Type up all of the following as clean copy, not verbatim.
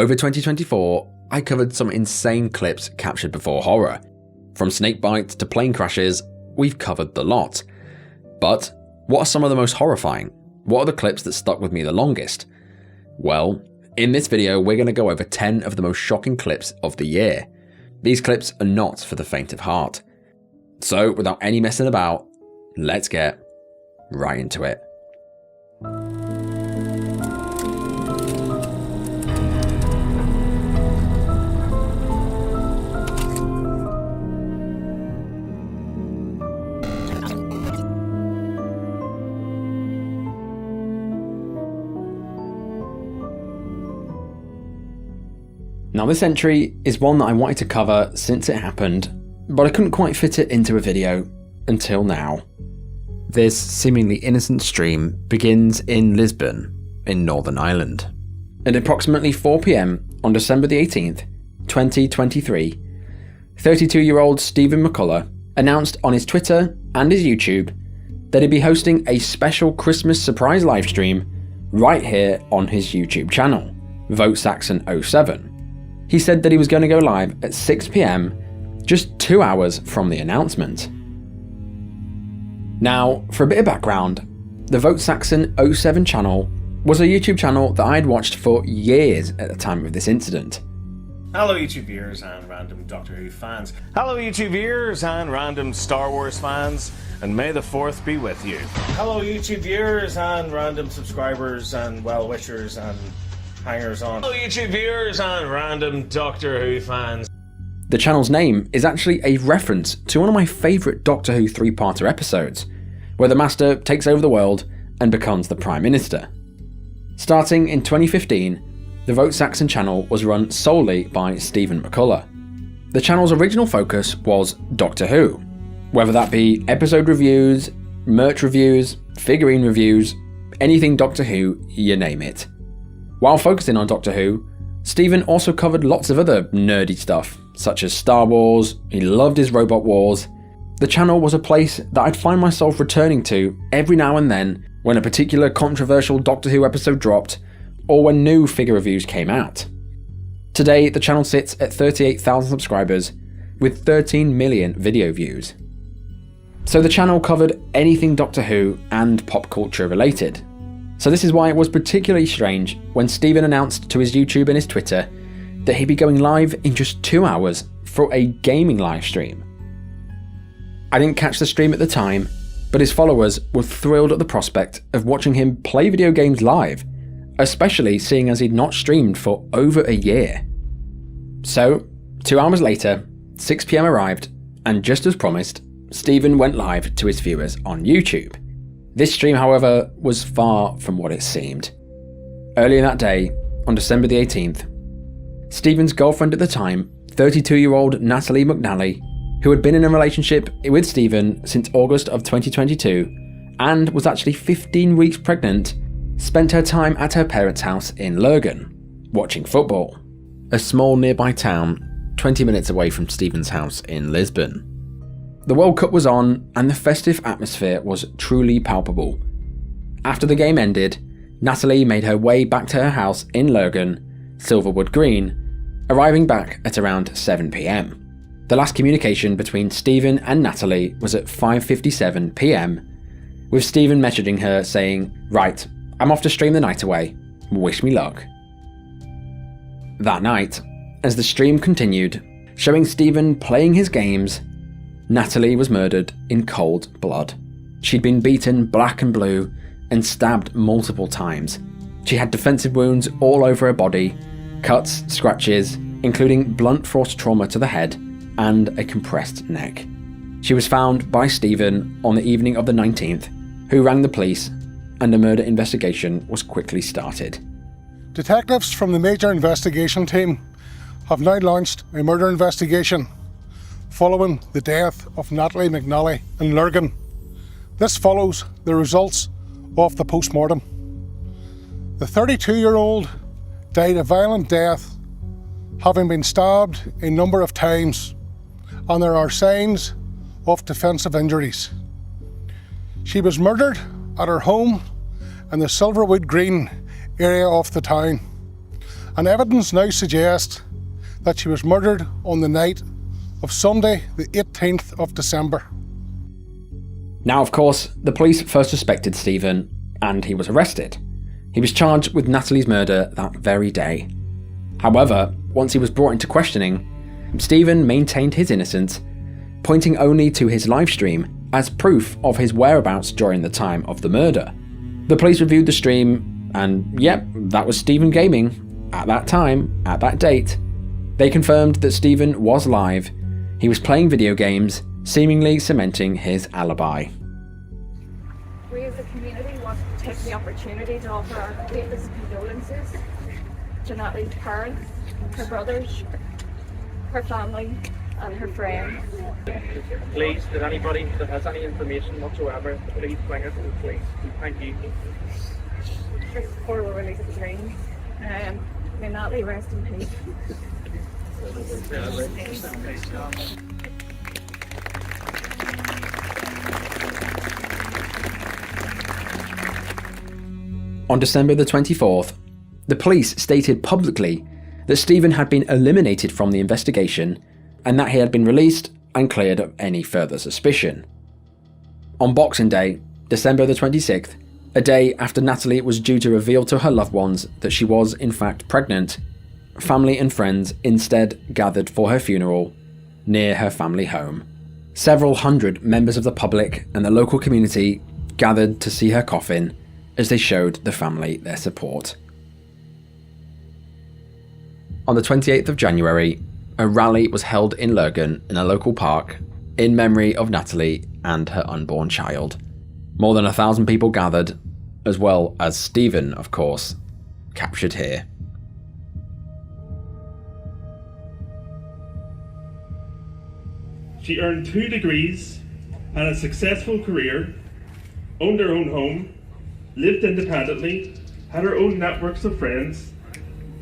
Over 2024, I covered some insane clips captured before horror. From snake bites to plane crashes, we've covered the lot. But what are some of the most horrifying? What are the clips that stuck with me the longest? Well, in this video, we're going to go over 10 of the most shocking clips of the year. These clips are not for the faint of heart. So, without any messing about, let's get right into it. Now this entry is one that I wanted to cover since it happened, but I couldn't quite fit it into a video until now. This seemingly innocent stream begins in Lisbon, in Northern Ireland. At approximately 4 PM on December the 18th, 2023, 32-year-old Stephen McCullough announced on his Twitter and his YouTube that he'd be hosting a special Christmas surprise livestream right here on his YouTube channel, Vote Saxon 07. He said that he was going to go live at 6 PM, just 2 hours from the announcement. Now, for a bit of background, the Vote Saxon 07 channel was a YouTube channel that I had watched for years at the time of this incident. Hello YouTube viewers and random Doctor Who fans. Hello YouTube viewers and random Star Wars fans, and may the 4th be with you. Hello YouTube viewers and random subscribers and well-wishers and hangers on. Hello YouTube viewers and random Doctor Who fans. The channel's name is actually a reference to one of my favourite Doctor Who 3-parter episodes, where the Master takes over the world and becomes the Prime Minister. Starting in 2015, the Vote Saxon channel was run solely by Stephen McCullough. The channel's original focus was Doctor Who, whether that be episode reviews, merch reviews, figurine reviews, anything Doctor Who, you name it. While focusing on Doctor Who, Stephen also covered lots of other nerdy stuff, such as Star Wars. He loved his Robot Wars. The channel was a place that I'd find myself returning to every now and then when a particular controversial Doctor Who episode dropped, or when new figure reviews came out. Today, the channel sits at 38,000 subscribers, with 13 million video views. So the channel covered anything Doctor Who and pop culture related. So this is why it was particularly strange when Stephen announced to his YouTube and his Twitter that he'd be going live in just 2 hours for a gaming live stream. I didn't catch the stream at the time, but his followers were thrilled at the prospect of watching him play video games live, especially seeing as he'd not streamed for over a year. So, 2 hours later, 6 PM arrived, and just as promised, Stephen went live to his viewers on YouTube. This stream, however, was far from what it seemed. Earlier that day, on December the 18th, Stephen's girlfriend at the time, 32-year-old Natalie McNally, who had been in a relationship with Stephen since August of 2022 and was actually 15 weeks pregnant, spent her time at her parents' house in Lurgan, watching football, a small nearby town 20 minutes away from Stephen's house in Lisbon. The World Cup was on, and the festive atmosphere was truly palpable. After the game ended, Natalie made her way back to her house in Lurgan, Silverwood Green, arriving back at around 7 PM. The last communication between Stephen and Natalie was at 5:57 PM, with Stephen messaging her saying, "Right, I'm off to stream the night away. Wish me luck." That night, as the stream continued, showing Stephen playing his games, Natalie was murdered in cold blood. She'd been beaten black and blue and stabbed multiple times. She had defensive wounds all over her body, cuts, scratches, including blunt force trauma to the head and a compressed neck. She was found by Stephen on the evening of the 19th, who rang the police, and a murder investigation was quickly started. Detectives from the Major Investigation Team have now launched a murder investigation following the death of Natalie McNally in Lurgan. This follows the results of the post-mortem. The 32-year-old died a violent death, having been stabbed a number of times, and there are signs of defensive injuries. She was murdered at her home in the Silverwood Green area of the town, and evidence now suggests that she was murdered on the night of Sunday, the 18th of December. Now, of course, the police first suspected Stephen, and he was arrested. He was charged with Natalie's murder that very day. However, once he was brought into questioning, Stephen maintained his innocence, pointing only to his livestream as proof of his whereabouts during the time of the murder. The police reviewed the stream, and yep, that was Stephen gaming at that time, at that date. They confirmed that Stephen was live. He was playing video games, seemingly cementing his alibi. We as a community want to take the opportunity to offer our deepest condolences to Natalie's parents, her brothers, her family and her friends. Please, if anybody that has any information whatsoever, please bring it to the police. Thank you. This poor will release the dreams. May Natalie rest in peace. On December the 24th, the police stated publicly that Stephen had been eliminated from the investigation and that he had been released and cleared of any further suspicion. On Boxing Day, December the 26th, a day after Natalie was due to reveal to her loved ones that she was in fact pregnant, family and friends instead gathered for her funeral near her family home. Several hundred members of the public and the local community gathered to see her coffin as they showed the family their support. On the 28th of January, a rally was held in Lurgan in a local park in memory of Natalie and her unborn child. More than 1,000 people gathered, as well as Stephen, of course, captured here. She earned 2 degrees, had a successful career, owned her own home, lived independently, had her own networks of friends,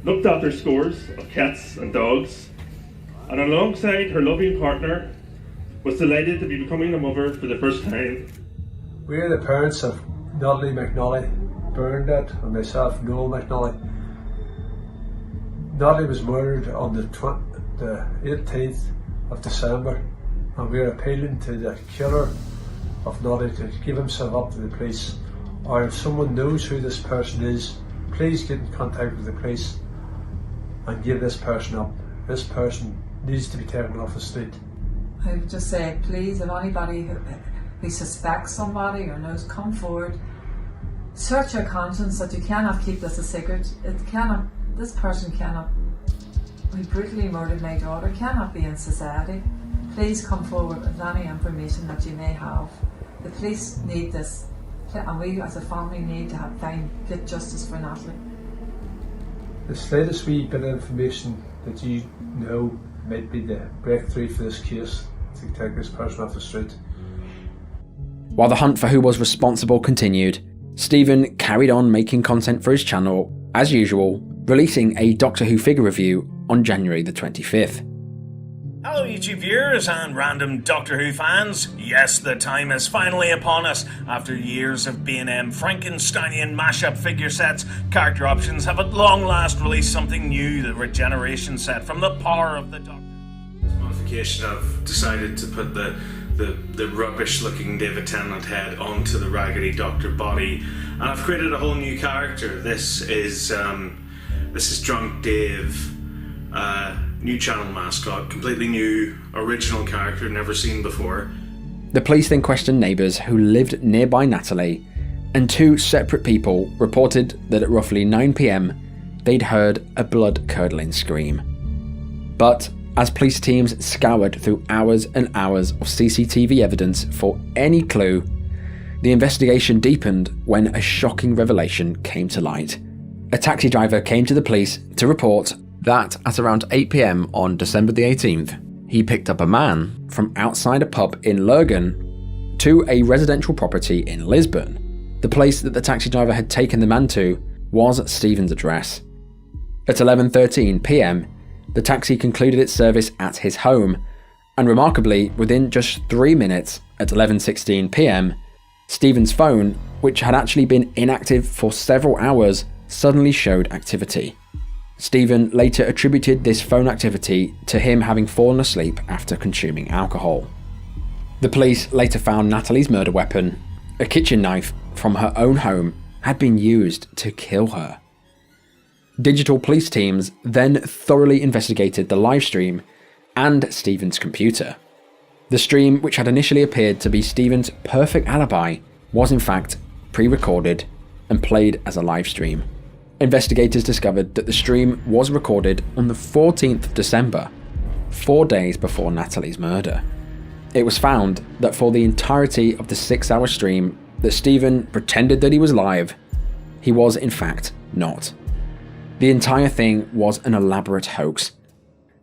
looked after scores of cats and dogs, and alongside her loving partner, was delighted to be becoming a mother for the first time. We are the parents of Natalie McNally, Bernadette and myself, Noel McNally. Natalie was murdered on the 18th of December, and we are appealing to the killer of Natalie to give himself up to the police, or if someone knows who this person is, please get in contact with the police and give this person up. This person needs to be taken off the street. I would just say, please, if anybody who suspects somebody or knows, come forward. Search your conscience that you cannot keep this a secret. This person cannot, who brutally murdered my daughter, cannot be in society. Please come forward with any information that you may have. The police need this, and we as a family need to get justice for Natalie. The slightest wee bit of information that you know might be the breakthrough for this case to take this person off the street. While the hunt for who was responsible continued, Stephen carried on making content for his channel, as usual, releasing a Doctor Who figure review on January the 25th. Hello YouTube viewers and random Doctor Who fans. Yes, the time is finally upon us. After years of B&M Frankensteinian mashup figure sets, Character Options have at long last released something new, the Regeneration set from the power of the Doctor. This modification, I've decided to put the rubbish looking David Tennant head onto the raggedy Doctor body, and I've created a whole new character. This is Drunk Dave. New channel mascot, completely new, original character, never seen before. The police then questioned neighbours who lived nearby Natalie, and 2 separate people reported that at roughly 9 PM they'd heard a blood-curdling scream. But as police teams scoured through hours and hours of CCTV evidence for any clue, the investigation deepened when a shocking revelation came to light. A taxi driver came to the police to report that at around 8 PM on December the 18th, he picked up a man from outside a pub in Lurgan to a residential property in Lisbon. The place that the taxi driver had taken the man to was Stephen's address. At 11:13 PM, the taxi concluded its service at his home, and remarkably, within just 3 minutes, at 11:16 PM, Stephen's phone, which had actually been inactive for several hours, suddenly showed activity. Stephen later attributed this phone activity to him having fallen asleep after consuming alcohol. The police later found Natalie's murder weapon, a kitchen knife from her own home, had been used to kill her. Digital police teams then thoroughly investigated the live stream and Stephen's computer. The stream, which had initially appeared to be Stephen's perfect alibi, was in fact pre-recorded and played as a live stream. Investigators discovered that the stream was recorded on the 14th of December, 4 days before Natalie's murder. It was found that for the entirety of the 6-hour stream that Stephen pretended that he was live, he was in fact not. The entire thing was an elaborate hoax.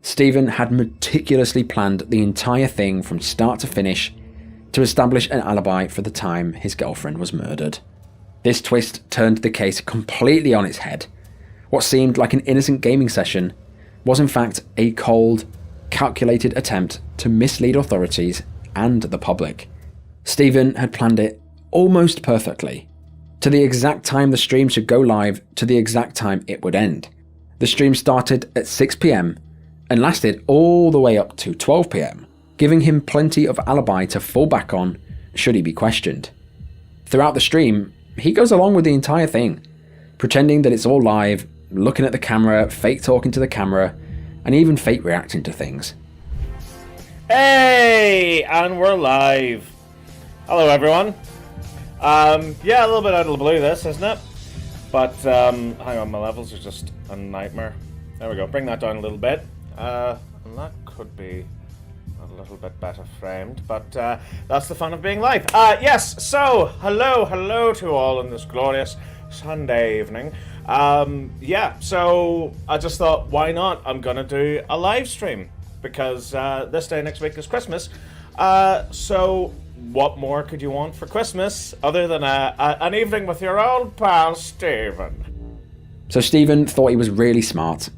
Stephen had meticulously planned the entire thing from start to finish to establish an alibi for the time his girlfriend was murdered. This twist turned the case completely on its head. What seemed like an innocent gaming session was in fact a cold, calculated attempt to mislead authorities and the public. Stephen had planned it almost perfectly, to the exact time the stream should go live, to the exact time it would end. The stream started at 6 PM and lasted all the way up to 12 PM, giving him plenty of alibi to fall back on should he be questioned. Throughout the stream, he goes along with the entire thing, pretending that it's all live, looking at the camera, fake talking to the camera, and even fake reacting to things. Hey, and we're live. Hello, everyone. Yeah, a little bit out of the blue, this, isn't it? But, hang on, my levels are just a nightmare. There we go, bring that down a little bit. And that could be a little bit better framed, but that's the fun of being live. Yes, so, hello to all on this glorious Sunday evening. Yeah, so I just thought, why not? I'm gonna do a live stream, because this day next week is Christmas. So what more could you want for Christmas other than an evening with your old pal Stephen? So Stephen thought he was really smart,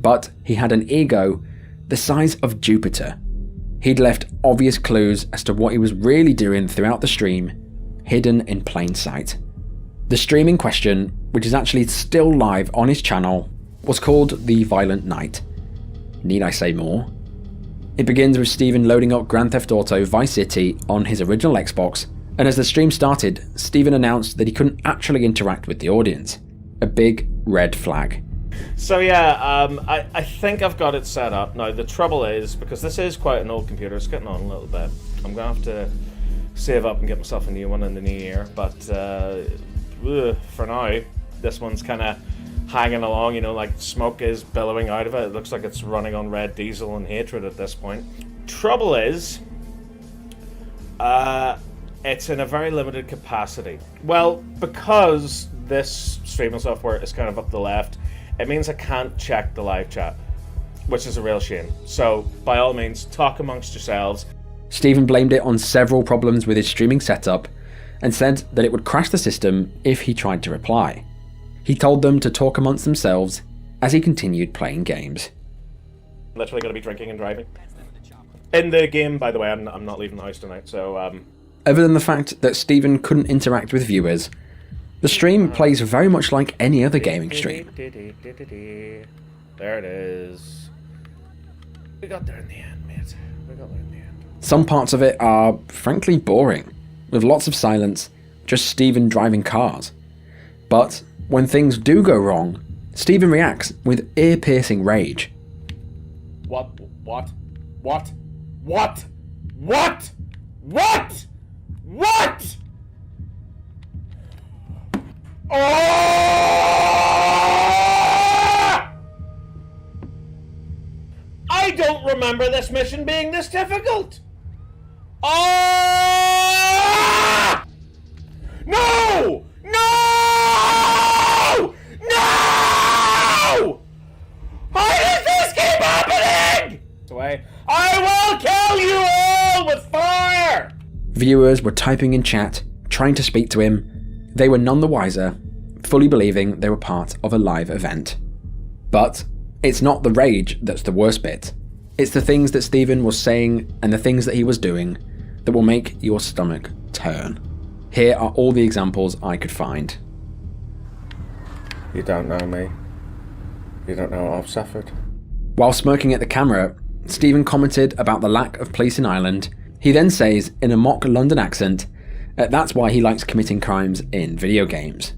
but he had an ego the size of Jupiter. He'd left obvious clues as to what he was really doing throughout the stream, hidden in plain sight. The stream in question, which is actually still live on his channel, was called The Violent Night. Need I say more? It begins with Stephen loading up Grand Theft Auto Vice City on his original Xbox, and as the stream started, Stephen announced that he couldn't actually interact with the audience. A big red flag. So yeah, I think I've got it set up. Now the trouble is, because this is quite an old computer, it's getting on a little bit, I'm going to have to save up and get myself a new one in the new year, but for now, this one's kind of hanging along, you know, like smoke is billowing out of it. It looks like it's running on red diesel and hatred at this point. Trouble is, it's in a very limited capacity. Well, because this streaming software is kind of up the left, it means I can't check the live chat, which is a real shame. So, by all means, talk amongst yourselves. Stephen blamed it on several problems with his streaming setup and said that it would crash the system if he tried to reply. He told them to talk amongst themselves as he continued playing games. Literally going to be drinking and driving. In the game, by the way, I'm not leaving the house tonight, so... Other than the fact that Stephen couldn't interact with viewers, the stream plays very much like any other gaming stream. There it is. We got there in the end, mate. We got there in the end. Some parts of it are, frankly, boring, with lots of silence, just Stephen driving cars. But when things do go wrong, Stephen reacts with ear-piercing rage. What? Oh! I don't remember this mission being this difficult. Oh! No! How does this keep happening? Away. I will kill you all with fire! Viewers were typing in chat, trying to speak to him. They were none the wiser, fully believing they were part of a live event. But it's not the rage that's the worst bit. It's the things that Stephen was saying and the things that he was doing that will make your stomach turn. Here are all the examples I could find. You don't know me. You don't know what I've suffered. While smirking at the camera, Stephen commented about the lack of police in Ireland. He then says, in a mock London accent, that's why he likes committing crimes in video games.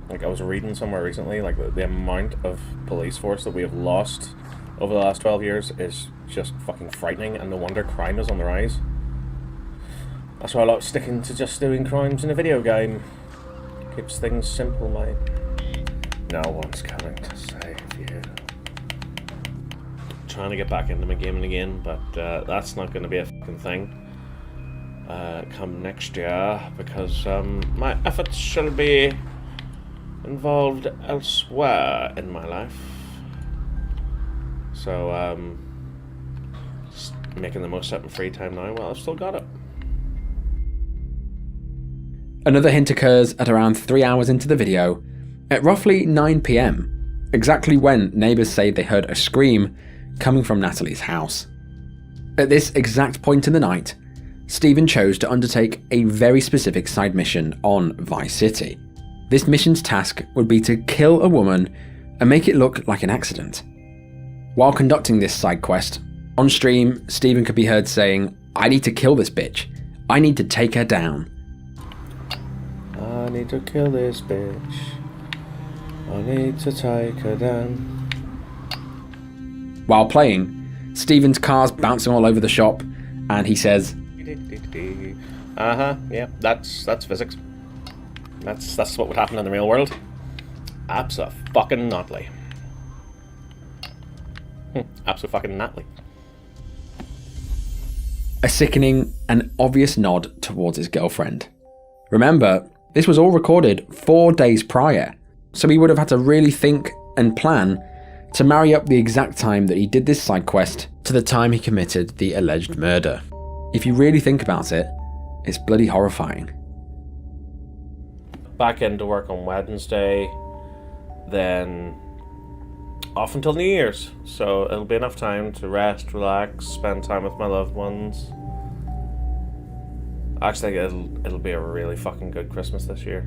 Like, I was reading somewhere recently, like, the amount of police force that we have lost over the last 12 years is just fucking frightening, and no wonder crime is on the rise. That's why I like sticking to just doing crimes in a video game. Keeps things simple, mate. No one's coming to save you. Trying to get back into my gaming again, but that's not going to be a fucking thing come next year, because my efforts shall be involved elsewhere in my life. So, just making the most of my free time now while I've still got it. Another hint occurs at around 3 hours into the video, at roughly 9 PM, exactly when neighbours say they heard a scream coming from Natalie's house. At this exact point in the night, Stephen chose to undertake a very specific side mission on Vice City. This mission's task would be to kill a woman and make it look like an accident. While conducting this side quest, on stream, Stephen could be heard saying, "I need to kill this bitch. I need to take her down." I need to kill this bitch. I need to take her down. While playing, Stephen's car's bouncing all over the shop, and he says, Yeah, that's physics. That's what would happen in the real world. Abso-fucking-notly. Abso-fucking-notly. a sickening and obvious nod towards his girlfriend. Remember, this was all recorded 4 days prior, so he would have had to really think and plan to marry up the exact time that he did this side quest to the time he committed the alleged murder. If you really think about it, it's bloody horrifying. Back into work on Wednesday, then off until New Year's, so it'll be enough time to rest, relax, spend time with my loved ones. Actually, it'll be a really fucking good Christmas this year.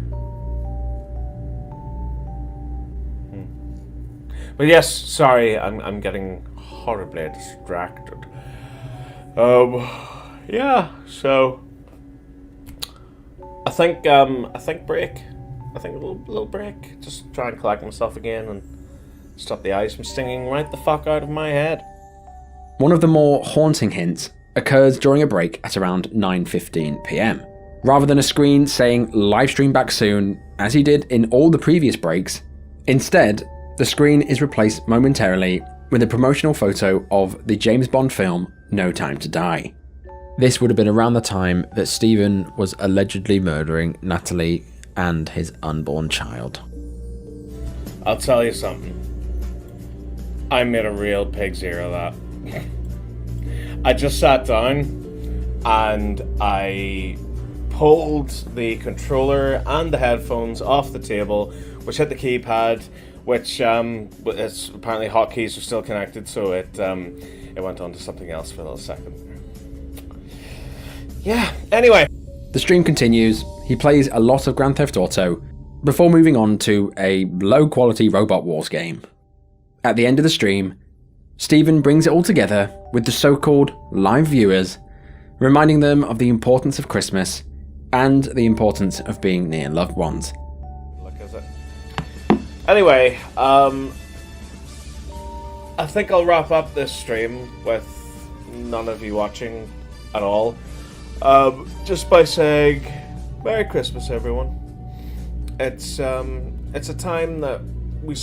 But yes, sorry, I'm getting horribly distracted. Yeah, so I think break. I think a little break. Just try and collect myself again and stop the ice from stinging right the fuck out of my head. One of the more haunting hints occurs during a break at around 9:15 PM. Rather than a screen saying livestream back soon, as he did in all the previous breaks, instead, the screen is replaced momentarily with a promotional photo of the James Bond film No Time to Die. This would have been around the time that Stephen was allegedly murdering Natalie and his unborn child. I'll tell you something. I made a real pig's ear of that. I just sat down and I pulled the controller and the headphones off the table, which hit the keypad, which it's apparently hotkeys are still connected, so it went on to something else for a little second. Yeah, anyway. The stream continues, he plays a lot of Grand Theft Auto, before moving on to a low-quality Robot Wars game. At the end of the stream, Stephen brings it all together with the so-called live viewers, reminding them of the importance of Christmas and the importance of being near loved ones. Look at it. Anyway, I think I'll wrap up this stream with none of you watching at all. Just by saying, Merry Christmas, everyone. It's a time that we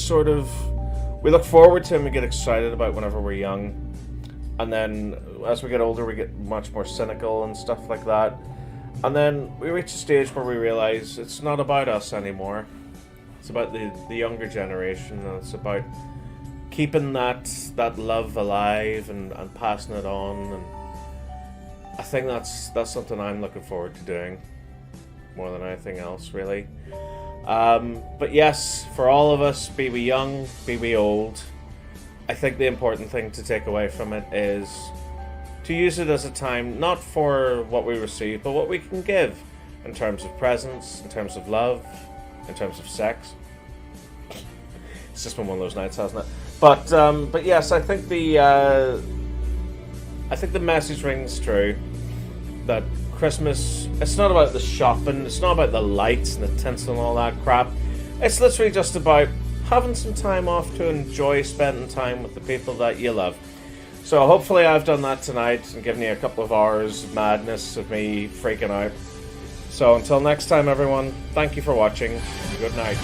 look forward to and we get excited about whenever we're young. And then as we get older, we get much more cynical and stuff like that. And then we reach a stage where we realize it's not about us anymore. It's about the younger generation, and it's about keeping that love alive and passing it on. And I think that's something I'm looking forward to doing more than anything else, really. But yes, for all of us, be we young, be we old, I think the important thing to take away from it is to use it as a time not for what we receive, but what we can give in terms of presents, in terms of love, in terms of sex. It's just been one of those nights, hasn't it? But yes, I think the message rings true that Christmas, it's not about the shopping, it's not about the lights and the tints and all that crap. It's literally just about having some time off to enjoy spending time with the people that you love. So hopefully I've done that tonight and given you a couple of hours of madness of me freaking out. So until next time, everyone, thank you for watching. Good night.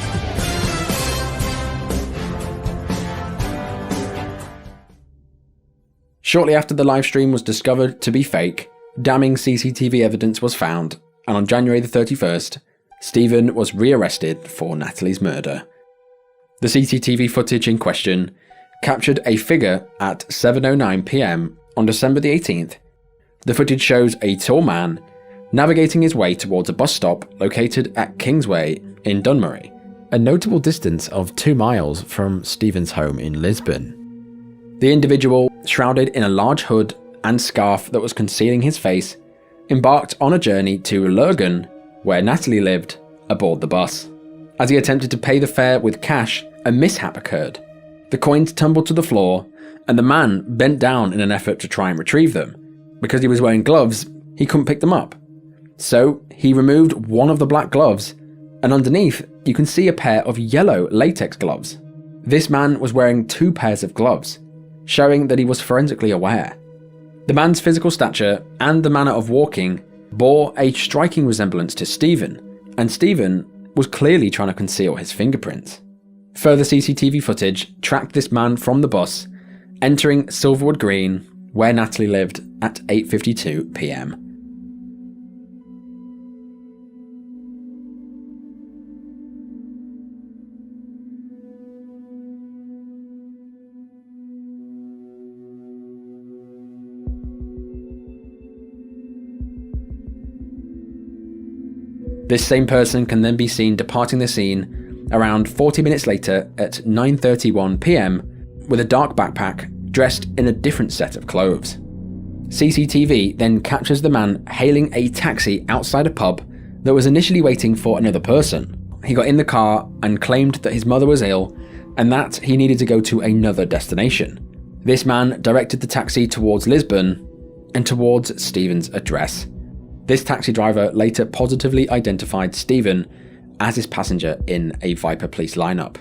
Shortly after the livestream was discovered to be fake, damning CCTV evidence was found, and on January the 31st, Stephen was rearrested for Natalie's murder. The CCTV footage in question captured a figure at 7:09 PM on December the 18th. The footage shows a tall man navigating his way towards a bus stop located at Kingsway in Dunmurry, a notable distance of 2 miles from Stephen's home in Lisbon. The individual, shrouded in a large hood and scarf that was concealing his face, embarked on a journey to Lurgan, where Natalie lived, aboard the bus. As he attempted to pay the fare with cash, a mishap occurred. The coins tumbled to the floor, and the man bent down in an effort to try and retrieve them. Because he was wearing gloves, he couldn't pick them up. So he removed one of the black gloves, and underneath you can see a pair of yellow latex gloves. This man was wearing 2 pairs of gloves, showing that he was forensically aware. The man's physical stature and the manner of walking bore a striking resemblance to Stephen, and Stephen was clearly trying to conceal his fingerprints. Further CCTV footage tracked this man from the bus, entering Silverwood Green, where Natalie lived, at 8:52 PM. This same person can then be seen departing the scene around 40 minutes later at 9:31 PM with a dark backpack, dressed in a different set of clothes. CCTV then captures the man hailing a taxi outside a pub that was initially waiting for another person. He got in the car and claimed that his mother was ill and that he needed to go to another destination. This man directed the taxi towards Lisbon and towards Stephen's address. This taxi driver later positively identified Stephen as his passenger in a Viper police lineup.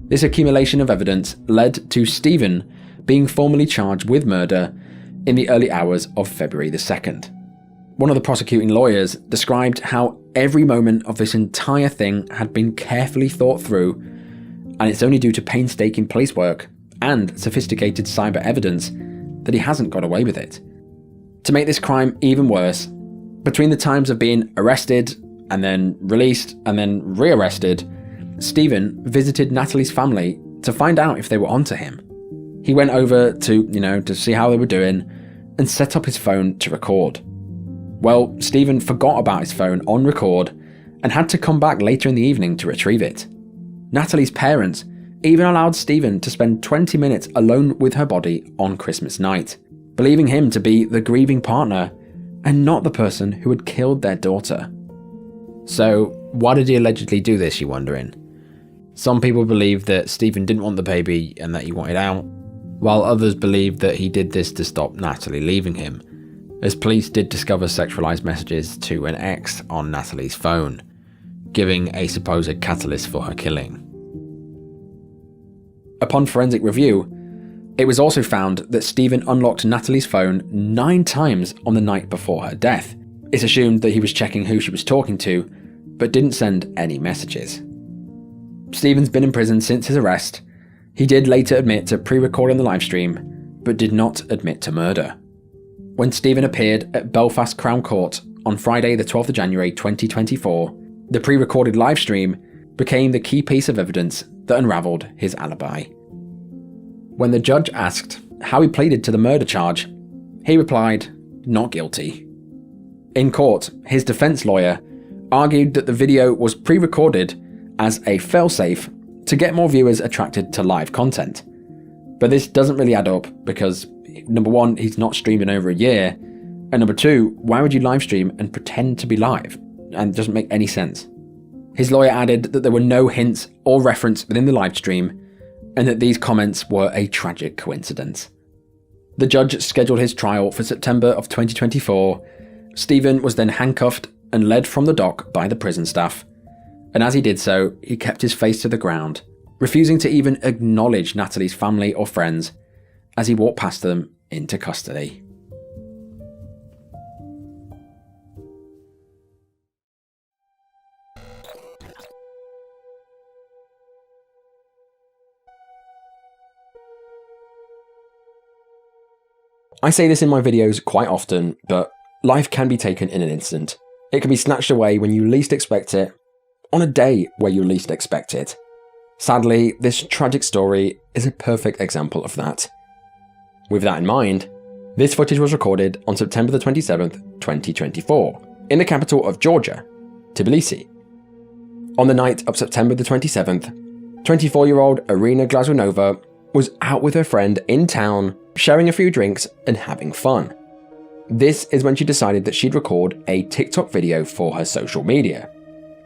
This accumulation of evidence led to Stephen being formally charged with murder in the early hours of February the 2nd. One of the prosecuting lawyers described how every moment of this entire thing had been carefully thought through, and it's only due to painstaking police work and sophisticated cyber evidence that he hasn't got away with it. To make this crime even worse, between the times of being arrested and then released and then rearrested, Stephen visited Natalie's family to find out if they were onto him. He went over to see how they were doing and set up his phone to record. Well, Stephen forgot about his phone on record and had to come back later in the evening to retrieve it. Natalie's parents even allowed Stephen to spend 20 minutes alone with her body on Christmas night, believing him to be the grieving partner and not the person who had killed their daughter. So, why did he allegedly do this, you're wondering? Some people believe that Stephen didn't want the baby and that he wanted out, while others believe that he did this to stop Natalie leaving him, as police did discover sexualized messages to an ex on Natalie's phone, giving a supposed catalyst for her killing. Upon forensic review, it was also found that Stephen unlocked Natalie's phone 9 times on the night before her death. It's assumed that he was checking who she was talking to, but didn't send any messages. Stephen's been in prison since his arrest. He did later admit to pre-recording the livestream, but did not admit to murder. When Stephen appeared at Belfast Crown Court on Friday the 12th of January 2024, the pre-recorded livestream became the key piece of evidence that unravelled his alibi. When the judge asked how he pleaded to the murder charge, he replied, "Not guilty." In court, his defence lawyer argued that the video was pre-recorded as a failsafe to get more viewers attracted to live content. But this doesn't really add up because, number one, he's not streamed in over a year, and number two, why would you live stream and pretend to be live? And it doesn't make any sense. His lawyer added that there were no hints or reference within the live stream, and that these comments were a tragic coincidence. The judge scheduled his trial for September of 2024. Stephen was then handcuffed and led from the dock by the prison staff, and as he did so, he kept his face to the ground, refusing to even acknowledge Natalie's family or friends as he walked past them into custody. I say this in my videos quite often, but life can be taken in an instant. It can be snatched away when you least expect it, on a day where you least expect it. Sadly, this tragic story is a perfect example of that. With that in mind, this footage was recorded on September the 27th, 2024, in the capital of Georgia, Tbilisi. On the night of September the 27th, 24-year-old Irina Glazunova was out with her friend in town, sharing a few drinks and having fun. This is when she decided that she'd record a TikTok video for her social media.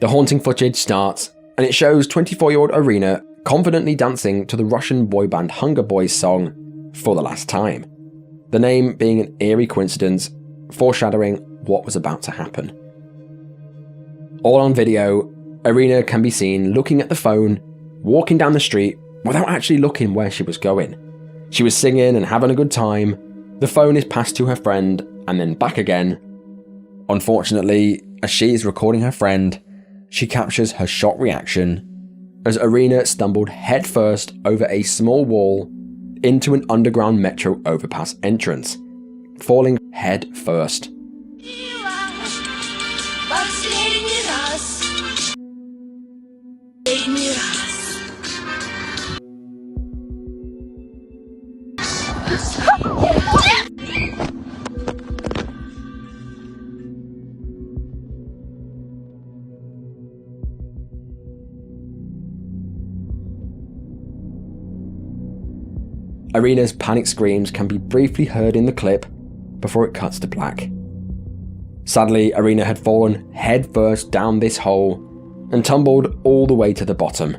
The haunting footage starts, and it shows 24-year-old Irina confidently dancing to the Russian boy band Hunger Boys song For the Last Time, the name being an eerie coincidence foreshadowing what was about to happen. All on video, Irina can be seen looking at the phone, walking down the street without actually looking where she was going. She was singing and having a good time. The phone is passed to her friend and then back again. Unfortunately, as she is recording her friend, she captures her shocked reaction as Irina stumbled headfirst over a small wall into an underground metro overpass entrance, falling head first. Irina's panic screams can be briefly heard in the clip before it cuts to black. Sadly, Irina had fallen headfirst down this hole and tumbled all the way to the bottom.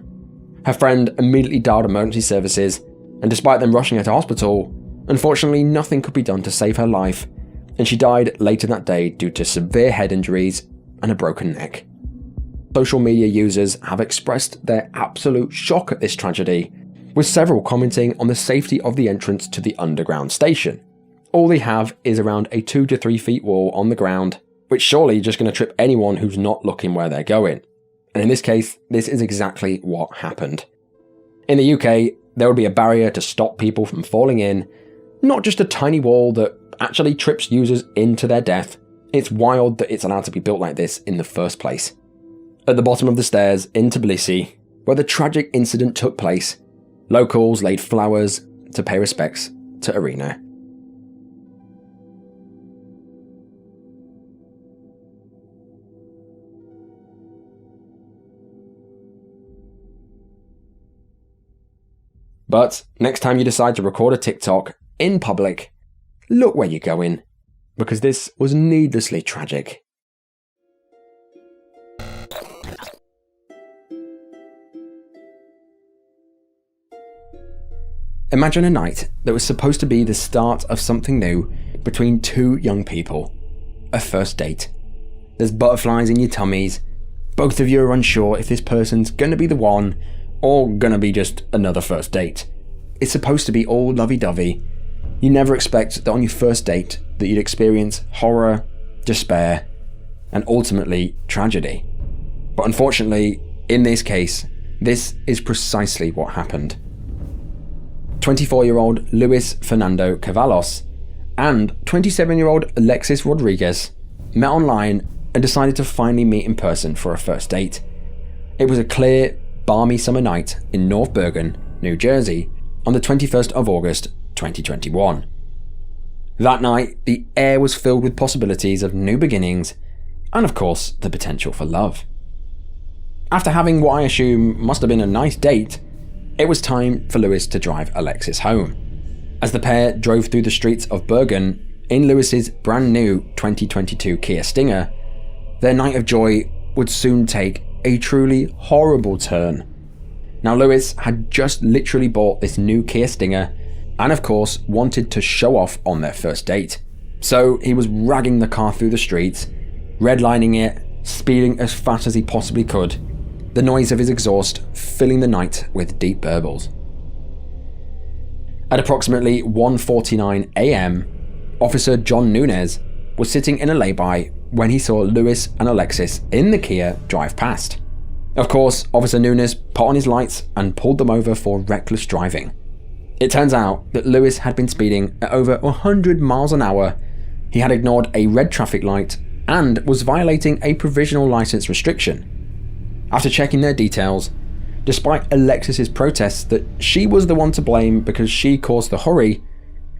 Her friend immediately dialed emergency services, and despite them rushing her to hospital, unfortunately nothing could be done to save her life, and she died later that day due to severe head injuries and a broken neck. Social media users have expressed their absolute shock at this tragedy, with several commenting on the safety of the entrance to the underground station. All they have is around a 2 to 3 feet wall on the ground, which surely just going to trip anyone who's not looking where they're going. And in this case, this is exactly what happened. In the UK, there would be a barrier to stop people from falling in, not just a tiny wall that actually trips users into their death. It's wild that it's allowed to be built like this in the first place. At the bottom of the stairs in Tbilisi, where the tragic incident took place, locals laid flowers to pay respects to Irina. But next time you decide to record a TikTok in public, look where you're going, because this was needlessly tragic. Imagine a night that was supposed to be the start of something new between two young people. A first date. There's butterflies in your tummies. Both of you are unsure if this person's gonna be the one or gonna be just another first date. It's supposed to be all lovey-dovey. You never expect that on your first date that you'd experience horror, despair, and ultimately tragedy. But unfortunately, in this case, this is precisely what happened. 24-year-old Luis Fernando Cavalos and 27-year-old Alexis Rodriguez met online and decided to finally meet in person for a first date. It was a clear, balmy summer night in North Bergen, New Jersey, on the 21st of August, 2021. That night, the air was filled with possibilities of new beginnings and, of course, the potential for love. After having what I assume must have been a nice date, it was time for Lewis to drive Alexis home. As the pair drove through the streets of Bergen in Lewis's brand new 2022 Kia Stinger, their night of joy would soon take a truly horrible turn. Now, Lewis had just literally bought this new Kia Stinger and of course wanted to show off on their first date. So he was ragging the car through the streets, redlining it, speeding as fast as he possibly could, the noise of his exhaust filling the night with deep burbles. At approximately 1:49 a.m, Officer John Nunez was sitting in a lay-by when he saw Lewis and Alexis in the Kia drive past. Of course, Officer Nunez put on his lights and pulled them over for reckless driving. It turns out that Lewis had been speeding at over 100 miles an hour, he had ignored a red traffic light, and was violating a provisional license restriction. After checking their details, despite Alexis's protests that she was the one to blame because she caused the hurry,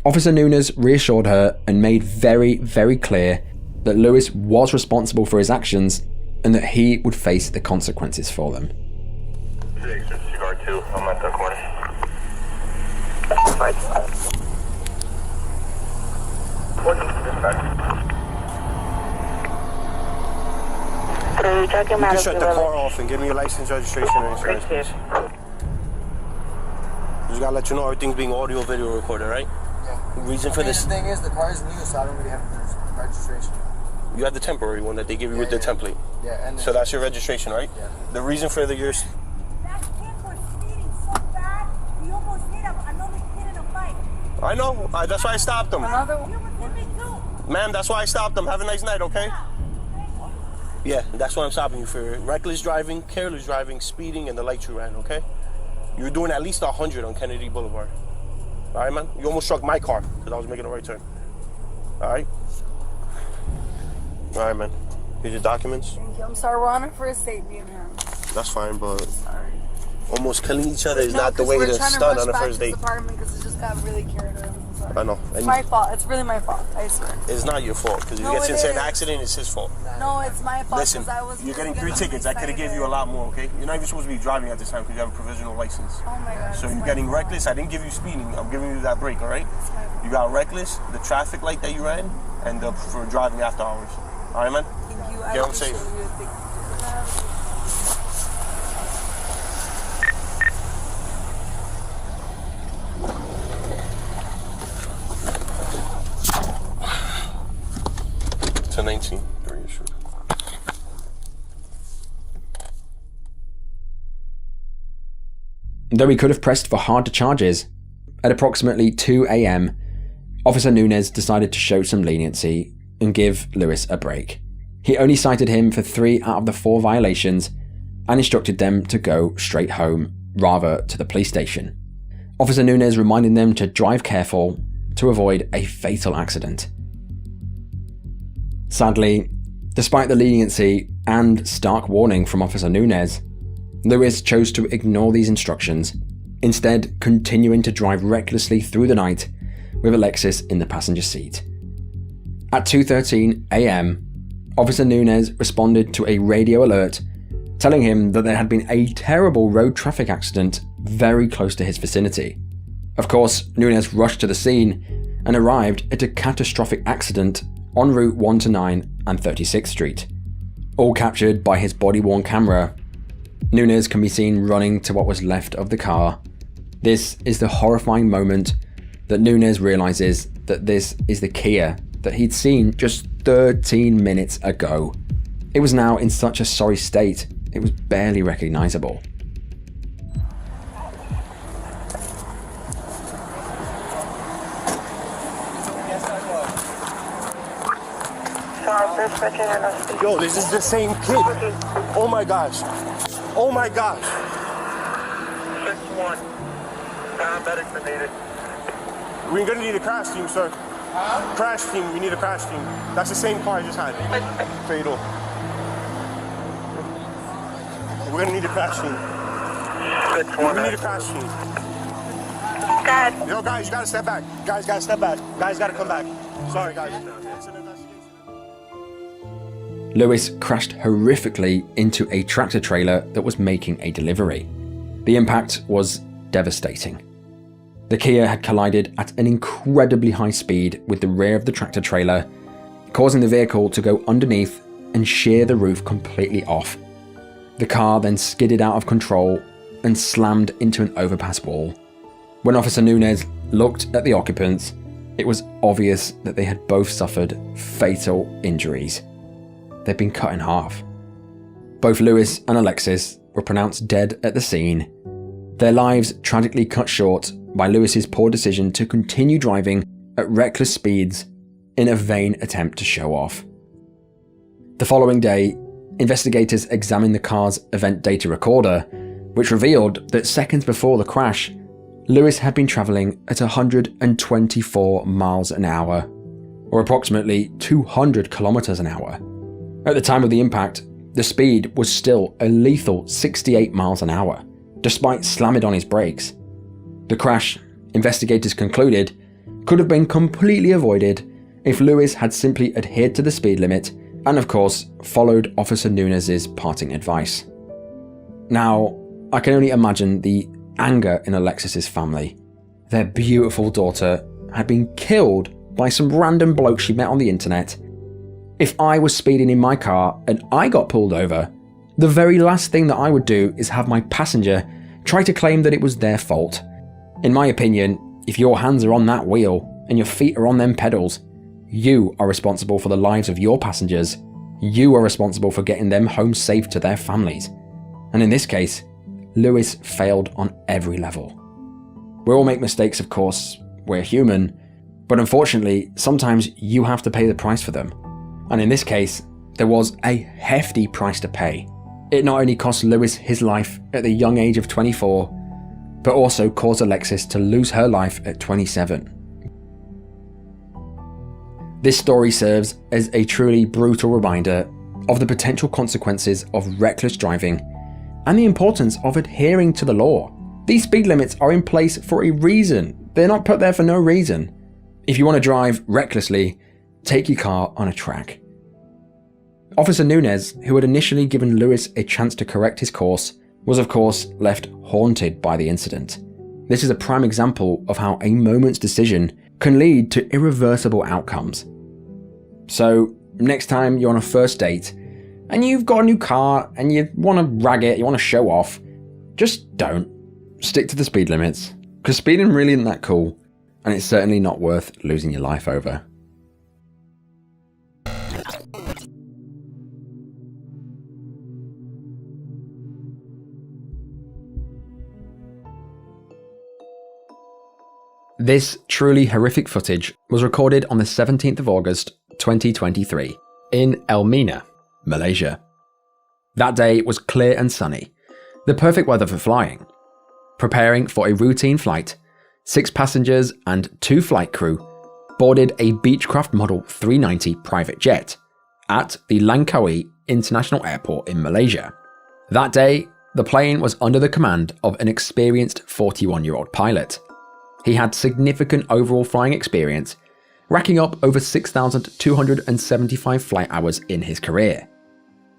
Officer Nunez reassured her and made very, very clear that Lewis was responsible for his actions and that he would face the consequences for them. Cigar 2, I'm at the corner. You can shut the car off and give me your license, registration, and insurance, please. Just gotta let you know everything's being audio video recorded, right? Yeah. Reason for this. The thing is, the car is new, so I don't really have registration. You have the temporary one that they give you with the template. Yeah, and so that's your registration, right? Yeah. The reason for the yours. That kid was speeding so bad, he almost hit another kid in a fight. I know. That's why I stopped him. Another one? You almost hit me too. Ma'am, that's why I stopped him. Have a nice night, okay? Yeah, that's what I'm stopping you for. Reckless driving, careless driving, speeding, and the lights you ran, okay? You were doing at least 100 on Kennedy Boulevard. All right, man? You almost struck my car because I was making a right turn. All right? All right, man. Here's your documents. Thank you. I'm sorry, we're on a first date, me and him. That's fine, but Sorry. almost killing each other is not the way to start on a first date. Because it just got really carried away. I know. It's my fault. It's really my fault. I swear. It's not your fault because if No, he gets it into an is. accident, it's his fault. No, it's my fault. Listen, 'cause I was you're really getting 3 tickets. I could have gave you a lot more, okay? You're not even supposed to be driving at this time because you have a provisional license. Oh my God. So it's you're my getting fault. reckless. I didn't give you speeding. I'm giving you that break, all right? It's my fault. You got reckless, the traffic light that you ran, and for driving after hours. All right, man? Thank you. Get home safe. appreciate you. Thank you. To 19. Are you sure? Though he could have pressed for harder charges, at approximately 2 a.m, Officer Nunez decided to show some leniency and give Lewis a break. He only cited him for 3 out of the 4 violations and instructed them to go straight home, rather to the police station. Officer Nunez reminded them to drive careful to avoid a fatal accident. Sadly, despite the leniency and stark warning from Officer Nunez, Lewis chose to ignore these instructions, instead continuing to drive recklessly through the night with Alexis in the passenger seat. At 2:13 a.m, Officer Nunez responded to a radio alert telling him that there had been a terrible road traffic accident very close to his vicinity. Of course, Nunez rushed to the scene and arrived at a catastrophic accident on Route 129 and 36th Street. All captured by his body-worn camera, Nunez can be seen running to what was left of the car. This is the horrifying moment that Nunez realizes that this is the Kia that he'd seen just 13 minutes ago. It was now in such a sorry state, it was barely recognizable. Yo, this is the same kid. Oh my gosh. Oh my gosh. 6-1. Paramedics are needed. We're gonna need a crash team, sir. Crash team, we need a crash team. That's the same car I just had. Fatal. We're gonna need a crash team. 6-1. We need a crash team. Yo, guys, you gotta step back. Guys, gotta step back. Guys, gotta come back. Sorry, guys. It's an investigation. Lewis crashed horrifically into a tractor trailer that was making a delivery. The impact was devastating. The Kia had collided at an incredibly high speed with the rear of the tractor trailer, causing the vehicle to go underneath and shear the roof completely off. The car then skidded out of control and slammed into an overpass wall. When Officer Nunez looked at the occupants, it was obvious that they had both suffered fatal injuries. They'd been cut in half. Both Lewis and Alexis were pronounced dead at the scene, their lives tragically cut short by Lewis's poor decision to continue driving at reckless speeds in a vain attempt to show off. The following day, investigators examined the car's event data recorder, which revealed that seconds before the crash, Lewis had been travelling at 124 miles an hour, or approximately 200 kilometres an hour. At the time of the impact, the speed was still a lethal 68 miles an hour, despite slamming on his brakes. The crash, investigators concluded, could have been completely avoided if Lewis had simply adhered to the speed limit and, of course, followed Officer Nunez's parting advice. Now, I can only imagine the anger in Alexis's family. Their beautiful daughter had been killed by some random bloke she met on the internet. If I was speeding in my car and I got pulled over, the very last thing that I would do is have my passenger try to claim that it was their fault. In my opinion, if your hands are on that wheel and your feet are on them pedals, you are responsible for the lives of your passengers. You are responsible for getting them home safe to their families. And in this case, Lewis failed on every level. We all make mistakes, of course, we're human, but unfortunately, sometimes you have to pay the price for them. And in this case, there was a hefty price to pay. It not only cost Lewis his life at the young age of 24, but also caused Alexis to lose her life at 27. This story serves as a truly brutal reminder of the potential consequences of reckless driving and the importance of adhering to the law. These speed limits are in place for a reason. They're not put there for no reason. If you want to drive recklessly, take your car on a track. Officer Nunez, who had initially given Lewis a chance to correct his course, was of course left haunted by the incident. This is a prime example of how a moment's decision can lead to irreversible outcomes. So, next time you're on a first date, and you've got a new car, and you want to rag it, you want to show off, just don't. Stick to the speed limits, because speeding really isn't that cool, and it's certainly not worth losing your life over. This truly horrific footage was recorded on the 17th of August 2023 in Elmina, Malaysia. That day was clear and sunny, the perfect weather for flying. Preparing for a routine flight, 6 passengers and 2 flight crew boarded a Beechcraft Model 390 private jet at the Langkawi International Airport in Malaysia. That day, the plane was under the command of an experienced 41-year-old pilot. He had significant overall flying experience, racking up over 6,275 flight hours in his career.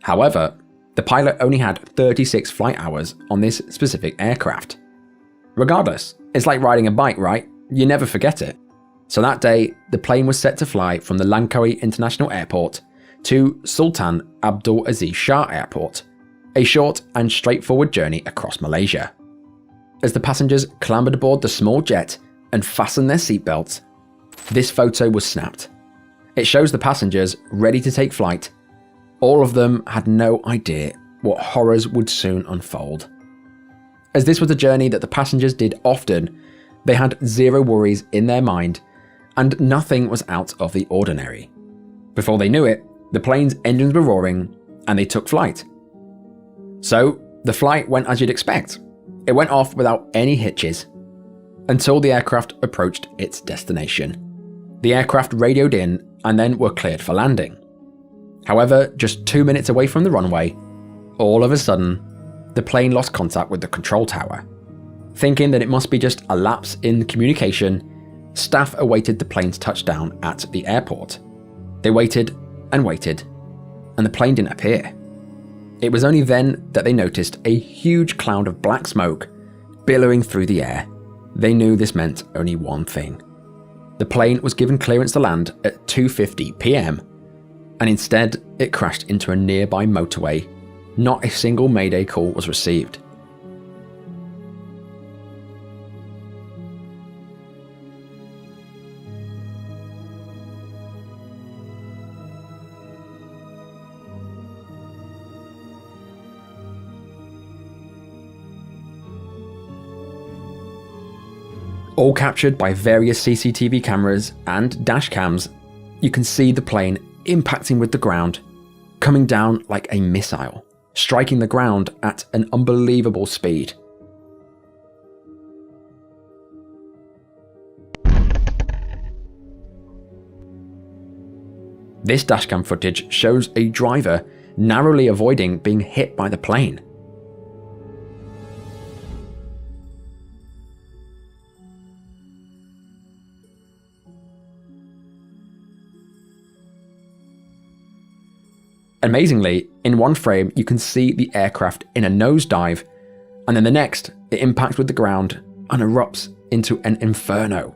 However, the pilot only had 36 flight hours on this specific aircraft. Regardless, it's like riding a bike, right? You never forget it. So that day, the plane was set to fly from the Langkawi International Airport to Sultan Abdul Aziz Shah Airport, a short and straightforward journey across Malaysia. As the passengers clambered aboard the small jet and fastened their seatbelts, this photo was snapped. It shows the passengers ready to take flight. All of them had no idea what horrors would soon unfold. As this was a journey that the passengers did often, they had zero worries in their mind, and nothing was out of the ordinary. Before they knew it, the plane's engines were roaring, and they took flight. So, the flight went as you'd expect. It went off without any hitches, until the aircraft approached its destination. The aircraft radioed in and then were cleared for landing. However, just 2 minutes away from the runway, all of a sudden, the plane lost contact with the control tower. Thinking that it must be just a lapse in communication, staff awaited the plane's touchdown at the airport. They waited, and the plane didn't appear. It was only then that they noticed a huge cloud of black smoke billowing through the air. They knew this meant only one thing. The plane was given clearance to land at 2:50 PM, and instead it crashed into a nearby motorway. Not a single mayday call was received. All captured by various CCTV cameras and dash cams, you can see the plane impacting with the ground, coming down like a missile, striking the ground at an unbelievable speed. This dashcam footage shows a driver narrowly avoiding being hit by the plane. Amazingly, in one frame you can see the aircraft in a nosedive, and then the next it impacts with the ground and erupts into an inferno.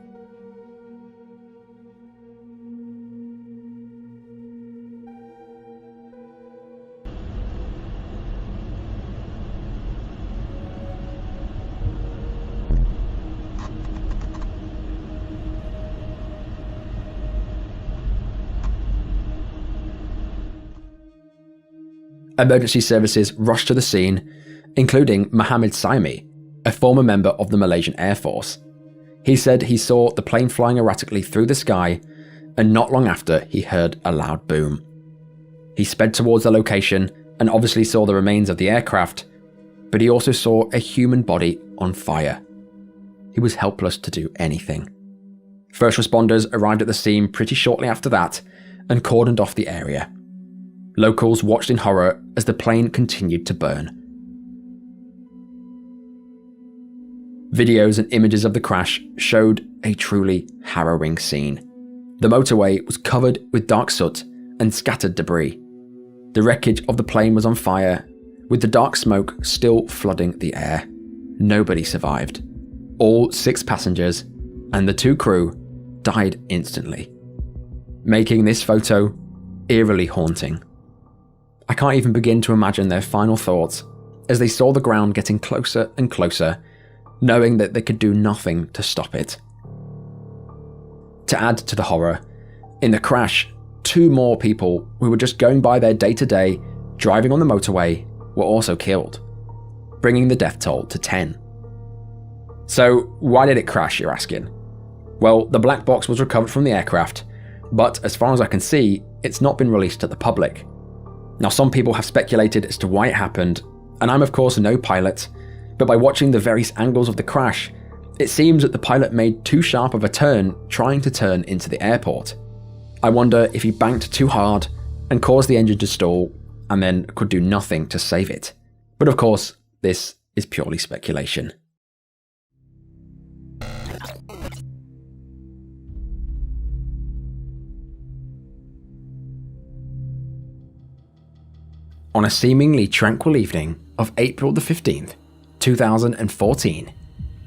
Emergency services rushed to the scene, including Mohammed Saimi, a former member of the Malaysian Air Force. He said he saw the plane flying erratically through the sky, and not long after he heard a loud boom. He sped towards the location and obviously saw the remains of the aircraft, but he also saw a human body on fire. He was helpless to do anything. First responders arrived at the scene pretty shortly after that and cordoned off the area. Locals watched in horror as the plane continued to burn. Videos and images of the crash showed a truly harrowing scene. The motorway was covered with dark soot and scattered debris. The wreckage of the plane was on fire, with the dark smoke still flooding the air. Nobody survived. All 6 passengers and the 2 crew died instantly, making this photo eerily haunting. I can't even begin to imagine their final thoughts as they saw the ground getting closer and closer, knowing that they could do nothing to stop it. To add to the horror, in the crash, 2 more people who were just going by their day-to-day, driving on the motorway, were also killed, bringing the death toll to 10. So why did it crash, you're asking? Well, the black box was recovered from the aircraft, but as far as I can see, it's not been released to the public. Now, some people have speculated as to why it happened, and I'm of course no pilot, but by watching the various angles of the crash, it seems that the pilot made too sharp of a turn trying to turn into the airport. I wonder if he banked too hard and caused the engine to stall and then could do nothing to save it. But of course, this is purely speculation. On a seemingly tranquil evening of April the 15th, 2014,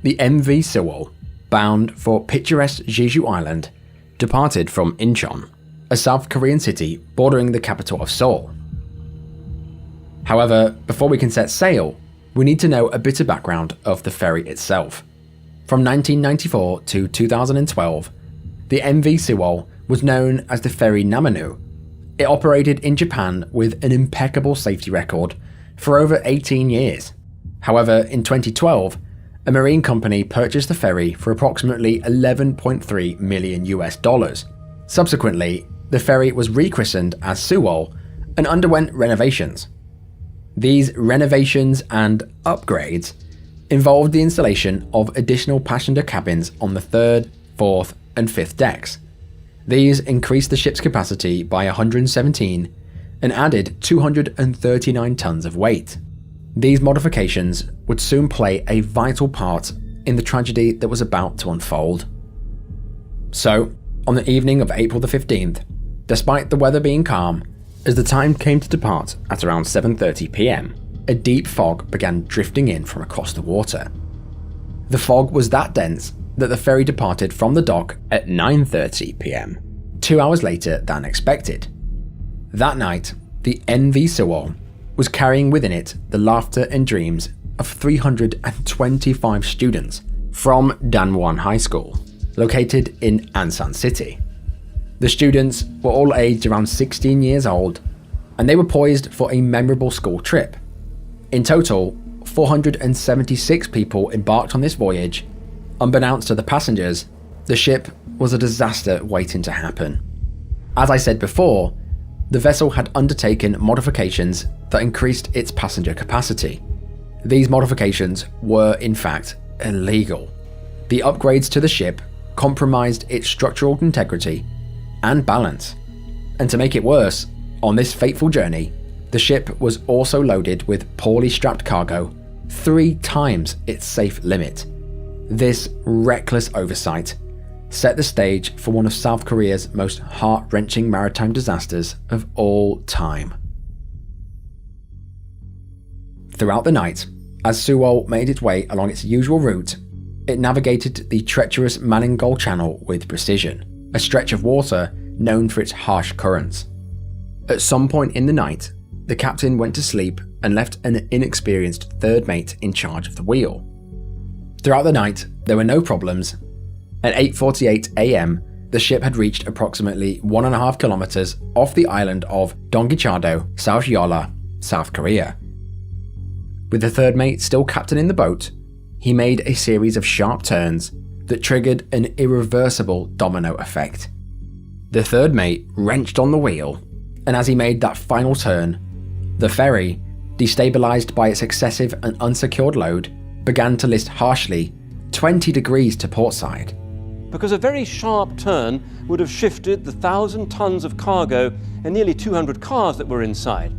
the MV Sewol, bound for picturesque Jeju Island, departed from Incheon, a South Korean city bordering the capital of Seoul. However, before we can set sail, we need to know a bit of background of the ferry itself. From 1994 to 2012, the MV Sewol was known as the ferry Namanu. It operated in Japan with an impeccable safety record for over 18 years. However, in 2012, a marine company purchased the ferry for approximately $11.3 million. Subsequently, the ferry was rechristened as Sewol and underwent renovations. These renovations and upgrades involved the installation of additional passenger cabins on the 3rd, 4th, and 5th decks. These increased the ship's capacity by 117 and added 239 tons of weight. These modifications would soon play a vital part in the tragedy that was about to unfold. So, on the evening of April the 15th, despite the weather being calm, as the time came to depart at around 7:30 PM, a deep fog began drifting in from across the water. The fog was that dense that the ferry departed from the dock at 9:30 PM, 2 hours later than expected. That night, the MV Sewol was carrying within it the laughter and dreams of 325 students from Danwon High School, located in Ansan City. The students were all aged around 16 years old, and they were poised for a memorable school trip. In total, 476 people embarked on this voyage, Unbeknownst to the passengers, the ship was a disaster waiting to happen. As I said before, the vessel had undertaken modifications that increased its passenger capacity. These modifications were, in fact, illegal. The upgrades to the ship compromised its structural integrity and balance. And to make it worse, on this fateful journey, the ship was also loaded with poorly strapped cargo 3 times its safe limit. This reckless oversight set the stage for one of South Korea's most heart-wrenching maritime disasters of all time. Throughout the night, as Sewol made its way along its usual route, it navigated the treacherous Maningol Channel with precision, a stretch of water known for its harsh currents. At some point in the night, the captain went to sleep and left an inexperienced third mate in charge of the wheel. Throughout the night, there were no problems. At 8:48 AM, the ship had reached approximately 1.5 kilometers off the island of Donggichado, South Yola, South Korea. With the third mate still captaining the boat, he made a series of sharp turns that triggered an irreversible domino effect. The third mate wrenched on the wheel, and as he made that final turn, the ferry, destabilized by its excessive and unsecured load, began to list harshly 20 degrees to portside. Because a very sharp turn would have shifted the 1,000 tons of cargo and nearly 200 cars that were inside.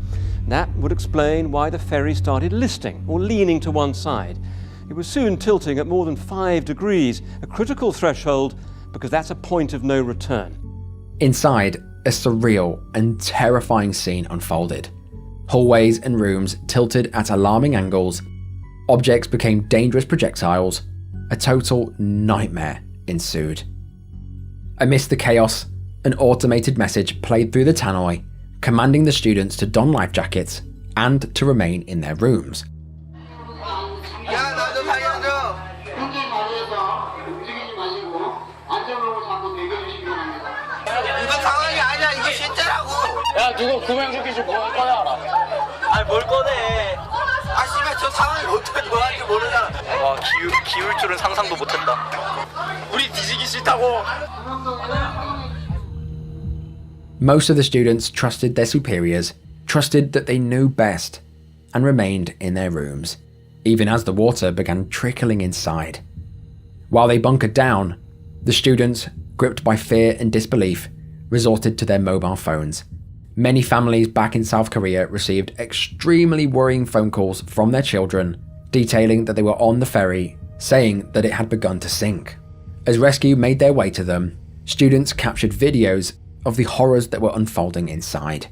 That would explain why the ferry started listing or leaning to one side. It was soon tilting at more than 5 degrees, a critical threshold because that's a point of no return. Inside, a surreal and terrifying scene unfolded. Hallways and rooms tilted at alarming angles, objects became dangerous projectiles, a total nightmare ensued. Amidst the chaos, an automated message played through the tannoy, commanding the students to don life jackets and to remain in their rooms. Most of the students trusted their superiors, trusted that they knew best, and remained in their rooms, even as the water began trickling inside. While they bunkered down, the students, gripped by fear and disbelief, resorted to their mobile phones. Many families back in South Korea received extremely worrying phone calls from their children, detailing that they were on the ferry, saying that it had begun to sink. As rescue made their way to them, students captured videos of the horrors that were unfolding inside.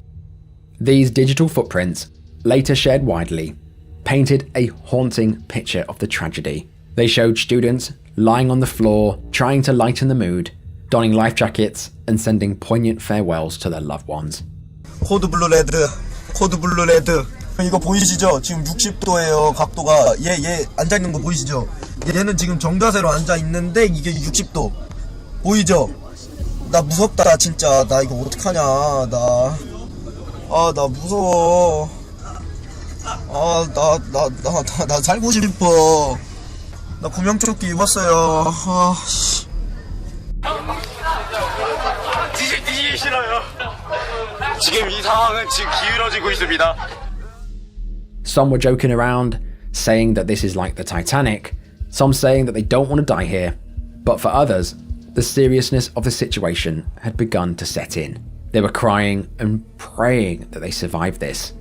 These digital footprints, later shared widely, painted a haunting picture of the tragedy. They showed students lying on the floor, trying to lighten the mood, donning life jackets and sending poignant farewells to their loved ones. 코드 블루 레드, 코드 블루 레드. 이거 보이시죠? 지금 60도예요, 각도가. 얘 앉아있는 거 보이시죠? 얘는 지금 정자세로 앉아있는데 이게 60도. 보이죠? 나 무섭다, 진짜. 나 이거 어떡하냐, 나 무서워. 나 살고 싶어. 나 구명조끼 입었어요. 뒤지기 싫어요. 지금 이 상황은 지금 기울어지고 있습니다. Some were joking around, saying that this is like the Titanic, some saying that they don't want to die here, but for others, the seriousness of the situation had begun to set in. They were crying and praying that they survived this.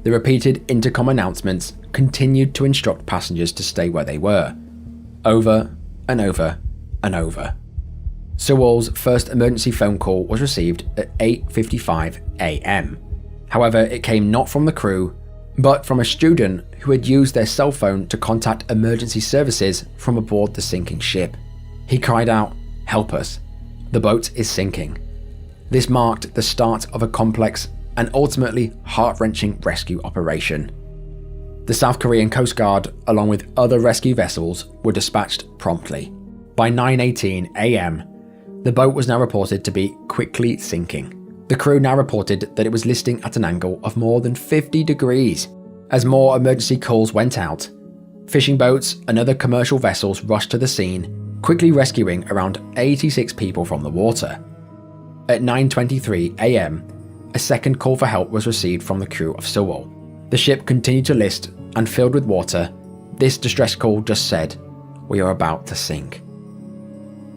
The repeated intercom announcements continued to instruct passengers to stay where they were, over and over and over. Sewol's first emergency phone call was received at 8:55 AM. However, it came not from the crew, but from a student who had used their cell phone to contact emergency services from aboard the sinking ship. He cried out, "Help us. The boat is sinking." This marked the start of a complex and ultimately heart-wrenching rescue operation. The South Korean Coast Guard, along with other rescue vessels, were dispatched promptly. By 9:18 AM, the boat was now reported to be quickly sinking. The crew now reported that it was listing at an angle of more than 50 degrees. As more emergency calls went out, fishing boats and other commercial vessels rushed to the scene, quickly rescuing around 86 people from the water. At 9:23 AM, a second call for help was received from the crew of Sewol. The ship continued to list, and filled with water, this distress call just said, "We are about to sink."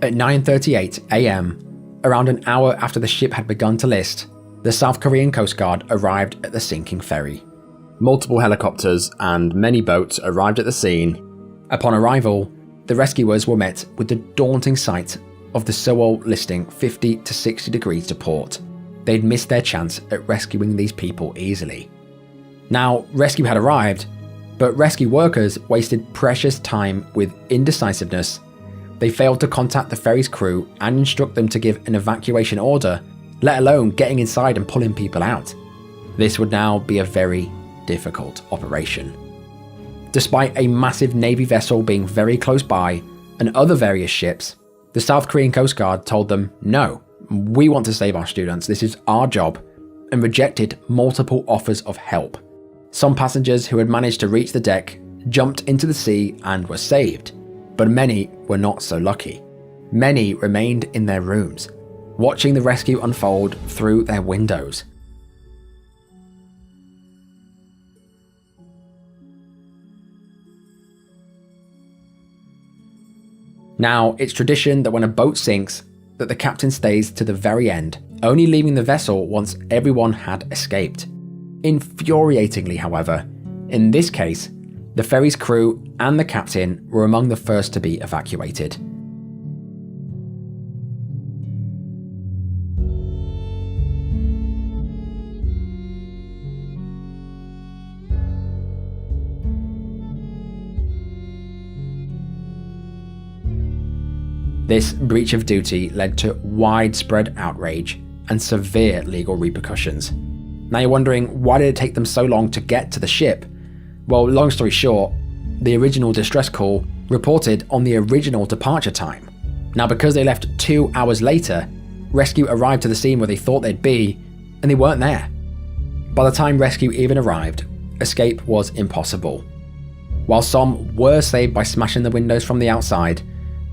At 9:38 AM, around an hour after the ship had begun to list, the South Korean Coast Guard arrived at the sinking ferry. Multiple helicopters and many boats arrived at the scene. Upon arrival, the rescuers were met with the daunting sight of the Sewol listing 50 to 60 degrees to port. They'd missed their chance at rescuing these people easily. Now, rescue had arrived, but rescue workers wasted precious time with indecisiveness. They failed to contact the ferry's crew and instruct them to give an evacuation order, let alone getting inside and pulling people out. This would now be a very difficult operation. Despite a massive Navy vessel being very close by and other various ships, the South Korean Coast Guard told them, "No, we want to save our students, this is our job," and rejected multiple offers of help. Some passengers who had managed to reach the deck jumped into the sea and were saved, but many were not so lucky. Many remained in their rooms, watching the rescue unfold through their windows. Now, it's tradition that when a boat sinks, that the captain stays to the very end, only leaving the vessel once everyone had escaped. Infuriatingly, however, in this case, the ferry's crew and the captain were among the first to be evacuated. This breach of duty led to widespread outrage and severe legal repercussions. Now you're wondering, why did it take them so long to get to the ship? Well, long story short, the original distress call reported on the original departure time. Now because they left 2 hours later, rescue arrived to the scene where they thought they'd be, and they weren't there. By the time rescue even arrived, escape was impossible. While some were saved by smashing the windows from the outside,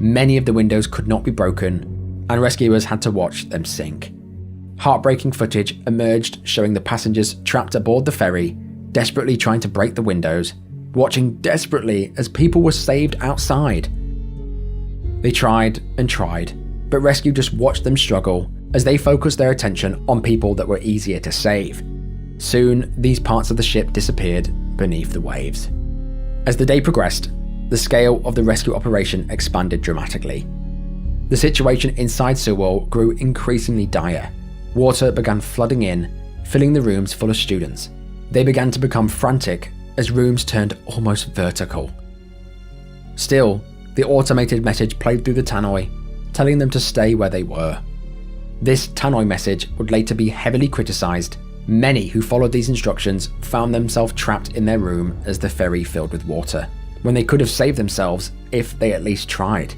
many of the windows could not be broken, and rescuers had to watch them sink. Heartbreaking footage emerged showing the passengers trapped aboard the ferry, desperately trying to break the windows, watching desperately as people were saved outside. They tried and tried, but rescue just watched them struggle as they focused their attention on people that were easier to save. Soon, these parts of the ship disappeared beneath the waves. As the day progressed, the scale of the rescue operation expanded dramatically. The situation inside Sewol grew increasingly dire. Water began flooding in, filling the rooms full of students. They began to become frantic as rooms turned almost vertical. Still, the automated message played through the tannoy, telling them to stay where they were. This tannoy message would later be heavily criticised. Many who followed these instructions found themselves trapped in their room as the ferry filled with water, when they could have saved themselves if they at least tried.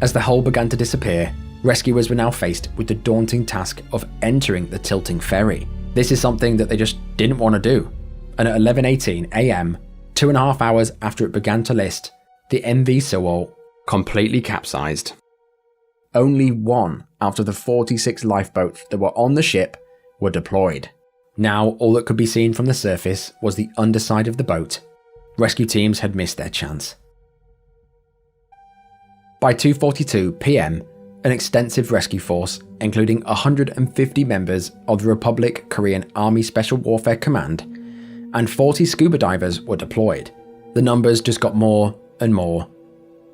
As the hull began to disappear, rescuers were now faced with the daunting task of entering the tilting ferry. This is something that they just didn't want to do. And at 11:18 AM, 2.5 hours after it began to list, the MV Sewol completely capsized. Only one out of the 46 lifeboats that were on the ship were deployed. Now all that could be seen from the surface was the underside of the boat. Rescue teams had missed their chance. By 2:42 PM, an extensive rescue force, including 150 members of the Republic Korean Army Special Warfare Command and 40 scuba divers were deployed. The numbers just got more and more.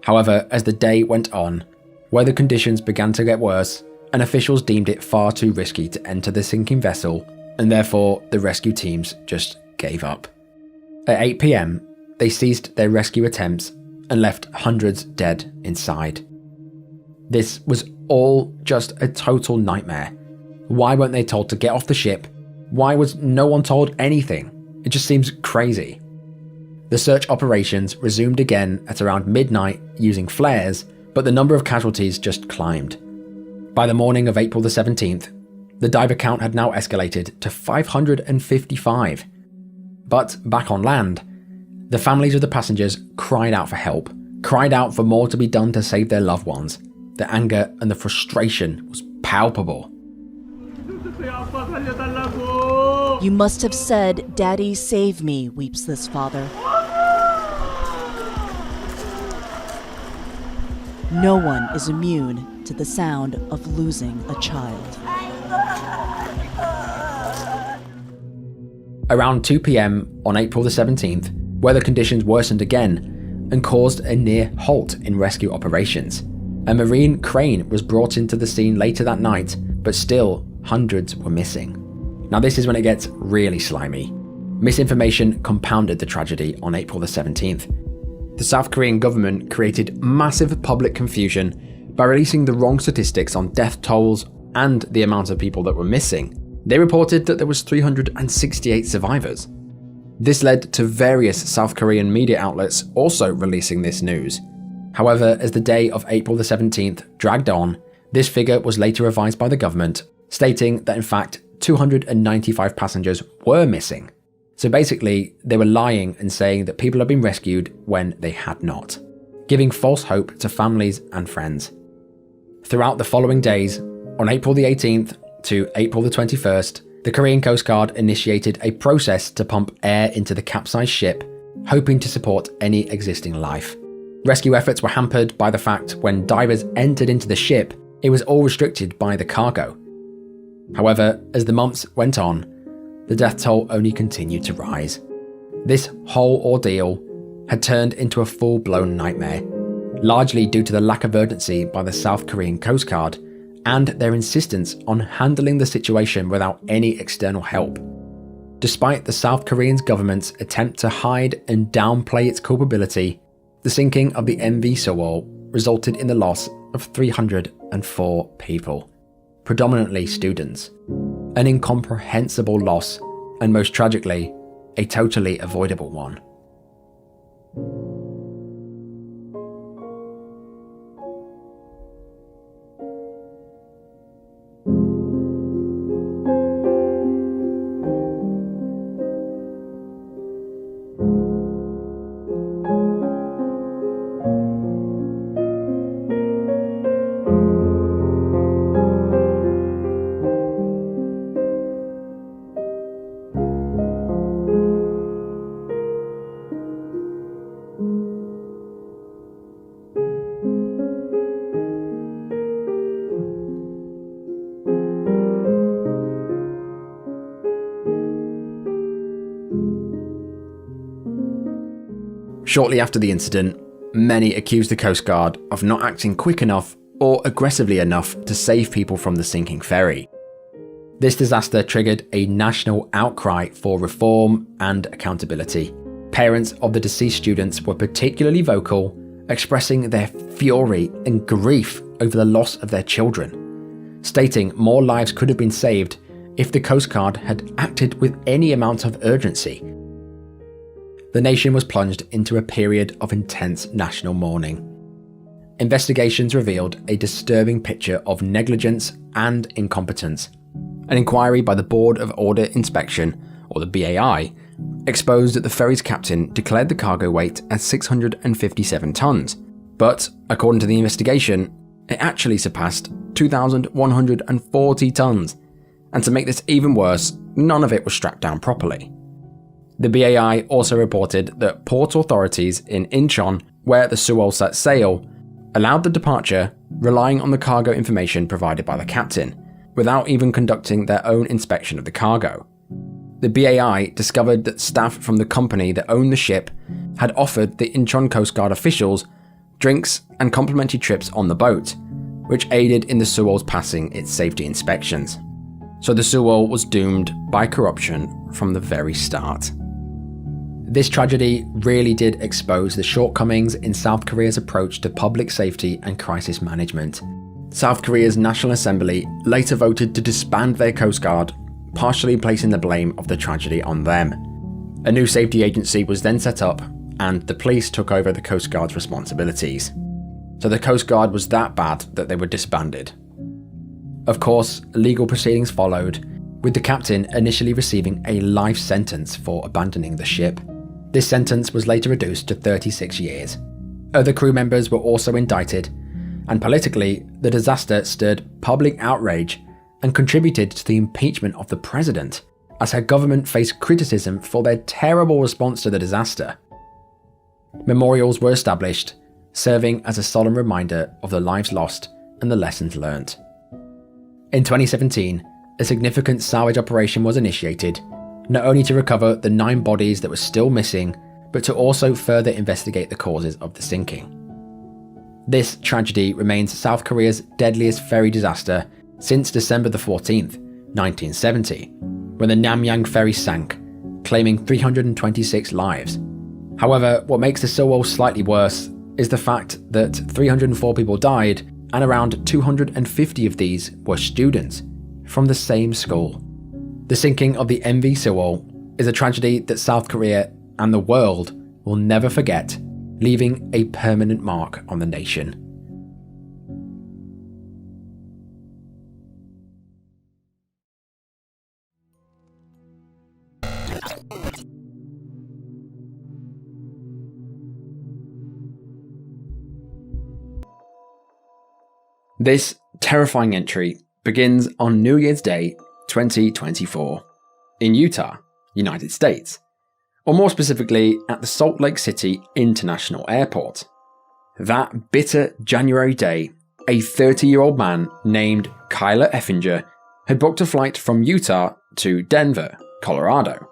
However, as the day went on, weather conditions began to get worse, and officials deemed it far too risky to enter the sinking vessel, and therefore the rescue teams just gave up. At 8 PM, they ceased their rescue attempts and left hundreds dead inside. This was all just a total nightmare. Why weren't they told to get off the ship? Why was no one told anything? It just seems crazy. The search operations resumed again at around midnight using flares, but the number of casualties just climbed. By the morning of April the 17th, the diver count had now escalated to 555. But back on land, the families of the passengers cried out for help, cried out for more to be done to save their loved ones. The anger and the frustration was palpable. You must have said, "Daddy, save me," weeps this father. No one is immune to the sound of losing a child. Around 2 p.m. on April the 17th, weather conditions worsened again and caused a near halt in rescue operations. A marine crane was brought into the scene later that night, but still hundreds were missing. Now this is when it gets really slimy. Misinformation compounded the tragedy on April the 17th. The South Korean government created massive public confusion by releasing the wrong statistics on death tolls and the amount of people that were missing. They reported that there was 368 survivors. This led to various South Korean media outlets also releasing this news. However, as the day of April the 17th dragged on, this figure was later revised by the government, stating that in fact 295 passengers were missing. So basically, they were lying and saying that people had been rescued when they had not, giving false hope to families and friends. Throughout the following days, on April the 18th to April the 21st, the Korean Coast Guard initiated a process to pump air into the capsized ship, hoping to support any existing life. Rescue efforts were hampered by the fact when divers entered into the ship, it was all restricted by the cargo. However, as the months went on, the death toll only continued to rise. This whole ordeal had turned into a full-blown nightmare, largely due to the lack of urgency by the South Korean Coast Guard and their insistence on handling the situation without any external help. Despite the South Korean government's attempt to hide and downplay its culpability, the sinking of the MV Sewol resulted in the loss of 304 people, predominantly students. An incomprehensible loss, and most tragically, a totally avoidable one. Shortly after the incident, many accused the Coast Guard of not acting quick enough or aggressively enough to save people from the sinking ferry. This disaster triggered a national outcry for reform and accountability. Parents of the deceased students were particularly vocal, expressing their fury and grief over the loss of their children, stating more lives could have been saved if the Coast Guard had acted with any amount of urgency. The nation was plunged into a period of intense national mourning. Investigations revealed a disturbing picture of negligence and incompetence. An inquiry by the Board of Audit Inspection, or the BAI, exposed that the ferry's captain declared the cargo weight as 657 tons, but according to the investigation, it actually surpassed 2,140 tons. And to make this even worse, none of it was strapped down properly. The BAI also reported that port authorities in Incheon, where the Sewol set sail, allowed the departure, relying on the cargo information provided by the captain, without even conducting their own inspection of the cargo. The BAI discovered that staff from the company that owned the ship had offered the Incheon Coast Guard officials drinks and complimentary trips on the boat, which aided in the Sewol's passing its safety inspections. So the Sewol was doomed by corruption from the very start. This tragedy really did expose the shortcomings in South Korea's approach to public safety and crisis management. South Korea's National Assembly later voted to disband their Coast Guard, partially placing the blame of the tragedy on them. A new safety agency was then set up, and the police took over the Coast Guard's responsibilities. So the Coast Guard was that bad that they were disbanded. Of course, legal proceedings followed, with the captain initially receiving a life sentence for abandoning the ship. This sentence was later reduced to 36 years. Other crew members were also indicted, and politically, the disaster stirred public outrage and contributed to the impeachment of the president, as her government faced criticism for their terrible response to the disaster. Memorials were established, serving as a solemn reminder of the lives lost and the lessons learned. In 2017, a significant salvage operation was initiated, not only to recover the 9 bodies that were still missing, but to also further investigate the causes of the sinking. This tragedy remains South Korea's deadliest ferry disaster since December 14th, 1970, when the Namyang ferry sank, claiming 326 lives. However, what makes the Sewol slightly worse is the fact that 304 people died, and around 250 of these were students from the same school. The sinking of the MV Sewol is a tragedy that South Korea and the world will never forget, leaving a permanent mark on the nation. This terrifying entry begins on New Year's Day 2024 in Utah, United States, or more specifically at the Salt Lake City International Airport. That bitter January day, a 30-year-old man named Kyler Effinger had booked a flight from Utah to Denver, Colorado.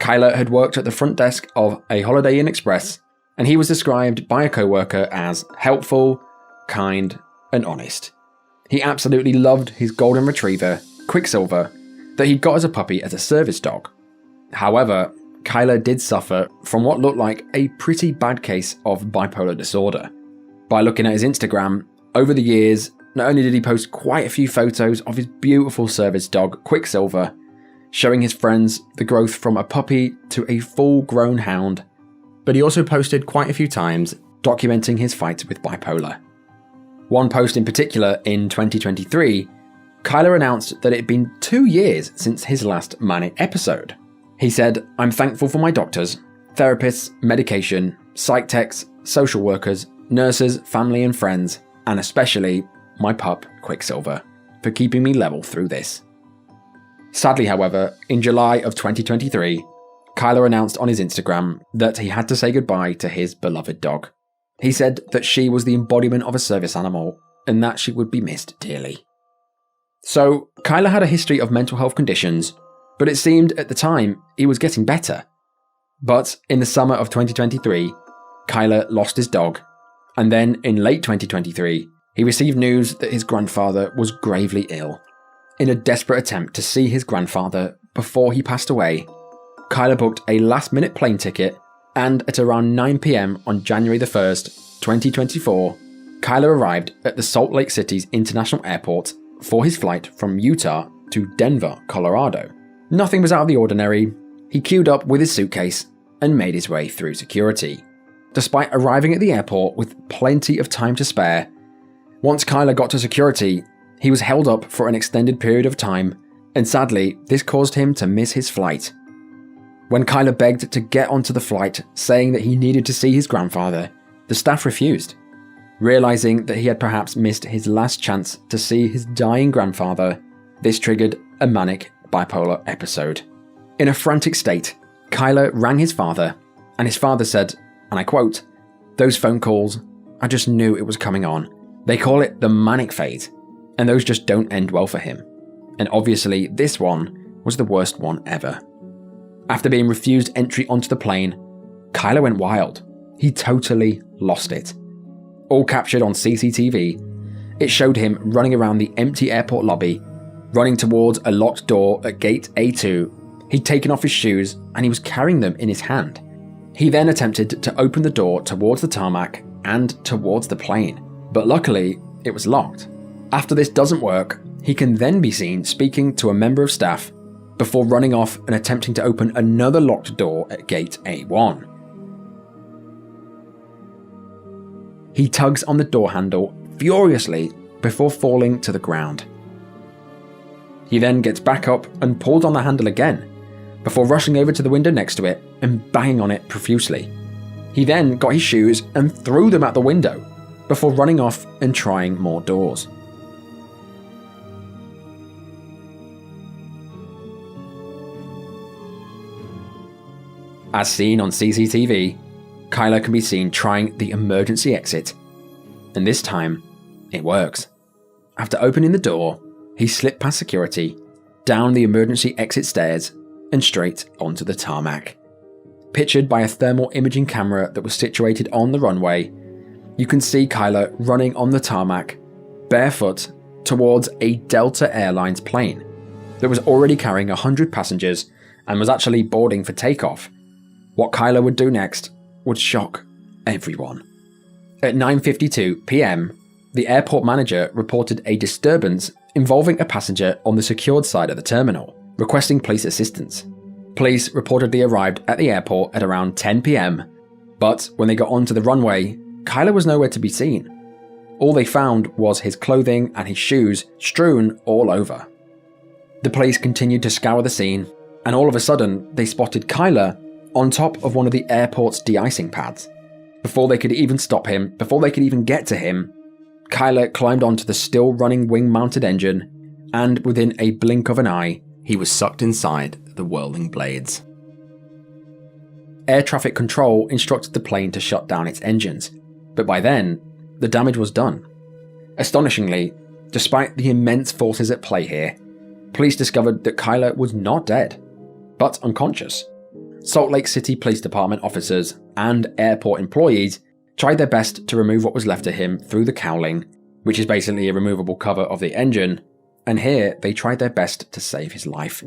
Kyler had worked at the front desk of a Holiday Inn Express, and he was described by a coworker as helpful, kind, and honest. He absolutely loved his golden retriever, Quicksilver, that he got as a puppy as a service dog. However, Kyler did suffer from what looked like a pretty bad case of bipolar disorder. By looking at his Instagram, over the years, not only did he post quite a few photos of his beautiful service dog, Quicksilver, showing his friends the growth from a puppy to a full-grown hound, but he also posted quite a few times documenting his fight with bipolar. One post in particular in 2023, Kyler announced that it had been 2 years since his last manic episode. He said, "I'm thankful for my doctors, therapists, medication, psych techs, social workers, nurses, family and friends, and especially my pup, Quicksilver, for keeping me level through this." Sadly, however, in July of 2023, Kyler announced on his Instagram that he had to say goodbye to his beloved dog. He said that she was the embodiment of a service animal and that she would be missed dearly. So, Kyler had a history of mental health conditions, but it seemed at the time he was getting better. But in the summer of 2023, Kyler lost his dog, and then in late 2023, he received news that his grandfather was gravely ill. In a desperate attempt to see his grandfather before he passed away, Kyler booked a last-minute plane ticket, and at around 9 PM on January 1st, 2024, Kyler arrived at the Salt Lake City's International Airport for his flight from Utah to Denver, Colorado. Nothing was out of the ordinary. He queued up with his suitcase and made his way through security. Despite arriving at the airport with plenty of time to spare, once Kyler got to security, he was held up for an extended period of time, and sadly, this caused him to miss his flight. When Kyler begged to get onto the flight, saying that he needed to see his grandfather, the staff refused. Realizing that he had perhaps missed his last chance to see his dying grandfather, this triggered a manic bipolar episode. In a frantic state, Kyler rang his father, and his father said, and I quote, "Those phone calls, I just knew it was coming on. They call it the manic phase, and those just don't end well for him. And obviously this one was the worst one ever." After being refused entry onto the plane, Kyler went wild. He totally lost it. All captured on CCTV, it showed him running around the empty airport lobby, running towards a locked door at gate A2. He'd taken off his shoes and he was carrying them in his hand. He then attempted to open the door towards the tarmac and towards the plane, but luckily it was locked. After this doesn't work, he can then be seen speaking to a member of staff before running off and attempting to open another locked door at gate A1. He tugs on the door handle furiously before falling to the ground. He then gets back up and pulls on the handle again, before rushing over to the window next to it and banging on it profusely. He then got his shoes and threw them out the window before running off and trying more doors. As seen on CCTV, Kyler can be seen trying the emergency exit, and this time, it works. After opening the door, he slipped past security, down the emergency exit stairs, and straight onto the tarmac. Pictured by a thermal imaging camera that was situated on the runway, you can see Kyler running on the tarmac, barefoot, towards a Delta Airlines plane that was already carrying 100 passengers and was actually boarding for takeoff. What Kyler would do next would shock everyone. At 9:52 p.m, the airport manager reported a disturbance involving a passenger on the secured side of the terminal, requesting police assistance. Police reportedly arrived at the airport at around 10 p.m, but when they got onto the runway, Kyler was nowhere to be seen. All they found was his clothing and his shoes strewn all over. The police continued to scour the scene, and all of a sudden they spotted Kyler on top of one of the airport's de-icing pads. Before they could even stop him, before they could even get to him, Kyler climbed onto the still running wing-mounted engine, and within a blink of an eye, he was sucked inside the whirling blades. Air traffic control instructed the plane to shut down its engines, but by then, the damage was done. Astonishingly, despite the immense forces at play here, police discovered that Kyler was not dead, but unconscious. Salt Lake City Police Department officers and airport employees tried their best to remove what was left of him through the cowling, which is basically a removable cover of the engine, and here they tried their best to save his life.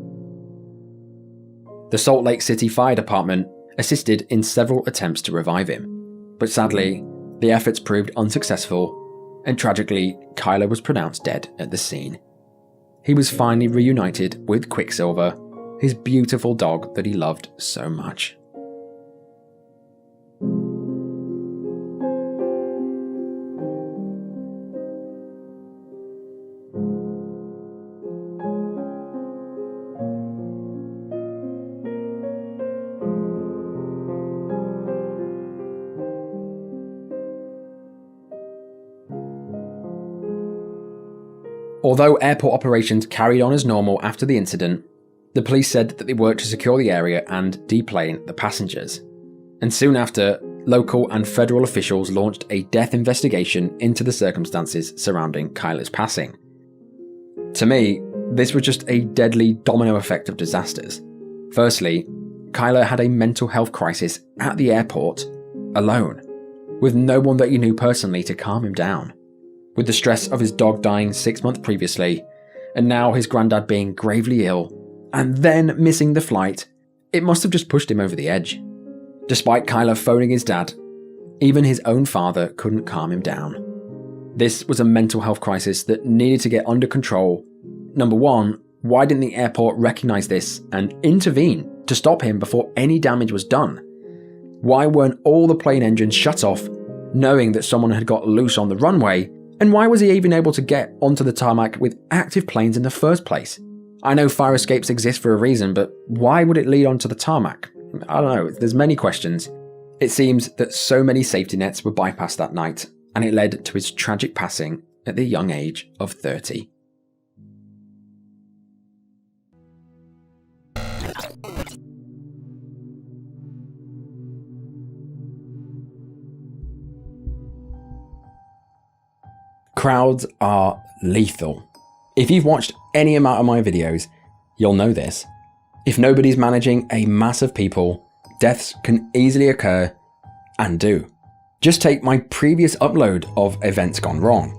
The Salt Lake City Fire Department assisted in several attempts to revive him, but sadly, the efforts proved unsuccessful, and tragically, Kyler was pronounced dead at the scene. He was finally reunited with Quicksilver, his beautiful dog that he loved so much. Although airport operations carried on as normal after the incident, the police said that they worked to secure the area and deplane the passengers. And soon after, local and federal officials launched a death investigation into the circumstances surrounding Kyler's passing. To me, this was just a deadly domino effect of disasters. Firstly, Kyler had a mental health crisis at the airport, alone, with no one that he knew personally to calm him down. With the stress of his dog dying 6 months previously, and now his granddad being gravely ill, and then missing the flight, it must have just pushed him over the edge. Despite Kyler phoning his dad, even his own father couldn't calm him down. This was a mental health crisis that needed to get under control. Number one, why didn't the airport recognise this and intervene to stop him before any damage was done? Why weren't all the plane engines shut off, knowing that someone had got loose on the runway, and why was he even able to get onto the tarmac with active planes in the first place? I know fire escapes exist for a reason, but why would it lead onto the tarmac? I don't know, there's many questions. It seems that so many safety nets were bypassed that night, and it led to his tragic passing at the young age of 30. Crowds are lethal. If you've watched any amount of my videos, you'll know this. If nobody's managing a mass of people, deaths can easily occur, and do. Just take my previous upload of events gone wrong.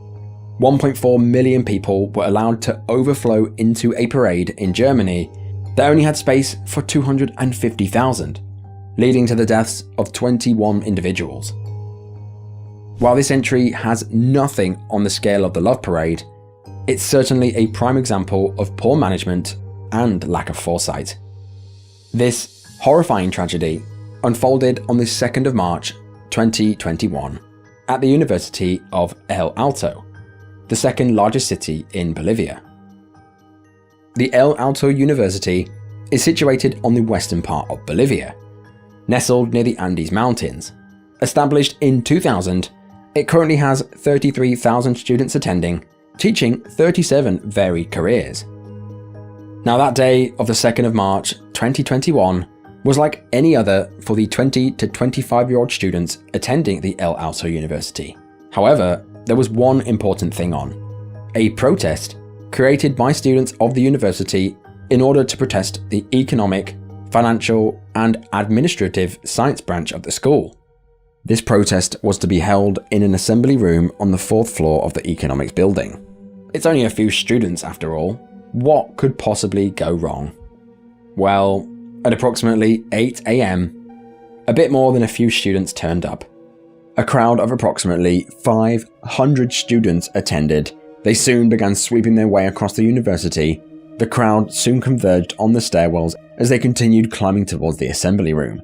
1.4 million people were allowed to overflow into a parade in Germany that only had space for 250,000, leading to the deaths of 21 individuals. While this entry has nothing on the scale of the Love Parade, it's certainly a prime example of poor management and lack of foresight. This horrifying tragedy unfolded on the 2nd of March 2021 at the University of El Alto, the second largest city in Bolivia. The El Alto University is situated on the western part of Bolivia, nestled near the Andes Mountains, Established in 2000, it currently has 33,000 students attending, teaching 37 varied careers. Now that day of the 2nd of March 2021 was like any other for the 20 to 25-year-old students attending the El Alto University. However, there was one important thing on: a protest created by students of the university in order to protest the economic, financial, and administrative science branch of the school. This protest was to be held in an assembly room on the 4th floor of the economics building. It's only a few students after all. What could possibly go wrong? Well, at approximately 8 AM, a bit more than a few students turned up. A crowd of approximately 500 students attended. They soon began sweeping their way across the university. The crowd soon converged on the stairwells as they continued climbing towards the assembly room.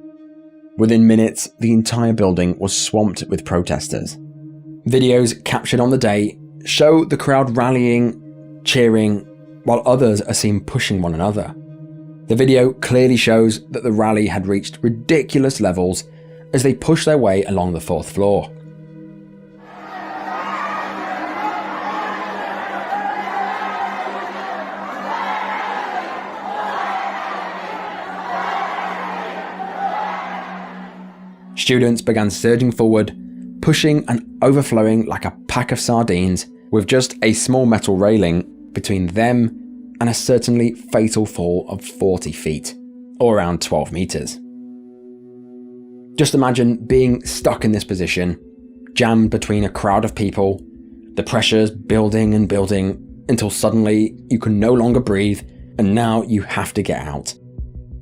Within minutes, the entire building was swamped with protesters. Videos captured on the day show the crowd rallying, cheering, while others are seen pushing one another. The video clearly shows that the rally had reached ridiculous levels as they pushed their way along the 4th floor. Students began surging forward, pushing and overflowing like a pack of sardines, with just a small metal railing between them and a certainly fatal fall of 40 feet, or around 12 meters. Just imagine being stuck in this position, jammed between a crowd of people, the pressures building and building until suddenly you can no longer breathe and now you have to get out.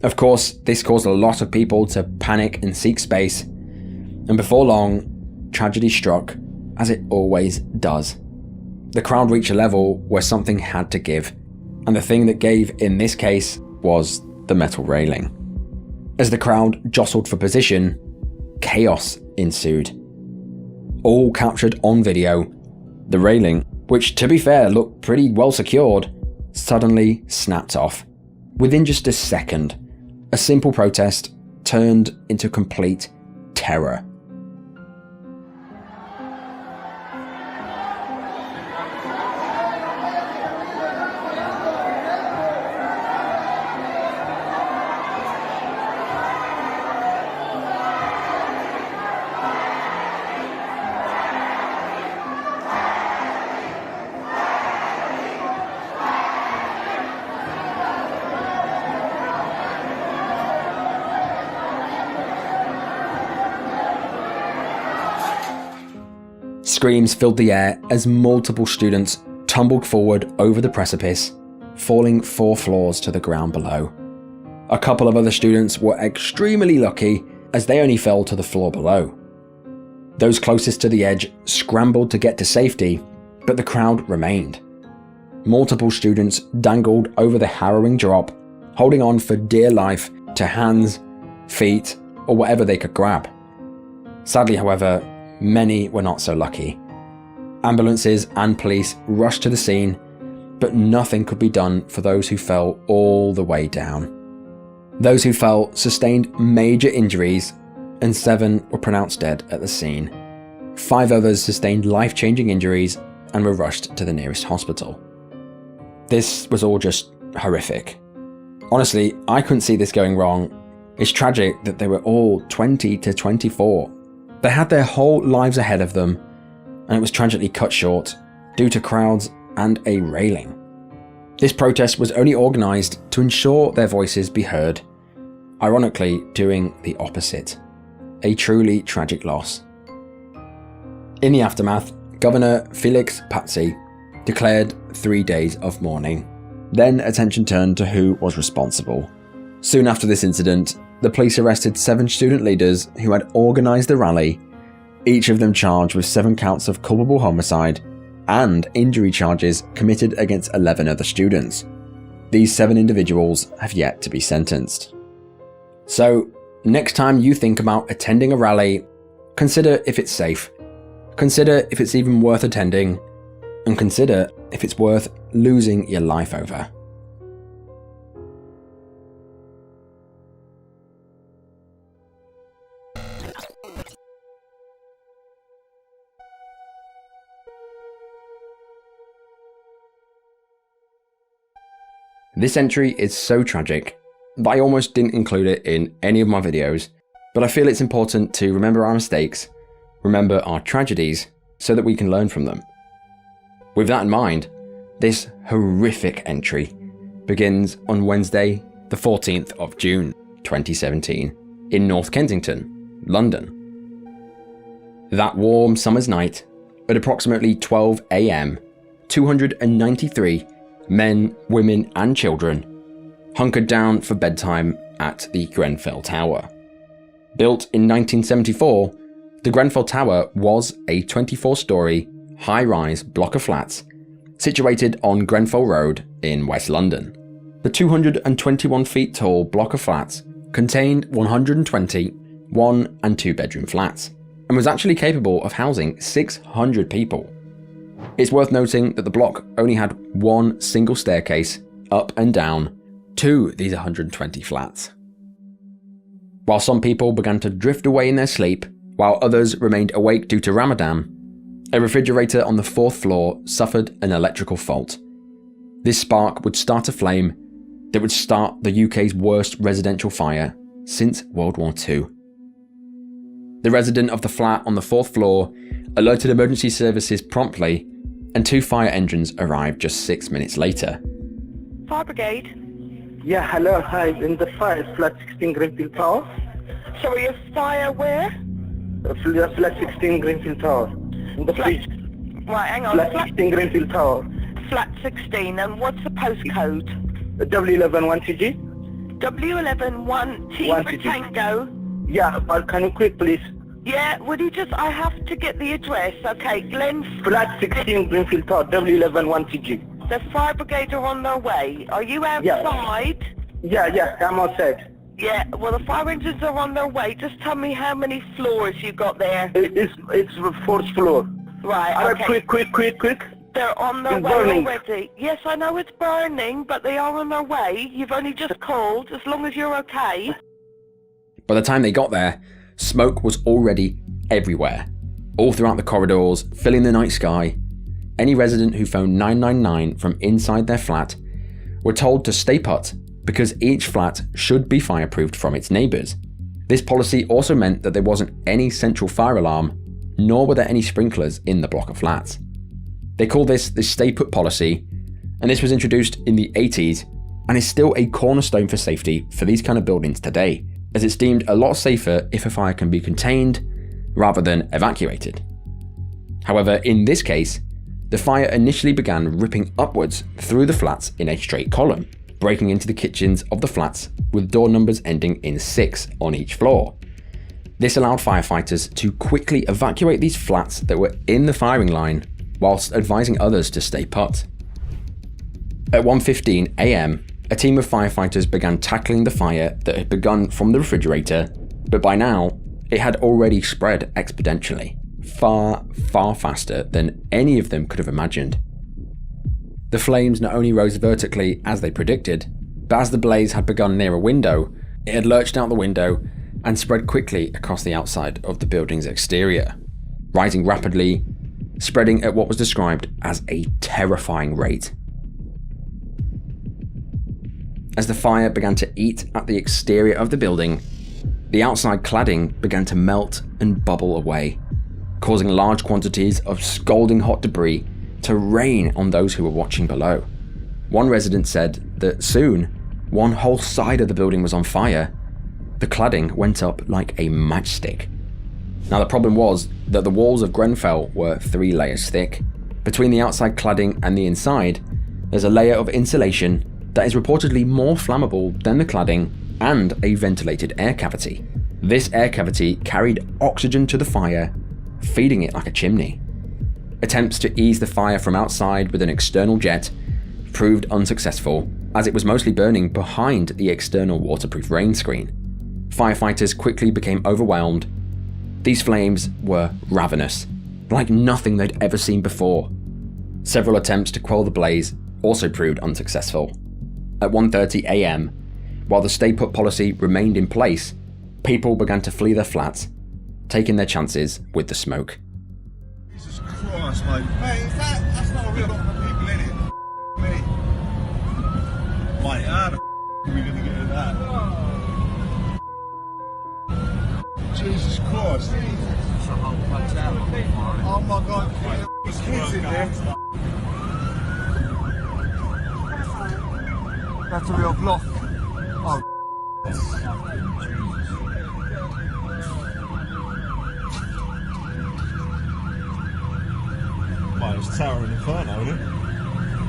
Of course, this caused a lot of people to panic and seek space, and before long, tragedy struck, as it always does. The crowd reached a level where something had to give, and the thing that gave in this case was the metal railing. As the crowd jostled for position, chaos ensued. All captured on video, the railing, which to be fair looked pretty well secured, suddenly snapped off. Within just a second, a simple protest turned into complete terror. Screams filled the air as multiple students tumbled forward over the precipice, falling 4 floors to the ground below. A couple of other students were extremely lucky as they only fell to the floor below. Those closest to the edge scrambled to get to safety, but the crowd remained. Multiple students dangled over the harrowing drop, holding on for dear life to hands, feet, or whatever they could grab. Sadly, however, many were not so lucky. Ambulances and police rushed to the scene, but nothing could be done for those who fell all the way down. Those who fell sustained major injuries, and 7 were pronounced dead at the scene. 5 others sustained life-changing injuries and were rushed to the nearest hospital. This was all just horrific. Honestly, I couldn't see this going wrong. It's tragic that they were all 20 to 24. They had their whole lives ahead of them, and it was tragically cut short due to crowds and a railing. This protest was only organised to ensure their voices be heard, ironically doing the opposite. A truly tragic loss. In the aftermath, Governor Felix Patsy declared 3 days of mourning. Then attention turned to who was responsible. Soon after this incident, the police arrested 7 student leaders who had organised the rally, each of them charged with 7 counts of culpable homicide and injury charges committed against 11 other students. These 7 individuals have yet to be sentenced. So, next time you think about attending a rally, consider if it's safe, consider if it's even worth attending, and consider if it's worth losing your life over. This entry is so tragic that I almost didn't include it in any of my videos, but I feel it's important to remember our mistakes, remember our tragedies, so that we can learn from them. With that in mind, this horrific entry begins on Wednesday, the 14th of June 2017, in North Kensington, London. That warm summer's night, at approximately 12 AM, 293 men, women and children hunkered down for bedtime at the Grenfell Tower. Built in 1974, the Grenfell Tower was a 24-storey, high-rise block of flats situated on Grenfell Road in West London. The 221 feet tall block of flats contained 120 one- and two-bedroom flats, and was actually capable of housing 600 people. It's worth noting that the block only had one single staircase up and down to these 120 flats. While some people began to drift away in their sleep, while others remained awake due to Ramadan, a refrigerator on the 4th floor suffered an electrical fault. This spark would start a flame that would start the UK's worst residential fire since World War II. The resident of the flat on the 4th floor alerted emergency services promptly, and 2 fire engines arrived just 6 minutes later. Fire brigade? Yeah, hello, hi, in the fire, flat 16 Grenfell Tower. Sorry, a fire where? Flat 16 Grenfell Tower. In the fridge. Right, hang on. Flat 16 Grenfell Tower. Flat 16, and what's the postcode? W11 1TG. W11 1T for Tango. Yeah, but can you quick please? Yeah, would you just, I have to get the address. Okay, Flat 16 Grenfell Tower, W11 1TG. The fire brigade are on their way. Are you outside? Yeah, I'm outside. Yeah, well the fire engines are on their way. Just tell me how many floors you got there. It's the 4th floor. Right, okay. Quick. They're on their It's way burning. already. Yes, I know it's burning, but they are on their way. You've only just called, as long as you're okay. By the time they got there, smoke was already everywhere, all throughout the corridors, filling the night sky. Any resident who phoned 999 from inside their flat were told to stay put because each flat should be fireproofed from its neighbours. This policy also meant that there wasn't any central fire alarm, nor were there any sprinklers in the block of flats. They call this the stay put policy, and this was introduced in the 80s and is still a cornerstone for safety for these kind of buildings today, as it's deemed a lot safer if a fire can be contained rather than evacuated. However, in this case, the fire initially began ripping upwards through the flats in a straight column, breaking into the kitchens of the flats with door numbers ending in 6 on each floor. This allowed firefighters to quickly evacuate these flats that were in the firing line, whilst advising others to stay put. At 1:15 AM, a team of firefighters began tackling the fire that had begun from the refrigerator, but by now, it had already spread exponentially, far faster than any of them could have imagined. The flames not only rose vertically as they predicted, but as the blaze had begun near a window, it had lurched out the window and spread quickly across the outside of the building's exterior, rising rapidly, spreading at what was described as a terrifying rate. As the fire began to eat at the exterior of the building, the outside cladding began to melt and bubble away, causing large quantities of scalding hot debris to rain on those who were watching below. One resident said that soon, one whole side of the building was on fire. The cladding went up like a matchstick. Now the problem was that the walls of Grenfell were 3 layers thick. Between the outside cladding and the inside, there's a layer of insulation that is reportedly more flammable than the cladding and a ventilated air cavity. This air cavity carried oxygen to the fire, feeding it like a chimney. Attempts to ease the fire from outside with an external jet proved unsuccessful, as it was mostly burning behind the external waterproof rain screen. Firefighters quickly became overwhelmed. These flames were ravenous, like nothing they'd ever seen before. Several attempts to quell the blaze also proved unsuccessful. At 1:30 AM, while the stay put policy remained in place, people began to flee their flats, taking their chances with the smoke. Jesus Christ, mate. Mate, that's not a real lot of people in it. Mate, how the are we going to get in that? Jesus Christ. It's a whole hotel. Oh my God, there's kids in there. That's a real block. Oh. Mate, it's Tower Inferno, isn't it?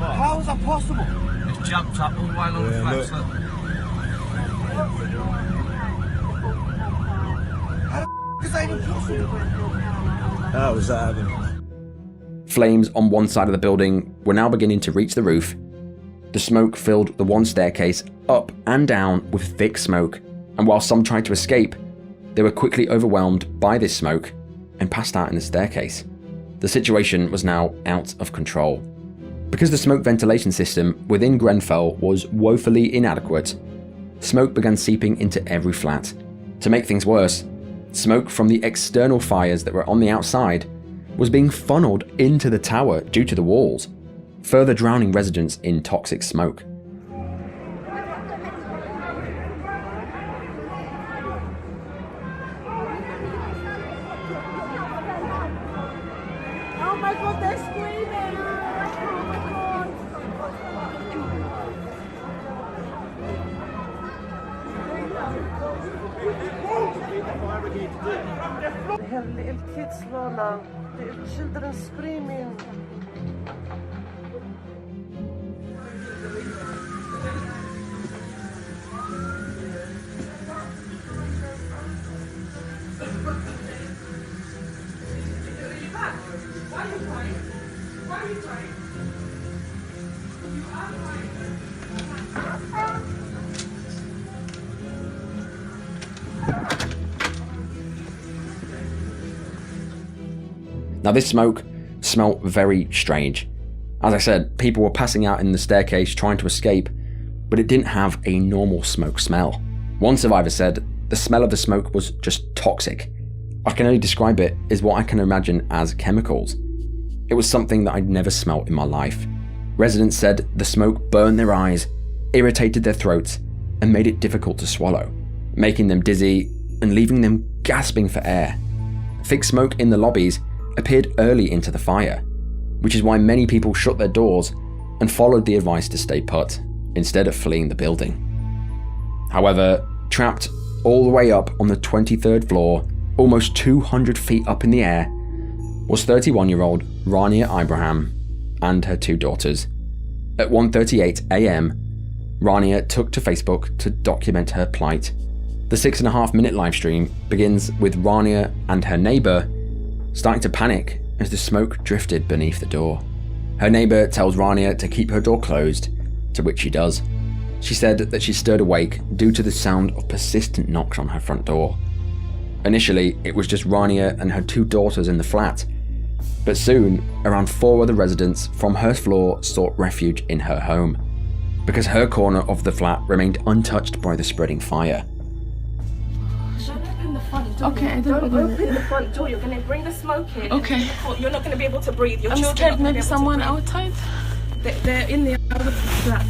How is that possible? It's jumped up all the way along the flat, so... How the is that even possible? How was that happening? Flames on one side of the building were now beginning to reach the roof. The smoke filled the one staircase up and down with thick smoke, and while some tried to escape, they were quickly overwhelmed by this smoke and passed out in the staircase. The situation was now out of control. Because the smoke ventilation system within Grenfell was woefully inadequate, smoke began seeping into every flat. To make things worse, smoke from the external fires that were on the outside was being funneled into the tower due to the walls, further drowning residents in toxic smoke. Oh my God, they're screaming! They have little kids, Lola. Little children screaming. Why are you crying? Why are you crying? You are crying. Now this smoke smelt very strange. As I said, people were passing out in the staircase trying to escape, but it didn't have a normal smoke smell. One survivor said the smell of the smoke was just toxic. I can only describe it as what I can imagine as chemicals. It was something that I'd never smelt in my life. Residents said the smoke burned their eyes, irritated their throats, and made it difficult to swallow, making them dizzy and leaving them gasping for air. Thick smoke in the lobbies appeared early into the fire, which is why many people shut their doors and followed the advice to stay put, instead of fleeing the building. However, trapped all the way up on the 23rd floor, almost 200 feet up in the air, was 31-year-old Rania Abraham and her two daughters. At 1:38 a.m, Rania took to Facebook to document her plight. The 6.5-minute live stream begins with Rania and her neighbour starting to panic as the smoke drifted beneath the door. Her neighbour tells Rania to keep her door closed, to which she does. She said that she stirred awake due to the sound of persistent knocks on her front door. Initially, it was just Rania and her two daughters in the flat, but soon, around 4 other residents from her floor sought refuge in her home, because her corner of the flat remained untouched by the spreading fire. Okay, don't open the front door. You're going to bring the smoke in. Okay. You're not going to be able to breathe. Your I'm children scared are not gonna maybe be able to someone breathe. outside. They're in the other flat.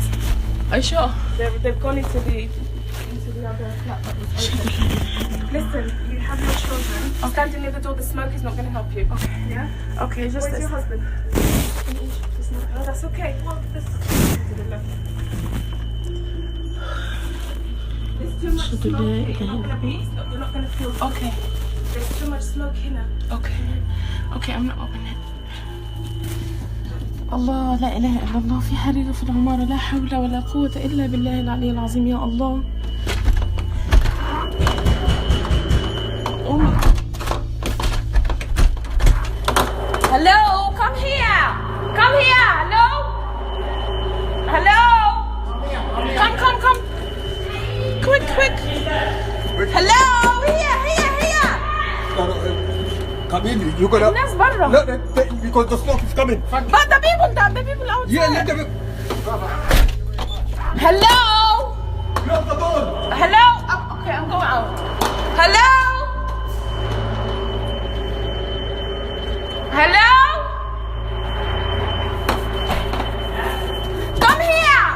Are you sure? They've gone into the other flat that was open. Listen, you have your children. Okay. Standing near the door, the smoke is not going to help you. Okay. Yeah? Okay, just Where's this. your husband? No, that's okay. Well, this to the left. There's too much smoke here. You're not going to feel good. Okay. There's too much smoke here. Okay. Okay, I'm not opening it. الله لا إله إلا الله في حريق في العمارة لا حول ولا قوة إلا بالله العلي العظيم يا الله. Hello, come here. Come here. Hello. Hello. Come. Quick. Hello. Here. Come in, you gotta... الناس برا. No, because the smoke is coming. But the people outside. Yeah, let them... Hello. Close the door. Hello. Okay, I'm going out. Hello. Hello. Come here.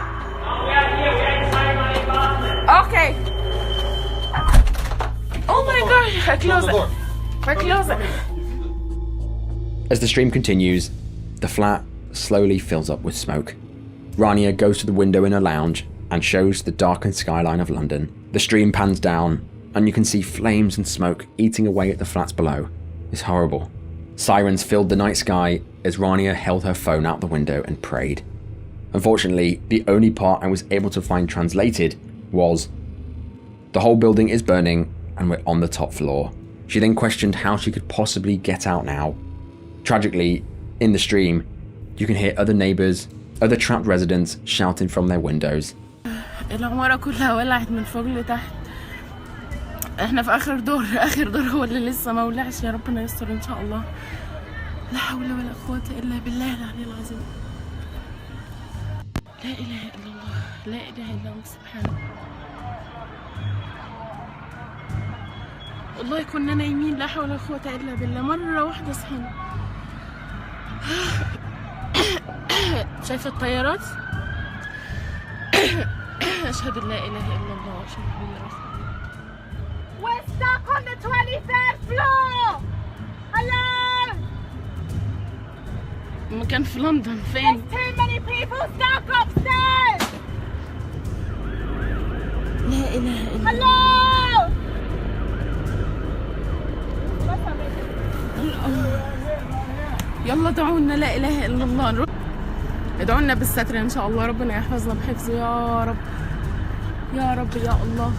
As the stream continues, the flat slowly fills up with smoke. Rania goes to the window in a lounge and shows the darkened skyline of London. The stream pans down, and you can see flames and smoke eating away at the flats below. It's horrible. Sirens filled the night sky as Rania held her phone out the window and prayed. Unfortunately, the only part I was able to find translated was, "The whole building is burning and we're on the top floor." She then questioned how she could possibly get out now. Tragically, in the stream, you can hear other neighbours, other trapped residents shouting from their windows. العمارة كلها ولعت من فوق لتحت. احنا في آخر دور هو اللي لسه ما ولعش. يا ربنا يستر إن شاء الله. لا حول ولا قوة إلا بالله العلي العظيم. لا إله إلا الله، لا إله إلا الله سبحانه. والله كنا نايمين لا حول ولا قوة إلا بالله. مرة واحدة صحينا. شايفة الطيارات؟ أشهد أن لا إله إلا الله وأشهد أن لا رسول الله. We're stuck on the 23rd floor! Hello! مكان في لندن فين؟ There's too many people stuck upstairs! لا إله إلا الله. يلا دعونا لا إله إلا الله. ادعوا لنا بالستر إن شاء الله. ربنا يحفظنا بحفظه يا رب يا رب يا الله.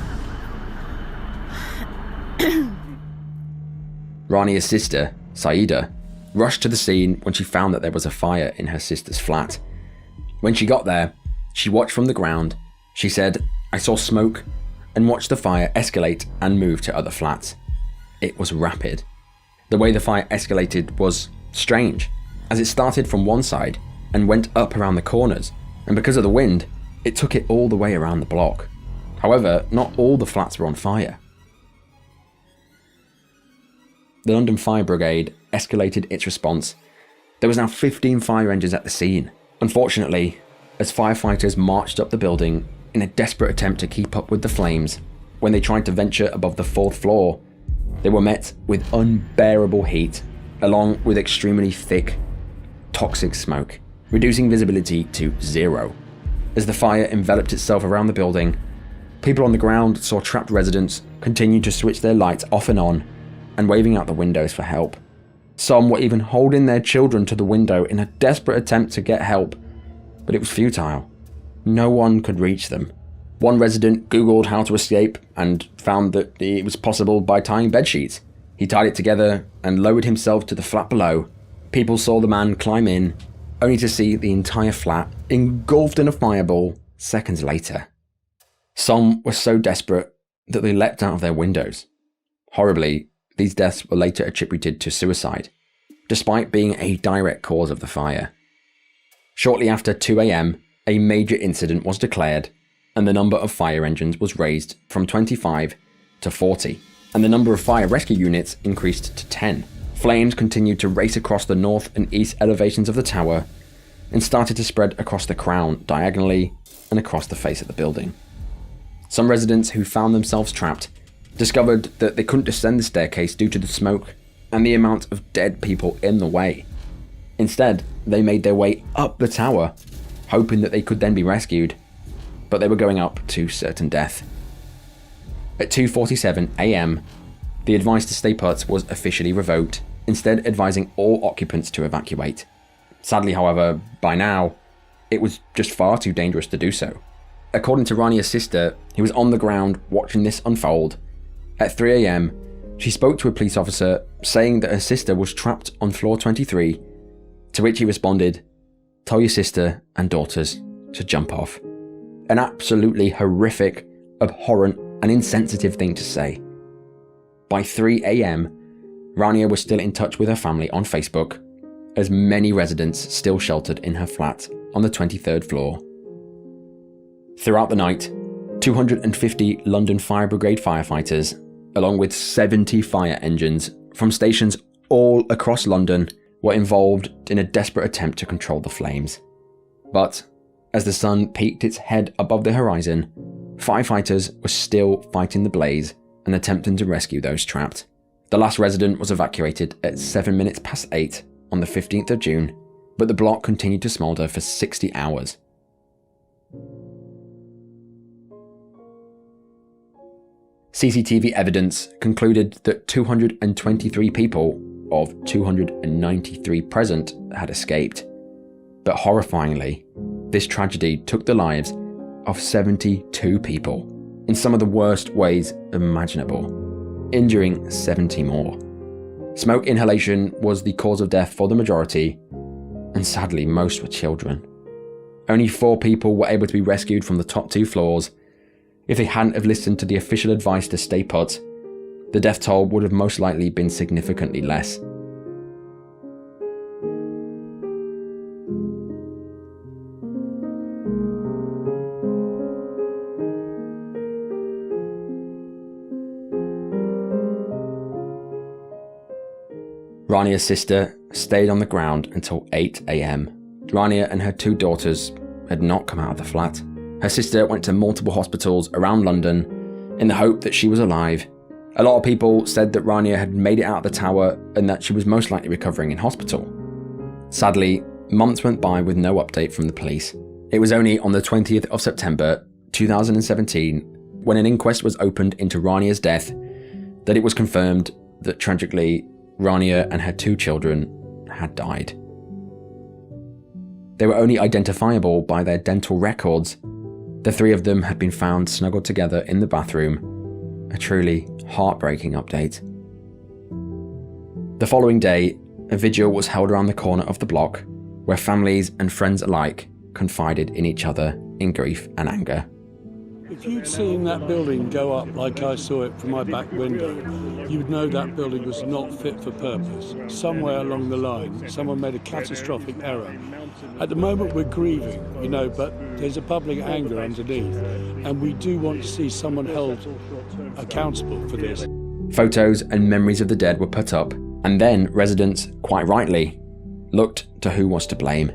Rania's sister, Saida, rushed to the scene when she found that there was a fire in her sister's flat. When she got there, she watched from the ground. She said, "I saw smoke and watched the fire escalate and move to other flats. It was rapid. The way the fire escalated was strange, as it started from one side and went up around the corners, and because of the wind, it took it all the way around the block. However, not all the flats were on fire." The London Fire Brigade escalated its response. There was now 15 fire engines at the scene. Unfortunately, as firefighters marched up the building in a desperate attempt to keep up with the flames, when they tried to venture above the 4th floor, they were met with unbearable heat, along with extremely thick, toxic smoke, reducing visibility to 0. As the fire enveloped itself around the building, people on the ground saw trapped residents continue to switch their lights off and on, and waving out the windows for help. Some were even holding their children to the window in a desperate attempt to get help, but it was futile. No one could reach them. One resident Googled how to escape and found that it was possible by tying bedsheets. He tied it together and lowered himself to the flat below. People saw the man climb in, only to see the entire flat engulfed in a fireball seconds later. Some were so desperate that they leapt out of their windows. Horribly, these deaths were later attributed to suicide, despite being a direct cause of the fire. Shortly after 2 a.m, a major incident was declared, and the number of fire engines was raised from 25 to 40, and the number of fire rescue units increased to 10. Flames continued to race across the north and east elevations of the tower, and started to spread across the crown diagonally and across the face of the building. Some residents who found themselves trapped discovered that they couldn't descend the staircase due to the smoke and the amount of dead people in the way. Instead, they made their way up the tower, hoping that they could then be rescued, but they were going up to certain death. At 2:47 a.m, the advice to stay put was officially revoked, instead advising all occupants to evacuate. Sadly, however, by now, it was just far too dangerous to do so. According to Rania's sister, who was on the ground watching this unfold, at 3 a.m, she spoke to a police officer saying that her sister was trapped on floor 23, to which he responded, "Tell your sister and daughters to jump off." An absolutely horrific, abhorrent and insensitive thing to say. By 3 a.m, Rania was still in touch with her family on Facebook, as many residents still sheltered in her flat on the 23rd floor. Throughout the night, 250 London Fire Brigade firefighters, along with 70 fire engines from stations all across London, were involved in a desperate attempt to control the flames. But as the sun peeked its head above the horizon, firefighters were still fighting the blaze and attempting to rescue those trapped. The last resident was evacuated at 7 minutes past 8, on the 15th of June, but the block continued to smoulder for 60 hours. CCTV evidence concluded that 223 people of 293 present had escaped. But horrifyingly, this tragedy took the lives of 72 people in some of the worst ways imaginable, injuring 70 more. Smoke inhalation was the cause of death for the majority, and sadly most were children. Only 4 people were able to be rescued from the top 2 floors. If they hadn't have listened to the official advice to stay put, the death toll would have most likely been significantly less. Rania's sister stayed on the ground until 8 AM. Rania and her 2 daughters had not come out of the flat. Her sister went to multiple hospitals around London in the hope that she was alive. A lot of people said that Rania had made it out of the tower and that she was most likely recovering in hospital. Sadly, months went by with no update from the police. It was only on the 20th of September 2017, when an inquest was opened into Rania's death, that it was confirmed that tragically Rania and her 2 children had died. They were only identifiable by their dental records. The 3 of them had been found snuggled together in the bathroom. A truly heartbreaking update. The following day, a vigil was held around the corner of the block, where families and friends alike confided in each other in grief and anger. If you'd seen that building go up like I saw it from my back window, you'd know that building was not fit for purpose. Somewhere along the line, someone made a catastrophic error. At the moment we're grieving, but there's a public anger underneath, and we do want to see someone held accountable for this. Photos and memories of the dead were put up, and then residents, quite rightly, looked to who was to blame.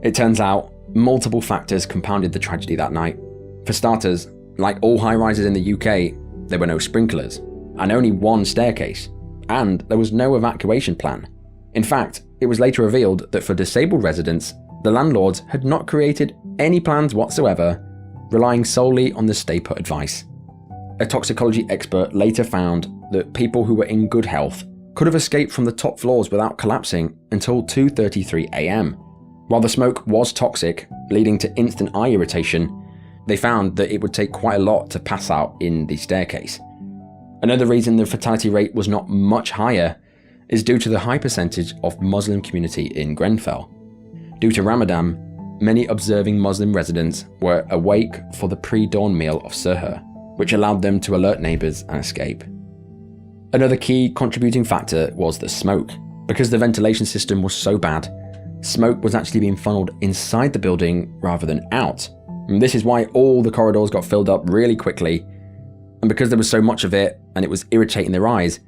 It turns out multiple factors compounded the tragedy that night. For starters, like all high-rises in the UK, there were no sprinklers, and only one staircase, and there was no evacuation plan. In fact, it was later revealed that for disabled residents, the landlords had not created any plans whatsoever, relying solely on the stay put advice. A toxicology expert later found that people who were in good health could have escaped from the top floors without collapsing until 2:33 AM. While the smoke was toxic, leading to instant eye irritation, they found that it would take quite a lot to pass out in the staircase. Another reason the fatality rate was not much higher is due to the high percentage of Muslim community in Grenfell. Due to Ramadan, many observing Muslim residents were awake for the pre-dawn meal of Suhoor, which allowed them to alert neighbours and escape. Another key contributing factor was the smoke. Because the ventilation system was so bad, smoke was actually being funneled inside the building rather than out. And this is why all the corridors got filled up really quickly, and because there was so much of it and it was irritating their eyes,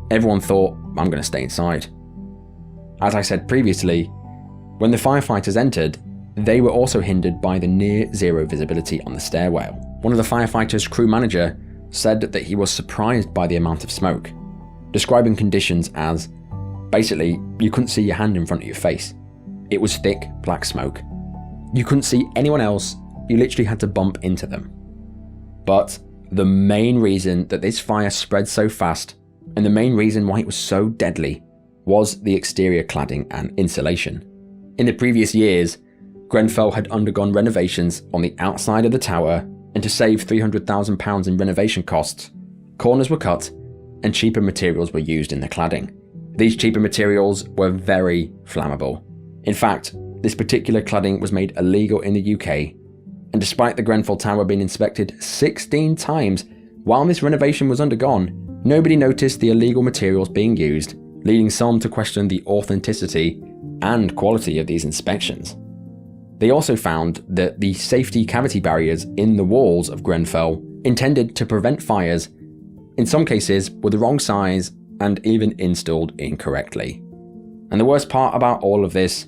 everyone thought, I'm going to stay inside. As I said previously, when the firefighters entered, they were also hindered by the near zero visibility on the stairwell. One of the firefighters' crew manager said that he was surprised by the amount of smoke, describing conditions as, basically, you couldn't see your hand in front of your face. It was thick, black smoke. You couldn't see anyone else. You literally had to bump into them. But the main reason that this fire spread so fast, and the main reason why it was so deadly, was the exterior cladding and insulation. In the previous years, Grenfell had undergone renovations on the outside of the tower, and to save £300,000 in renovation costs, corners were cut and cheaper materials were used in the cladding. These cheaper materials were very flammable. In fact, this particular cladding was made illegal in the UK, and despite the Grenfell Tower being inspected 16 times while this renovation was undergone, nobody noticed the illegal materials being used, leading some to question the authenticity and quality of these inspections. They also found that the safety cavity barriers in the walls of Grenfell, intended to prevent fires, in some cases were the wrong size and even installed incorrectly. And the worst part about all of this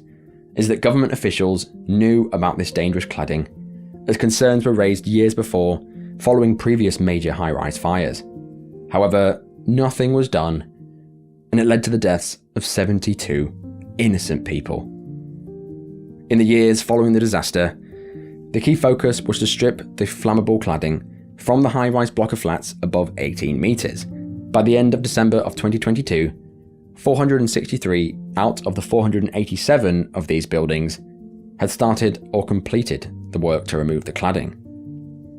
is that government officials knew about this dangerous cladding, as concerns were raised years before following previous major high-rise fires. However, nothing was done, and it led to the deaths of 72 innocent people. In the years following the disaster, the key focus was to strip the flammable cladding from the high-rise block of flats above 18 metres. By the end of December of 2022, 463 out of the 487 of these buildings had started or completed the work to remove the cladding.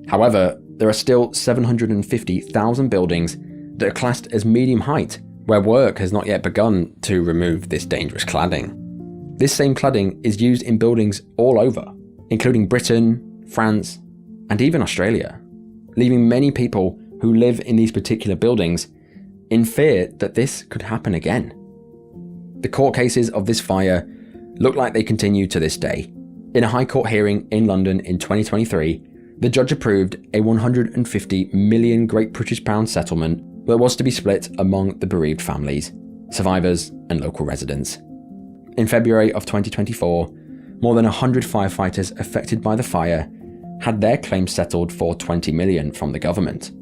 However, there are still 750,000 buildings that are classed as medium height, where work has not yet begun to remove this dangerous cladding. This same cladding is used in buildings all over, including Britain, France, and even Australia, leaving many people who live in these particular buildings in fear that this could happen again. The court cases of this fire look like they continue to this day. In a High Court hearing in London in 2023, the judge approved a 150 million Great British pound settlement that was to be split among the bereaved families, survivors, and local residents. In February of 2024, more than 100 firefighters affected by the fire had their claims settled for 20 million from the government.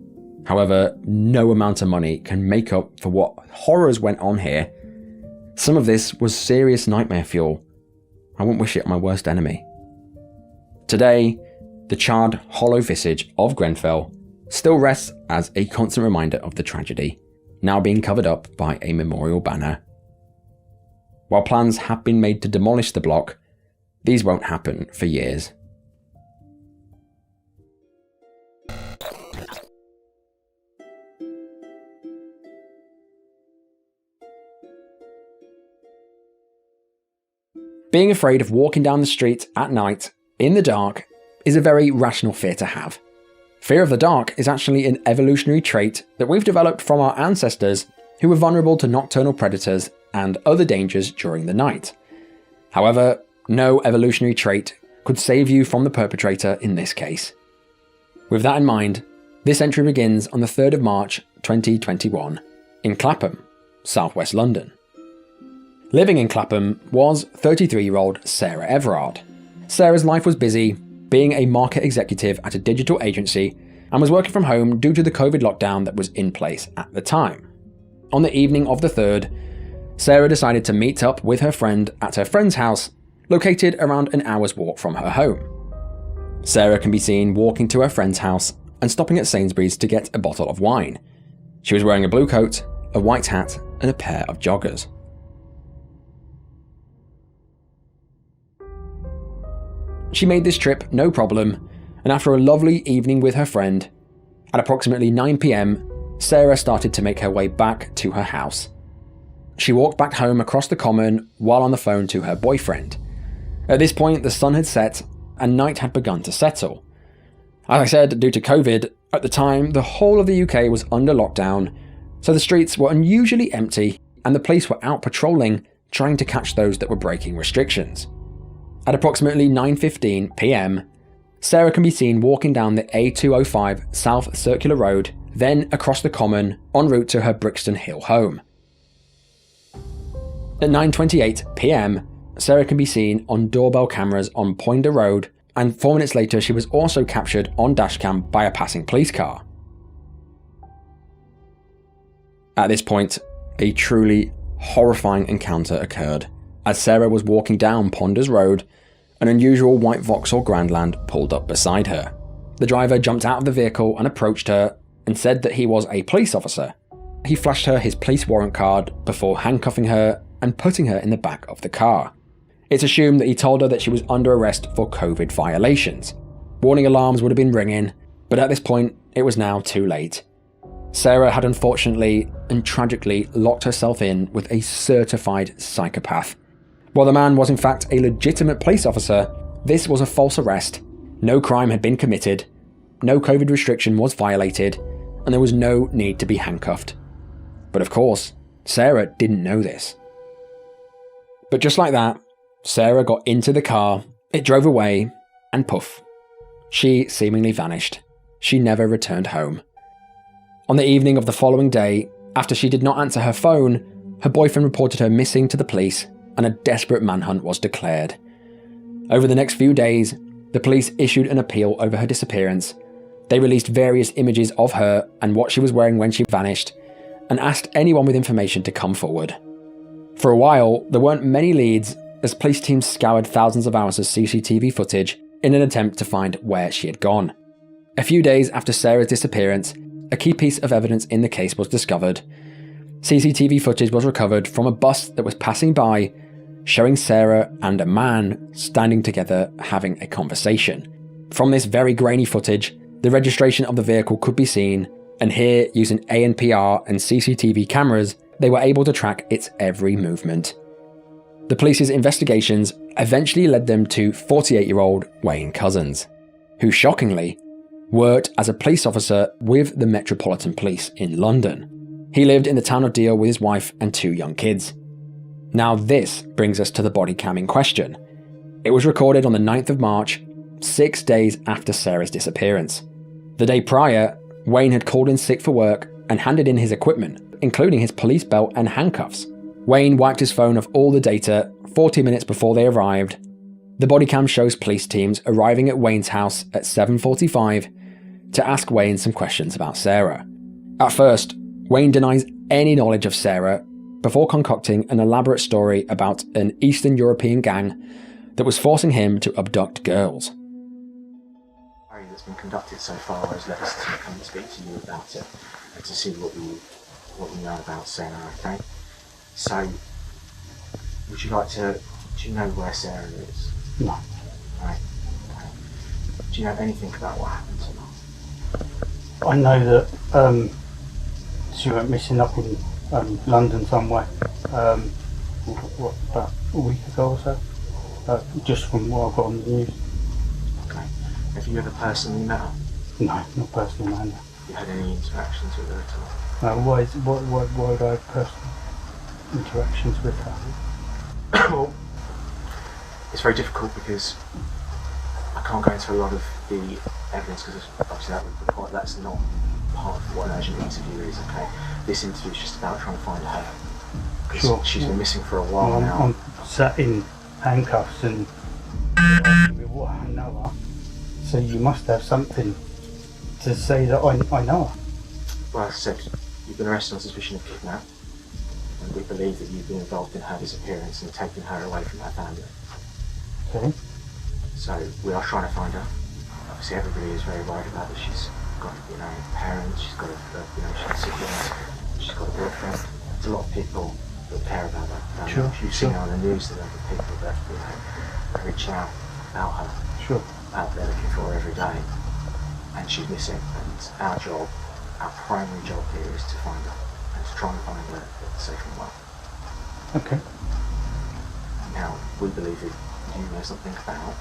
However, no amount of money can make up for what horrors went on here. Some of this was serious nightmare fuel. I wouldn't wish it on my worst enemy. Today, the charred, hollow visage of Grenfell still rests as a constant reminder of the tragedy, now being covered up by a memorial banner. While plans have been made to demolish the block, these won't happen for years. Being afraid of walking down the street at night, in the dark, is a very rational fear to have. Fear of the dark is actually an evolutionary trait that we've developed from our ancestors who were vulnerable to nocturnal predators and other dangers during the night. However, no evolutionary trait could save you from the perpetrator in this case. With that in mind, this entry begins on the 3rd of March 2021 in Clapham, southwest London. Living in Clapham was 33-year-old Sarah Everard. Sarah's life was busy, being a market executive at a digital agency, and was working from home due to the COVID lockdown that was in place at the time. On the evening of the 3rd, Sarah decided to meet up with her friend at her friend's house, located around an hour's walk from her home. Sarah can be seen walking to her friend's house and stopping at Sainsbury's to get a bottle of wine. She was wearing a blue coat, a white hat, and a pair of joggers. She made this trip no problem, and after a lovely evening with her friend, at approximately 9 PM, Sarah started to make her way back to her house. She walked back home across the common while on the phone to her boyfriend. At this point, the sun had set and night had begun to settle. As I said, due to COVID, at the time, the whole of the UK was under lockdown, so the streets were unusually empty and the police were out patrolling, trying to catch those that were breaking restrictions. At approximately 9:15 PM, Sarah can be seen walking down the A205 South Circular Road, then across the common en route to her Brixton Hill home. At 9:28 PM, Sarah can be seen on doorbell cameras on Poynter Road, and 4 minutes later she was also captured on dashcam by a passing police car. At this point, a truly horrifying encounter occurred. As Sarah was walking down Ponders Road, an unusual white Vauxhall Grandland pulled up beside her. The driver jumped out of the vehicle and approached her and said that he was a police officer. He flashed her his police warrant card before handcuffing her and putting her in the back of the car. It's assumed that he told her that she was under arrest for COVID violations. Warning alarms would have been ringing, but at this point, it was now too late. Sarah had unfortunately and tragically locked herself in with a certified psychopath. While the man was in fact a legitimate police officer, this was a false arrest, no crime had been committed, no COVID restriction was violated, and there was no need to be handcuffed. But of course, Sarah didn't know this. But just like that, Sarah got into the car, it drove away, and poof, she seemingly vanished. She never returned home. On the evening of the following day, after she did not answer her phone, her boyfriend reported her missing to the police, and a desperate manhunt was declared. Over the next few days, the police issued an appeal over her disappearance. They released various images of her and what she was wearing when she vanished, and asked anyone with information to come forward. For a while, there weren't many leads as police teams scoured thousands of hours of CCTV footage in an attempt to find where she had gone. A few days after Sarah's disappearance, a key piece of evidence in the case was discovered. CCTV footage was recovered from a bus that was passing by, showing Sarah and a man standing together having a conversation. From this very grainy footage, the registration of the vehicle could be seen, and here, using ANPR and CCTV cameras, they were able to track its every movement. The police's investigations eventually led them to 48-year-old Wayne Couzens, who shockingly worked as a police officer with the Metropolitan Police in London. He lived in the town of Deal with his wife and 2 young kids. Now this brings us to the body cam in question. It was recorded on the 9th of March, 6 days after Sarah's disappearance. The day prior, Wayne had called in sick for work and handed in his equipment, including his police belt and handcuffs. Wayne wiped his phone of all the data 40 minutes before they arrived. The body cam shows police teams arriving at Wayne's house at 7:45 to ask Wayne some questions about Sarah. At first, Wayne denies any knowledge of Sarah before concocting an elaborate story about an Eastern European gang that was forcing him to abduct girls. That's been conducted so far has led us to come and speak to you about it and to see what we know about Sarah, okay? So, would you like to, do you know where Sarah is? No. Right, okay. Do you know anything about what happened to her? I know that she went missing up in London somewhere, about a week ago or so, just from what I got on the news. Okay. Have you ever personally met her? No, not personally, man. Have you had any interactions with her at all? Why would I have personal interactions with her? Well, it's very difficult because I can't go into a lot of the evidence because obviously that's not part of what an urgent interview is, okay? This interview is just about trying to find her. Because sure. She's been missing for a while now. I'm sat in handcuffs and asking me what I know her. So you must have something to say that I know her. Well, as I said, you've been arrested on suspicion of kidnap, and we believe that you've been involved in her disappearance and taking her away from her family. Okay. So we are trying to find her. Obviously, everybody is very worried about her. She's got, parents. She's got, she's got siblings. She's got a boyfriend. There's a lot of people that care about her. Sure. You've seen on the news that there are people that are reaching out about her. Sure. Out there looking for her every day, and she's missing. And our job, our primary job here, is to find her and to try and find her safe and well. Okay. Now we believe that you know something about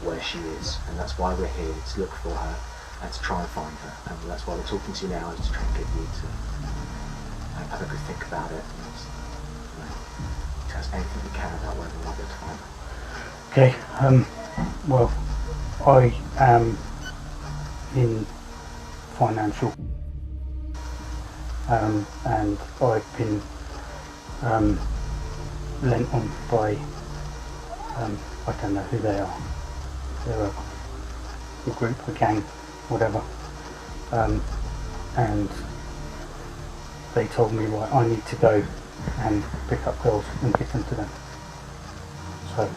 where she is, and that's why we're here, to look for her and to try and find her. And that's why we're talking to you now, is to try and get you to have a good think about it and tell us anything you can about whether we might be able to find her. Okay. Well, I am in financial, and I've been lent on by, I don't know who they are. They're a group, a gang, whatever. And they told me, right, I need to go and pick up girls and give them to them. So,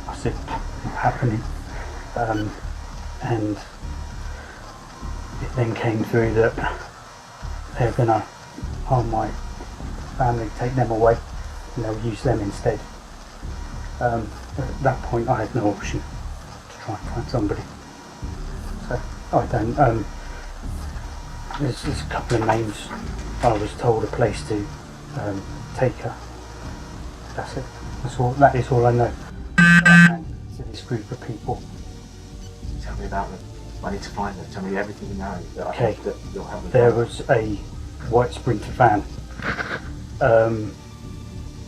I said, not happening. And it then came through that they're gonna harm my family, take them away, and they'll use them instead. At that point I had no option to try and find somebody. So I don't, there's a couple of names. I was told a place to take her. That's it. That is all I know. To this group of people. Tell me about them. I need to find them. Tell me everything you know that I hope that you'll help me. There was a white Sprinter van.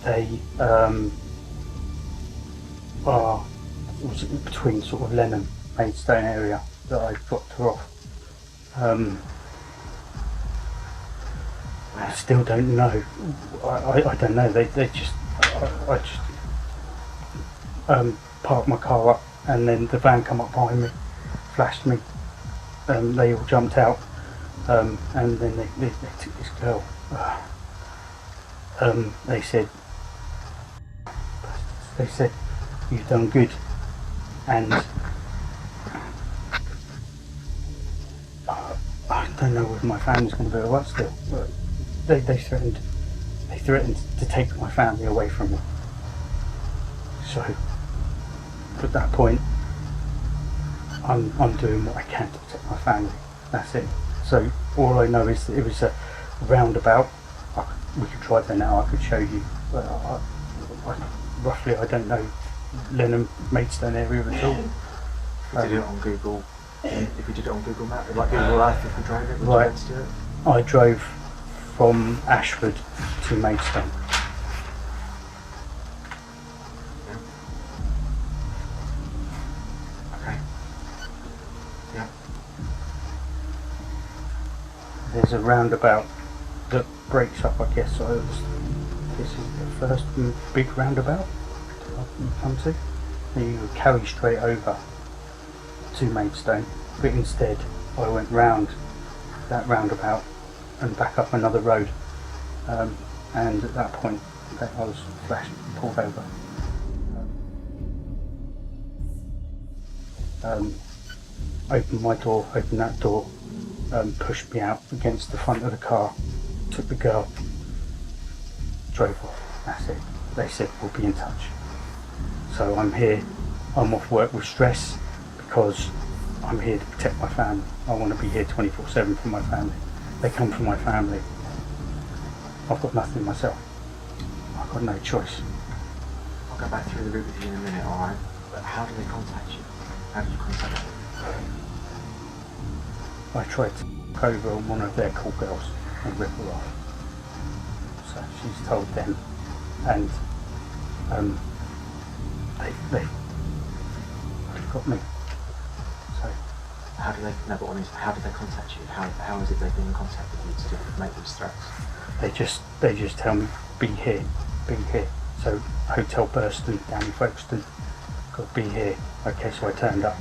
They was between sort of Lenham, Maidstone area that I dropped her off. I still don't know. I don't know. They just I just parked my car up, and then the van come up behind me, flashed me. They all jumped out, and then they took this girl. they said, you've done good, and I don't know whether my family's going to be alright still, but they threatened to take my family away from me. So at that point, I'm doing what I can to protect my family. That's it. So all I know is that it was a roundabout. We could drive there now. I could show you. But roughly, I don't know Lenham Maidstone area at all. If we did it on Google, if we did it on Google Maps, like Google Earth, if we drove it, would you be able to do it? I drove from Ashford to Maidstone. Okay. Yeah. There's a roundabout that breaks up, I guess. So this is the first big roundabout you come to. You would carry straight over to Maidstone, but instead I went round that roundabout and back up another road, and at that point I was pulled over. Opened my door, opened that door, pushed me out against the front of the car, took the girl, drove off. That's it. They said we'll be in touch. So I'm here, I'm off work with stress because I'm here to protect my family. I want to be here 24/7 for my family. They come from my family. I've got nothing myself. I've got no choice. I'll go back through the route with you in a minute, alright? But how do they contact you? How do you contact them? I tried to go over on one of their call girls and rip her off. So she's told them, and they've got me. So how do they? No, but how do they contact you? How is it they've been in contact with you to make these threats? They just tell me be here. So Hotel Burston down in Folkestone, got to be here. Okay, so I turned up.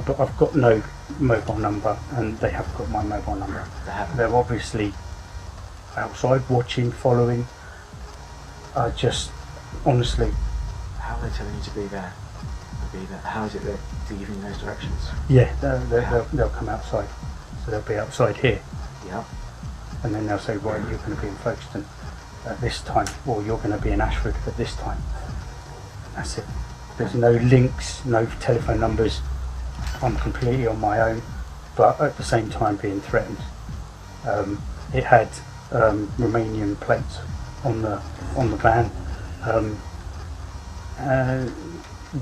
But I've got no mobile number, and they have got my mobile number. They're obviously outside watching, following. I just honestly. How are they telling you to be there? How is it that they're giving those directions? Yeah, they'll come outside. So they'll be outside here. Yeah. And then they'll say, right, you're going to be in Folkestone at this time, or you're going to be in Ashford at this time. That's it. There's no links, no telephone numbers. I'm completely on my own, but at the same time being threatened. It had Romanian plates on the van.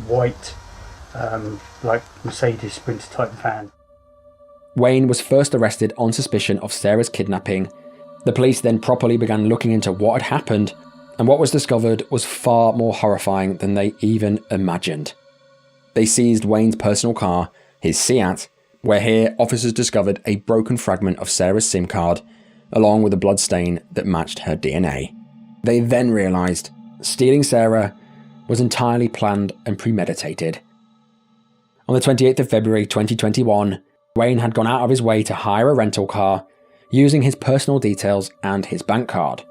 White, like Mercedes Sprinter type van. Wayne was first arrested on suspicion of Sarah's kidnapping. The police then properly began looking into what had happened, and what was discovered was far more horrifying than they even imagined. They seized Wayne's personal car, his Seat, where here officers discovered a broken fragment of Sarah's SIM card, along with a blood stain that matched her DNA. They then realised stealing Sarah was entirely planned and premeditated. On the 28th of February 2021, Wayne had gone out of his way to hire a rental car, using his personal details and his bank card.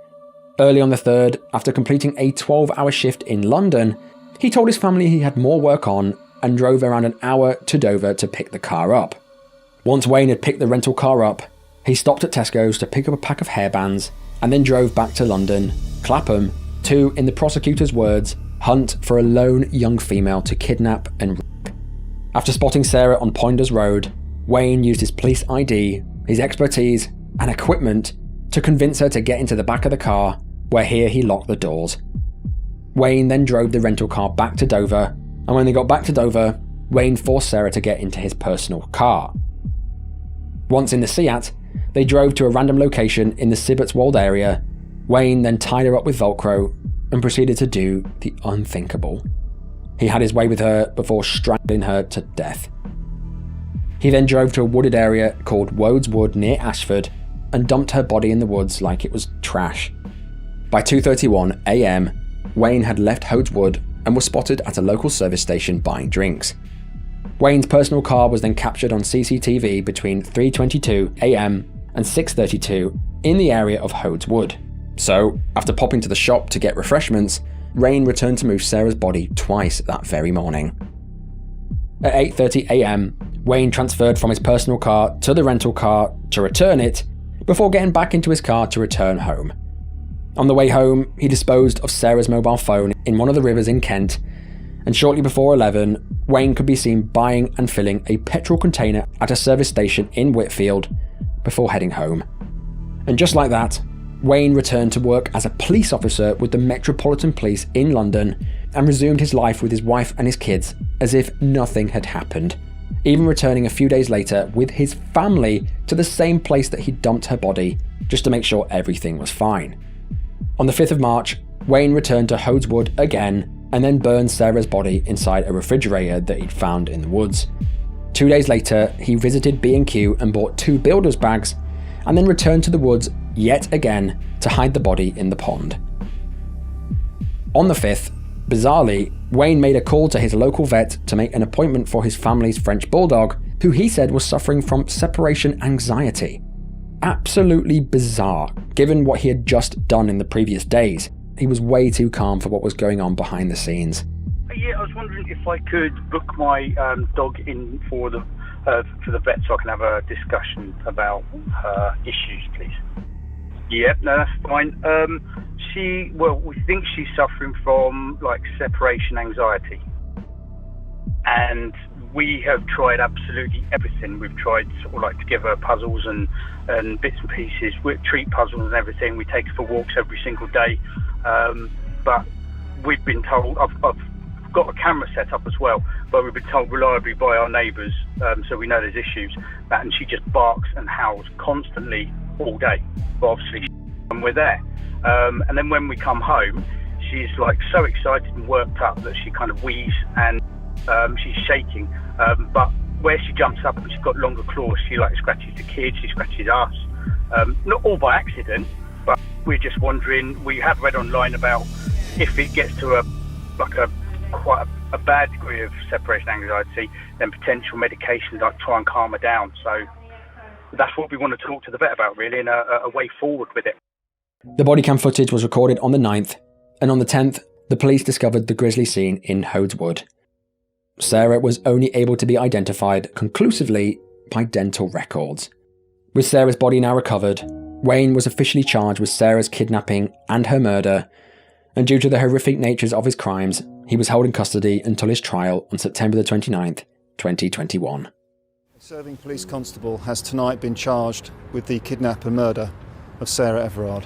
Early on the 3rd, after completing a 12-hour shift in London, he told his family he had more work on and drove around an hour to Dover to pick the car up. Once Wayne had picked the rental car up, he stopped at Tesco's to pick up a pack of hairbands and then drove back to London, Clapham, to, in the prosecutor's words, hunt for a lone young female to kidnap and rape. After spotting Sarah on Poinders Road, Wayne used his police ID, his expertise and equipment to convince her to get into the back of the car, where here he locked the doors. Wayne then drove the rental car back to Dover, and when they got back to Dover, Wayne forced Sarah to get into his personal car. Once in the Seat, they drove to a random location in the Sibbertswold area. Wayne then tied her up with Velcro and proceeded to do the unthinkable. He had his way with her before strangling her to death. He then drove to a wooded area called Wodes Wood near Ashford and dumped her body in the woods like it was trash. By 2:31 AM, Wayne had left Wodes Wood and was spotted at a local service station buying drinks. Wayne's personal car was then captured on CCTV between 3:22 AM and 6:32 in the area of Wodes Wood, So, after popping to the shop to get refreshments, Rain returned to move Sarah's body twice that very morning. At 8:30 a.m, Wayne transferred from his personal car to the rental car to return it, before getting back into his car to return home. On the way home, he disposed of Sarah's mobile phone in one of the rivers in Kent, and shortly before 11, Wayne could be seen buying and filling a petrol container at a service station in Whitfield before heading home. And just like that, Wayne returned to work as a police officer with the Metropolitan Police in London and resumed his life with his wife and his kids as if nothing had happened, even returning a few days later with his family to the same place that he dumped her body just to make sure everything was fine. On the 5th of March, Wayne returned to Hodeswood again and then burned Sarah's body inside a refrigerator that he'd found in the woods. 2 days later, he visited B&Q and bought 2 builder's bags and then returned to the woods yet again to hide the body in the pond. On the 5th, bizarrely, Wayne made a call to his local vet to make an appointment for his family's French bulldog, who he said was suffering from separation anxiety. Absolutely bizarre, given what he had just done in the previous days. He was way too calm for what was going on behind the scenes. Yeah, I was wondering if I could book my dog in for the vet so I can have a discussion about her issues, please. Yeah, no, that's fine. We think she's suffering from separation anxiety, and we have tried absolutely everything. We've tried to give her puzzles and bits and pieces, treat puzzles and everything. We take her for walks every single day, but we've been told, I've got a camera set up as well, but we've been told reliably by our neighbours, so we know there's issues, and she just barks and howls constantly all day. But obviously, and we're there. And then when we come home, she's so excited and worked up that she kind of wheezes and she's shaking. But where she jumps up and she's got longer claws, she scratches the kid, she scratches us. Not all by accident, but we're just wondering. We have read online about if it gets to quite a bad degree of separation anxiety, then potential medications try and calm her down. So that's what we want to talk to the vet about, really, and a way forward with it. The body cam footage was recorded on the 9th, and on the 10th, the police discovered the grisly scene in Hodeswood. Sarah was only able to be identified conclusively by dental records. With Sarah's body now recovered, Wayne was officially charged with Sarah's kidnapping and her murder, and due to the horrific natures of his crimes, he was held in custody until his trial on September the 29th, 2021. A serving police constable has tonight been charged with the kidnap and murder of Sarah Everard.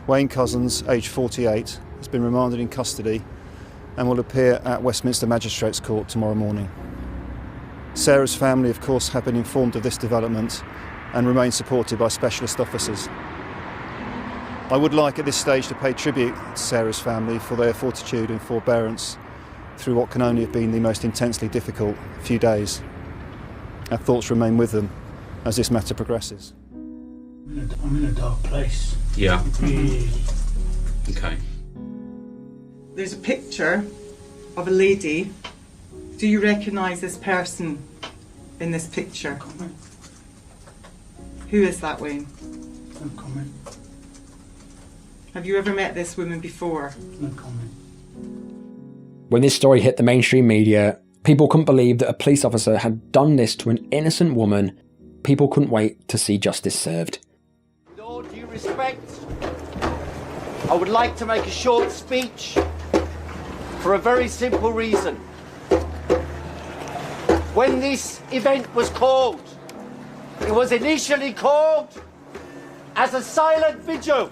Wayne Cousins, aged 48, has been remanded in custody and will appear at Westminster Magistrates Court tomorrow morning. Sarah's family, of course, have been informed of this development and remain supported by specialist officers. I would like at this stage to pay tribute to Sarah's family for their fortitude and forbearance through what can only have been the most intensely difficult few days. Our thoughts remain with them as this matter progresses. I'm in a dark place. Yeah. Really. Okay. There's a picture of a lady. Do you recognise this person in this picture? Comment. Who is that, Wayne? No comment. Have you ever met this woman before? No comment. When this story hit the mainstream media, people couldn't believe that a police officer had done this to an innocent woman. People couldn't wait to see justice served. With all due respect, I would like to make a short speech for a very simple reason. When this event was called, it was initially called as a silent vigil.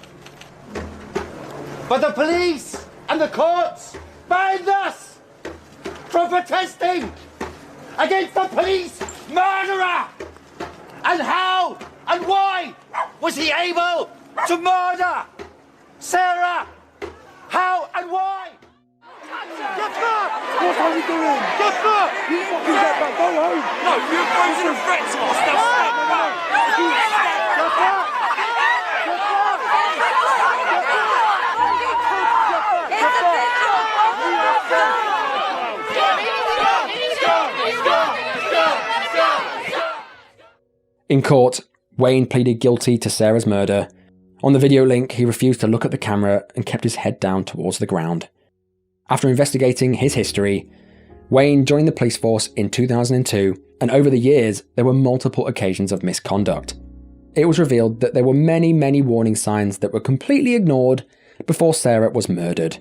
But the police and the courts banned us from protesting against the police murderer. And how and why was he able to murder Sarah? How and why? Get back! What are you doing? Get back! You fucking get back, go home! No, you're posing a threat to us. Now step back! Get back! In court, Wayne pleaded guilty to Sarah's murder On the video link, he refused to look at the camera and kept his head down towards the ground. After investigating his history, Wayne joined the police force in 2002, and over the years, there were multiple occasions of misconduct. It was revealed that there were many warning signs that were completely ignored before Sarah was murdered.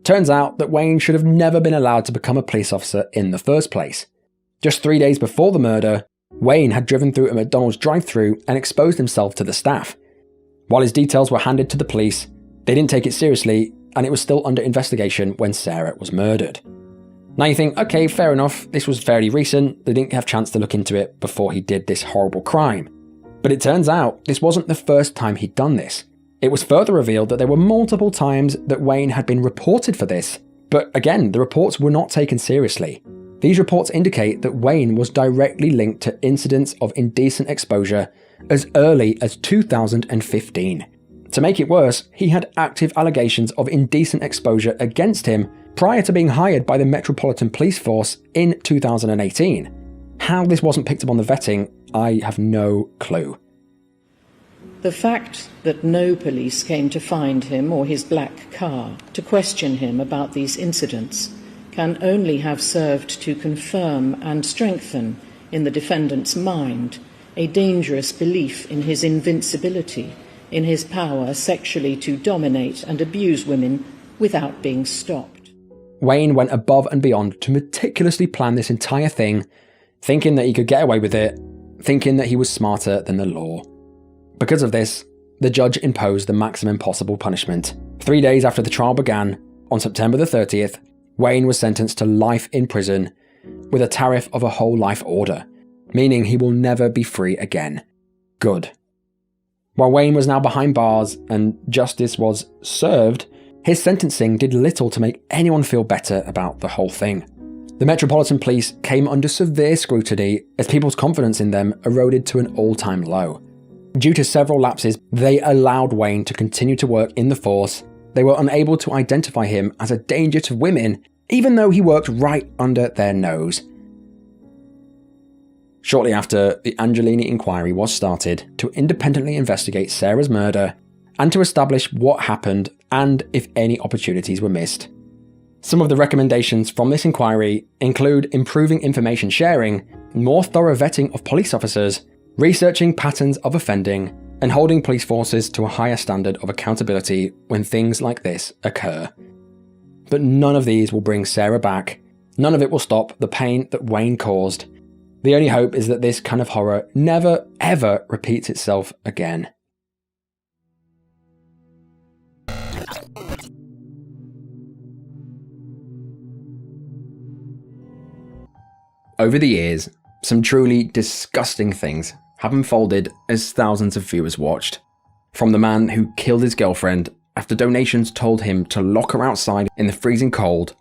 Turns out that Wayne should have never been allowed to become a police officer in the first place. Just 3 days before the murder, Wayne had driven through a McDonald's drive-thru and exposed himself to the staff. While his details were handed to the police, they didn't take it seriously, and it was still under investigation when Sarah was murdered. Now you think, okay, fair enough, this was fairly recent, they didn't have a chance to look into it before he did this horrible crime. But it turns out this wasn't the first time he'd done this. It was further revealed that there were multiple times that Wayne had been reported for this, but again, the reports were not taken seriously. These reports indicate that Wayne was directly linked to incidents of indecent exposure as early as 2015. To make it worse, he had active allegations of indecent exposure against him prior to being hired by the Metropolitan Police Force in 2018. How this wasn't picked up on the vetting, I have no clue. The fact that no police came to find him or his black car to question him about these incidents can only have served to confirm and strengthen in the defendant's mind a dangerous belief in his invincibility, in his power sexually to dominate and abuse women without being stopped. Wayne went above and beyond to meticulously plan this entire thing, thinking that he could get away with it, thinking that he was smarter than the law. Because of this, the judge imposed the maximum possible punishment. 3 days after the trial began, on September the 30th, Wayne was sentenced to life in prison with a tariff of a whole life order, meaning he will never be free again. Good. While Wayne was now behind bars and justice was served, his sentencing did little to make anyone feel better about the whole thing. The Metropolitan Police came under severe scrutiny as people's confidence in them eroded to an all-time low. Due to several lapses, they allowed Wayne to continue to work in the force. They were unable to identify him as a danger to women, even though he worked right under their nose. Shortly after, the Angelini inquiry was started to independently investigate Sarah's murder and to establish what happened and if any opportunities were missed. Some of the recommendations from this inquiry include improving information sharing, more thorough vetting of police officers, researching patterns of offending, and holding police forces to a higher standard of accountability when things like this occur. But none of these will bring Sarah back. None of it will stop the pain that Wayne caused. The only hope is that this kind of horror never, ever repeats itself again. Over the years, some truly disgusting things have unfolded as thousands of viewers watched. From the man who killed his girlfriend after donations told him to lock her outside in the freezing cold,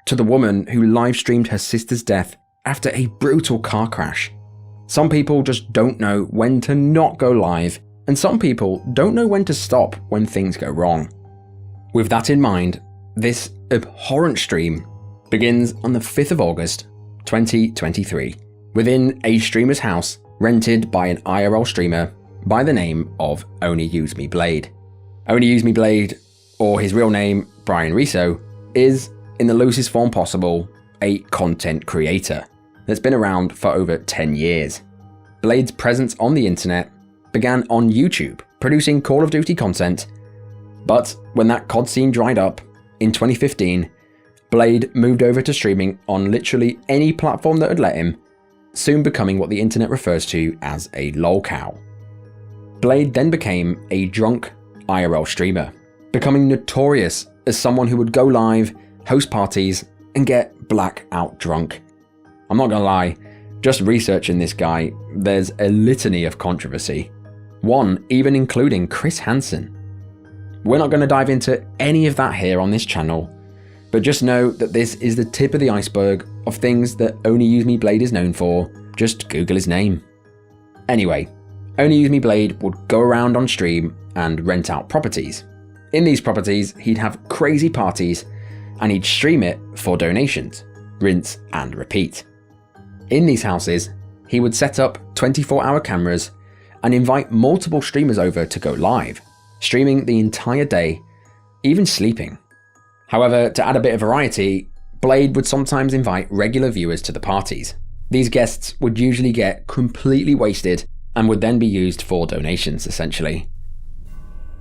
to the woman who live-streamed her sister's death after a brutal car crash. Some people just don't know when to not go live, and some people don't know when to stop when things go wrong. With that in mind, this abhorrent stream begins on the 5th of August, 2023, within a streamer's house rented by an IRL streamer by the name of Only Use Me Blade. Only Use Me Blade, or his real name, Brian Riso, is, in the loosest form possible, a content creator that's been around for over 10 years. Blade's presence on the internet began on YouTube, producing Call of Duty content, but when that COD scene dried up in 2015, Blade moved over to streaming on literally any platform that would let him, soon becoming what the internet refers to as a lolcow. Blade then became a drunk IRL streamer, becoming notorious as someone who would go live, host parties, and get blackout drunk. I'm not gonna lie, just researching this guy, there's a litany of controversy. One even including Chris Hansen. We're not gonna dive into any of that here on this channel, but just know that this is the tip of the iceberg of things that Only Use Me Blade is known for. Just Google his name. Anyway, Only Use Me Blade would go around on stream and rent out properties. In these properties, he'd have crazy parties and he'd stream it for donations, rinse and repeat. In these houses, he would set up 24-hour cameras and invite multiple streamers over to go live, streaming the entire day, even sleeping. However, to add a bit of variety, Blade would sometimes invite regular viewers to the parties. These guests would usually get completely wasted and would then be used for donations, essentially.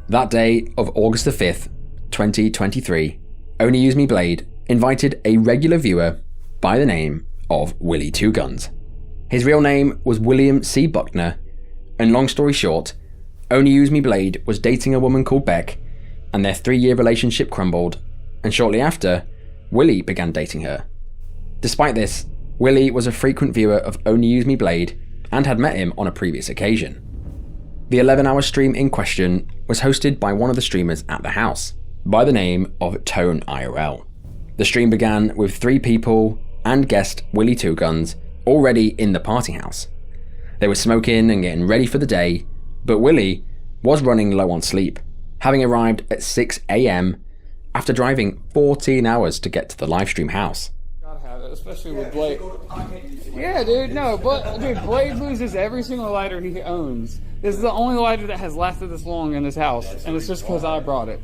That day of August the 5th, 2023, Only Use Me Blade invited a regular viewer by the name of Willie Two Guns. His real name was William C. Buckner, and long story short, Only Use Me Blade was dating a woman called Beck, and their 3-year relationship crumbled, and shortly after, Willie began dating her. Despite this, Willie was a frequent viewer of Only Use Me Blade and had met him on a previous occasion. The 11-hour stream in question was hosted by one of the streamers at the house, by the name of Tone IRL. The stream began with 3 people and guest Willie Two Guns already in the party house. They were smoking and getting ready for the day, but Willie was running low on sleep, having arrived at 6 AM after driving 14 hours to get to the livestream house. Gotta have it, especially with Blade. Yeah, dude, no, but dude, Blade loses every single lighter he owns. This is the only lighter that has lasted this long in this house, and it's just because I brought it.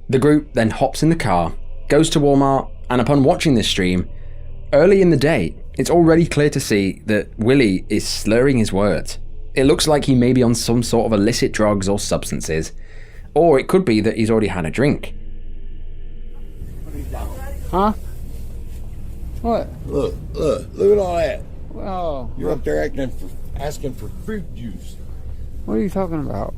The group then hops in the car, goes to Walmart, and upon watching this stream, early in the day, it's already clear to see that Willie is slurring his words. It looks like he may be on some sort of illicit drugs or substances, or it could be that he's already had a drink. Huh? What? Look at all that. Oh. You're up there asking for fruit juice. What are you talking about?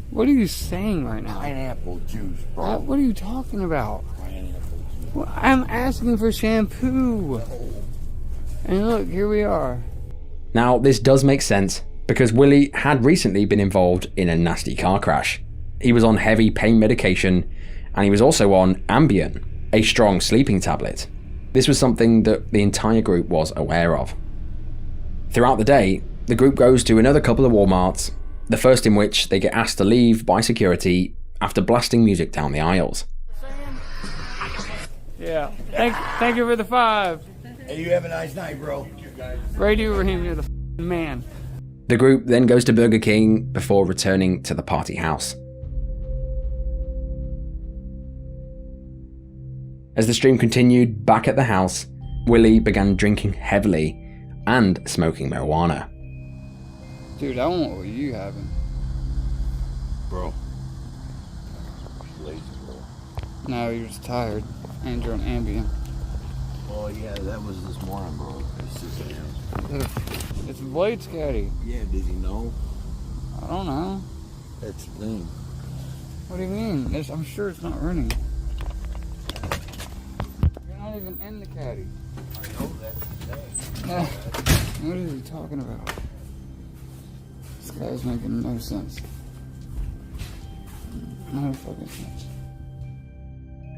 What are you saying right now? Pineapple juice, bro. What are you talking about? Pineapple juice. Well, I'm asking for shampoo. And look, here we are. Now, this does make sense, because Willie had recently been involved in a nasty car crash. He was on heavy pain medication, and he was also on Ambien, a strong sleeping tablet. This was something that the entire group was aware of. Throughout the day, the group goes to another couple of Walmarts, the first in which they get asked to leave by security after blasting music down the aisles. Yeah, thank you for the 5. Hey, you have a nice night, bro. Radio Raheem, you're the man. The group then goes to Burger King before returning to the party house. As the stream continued back at the house, Willie began drinking heavily and smoking marijuana. Dude, I want what you having. Bro. Lazy, bro. No, you're just tired. And you're on Ambien. Oh, yeah, that was this morning, bro. It's just It's Blade's caddy. Yeah, does he know? I don't know. That's the thing. What do you mean? I'm sure it's not running. You're not even in the caddy. I know that's the thing. What is he talking about? This guy's making no sense. No fucking sense.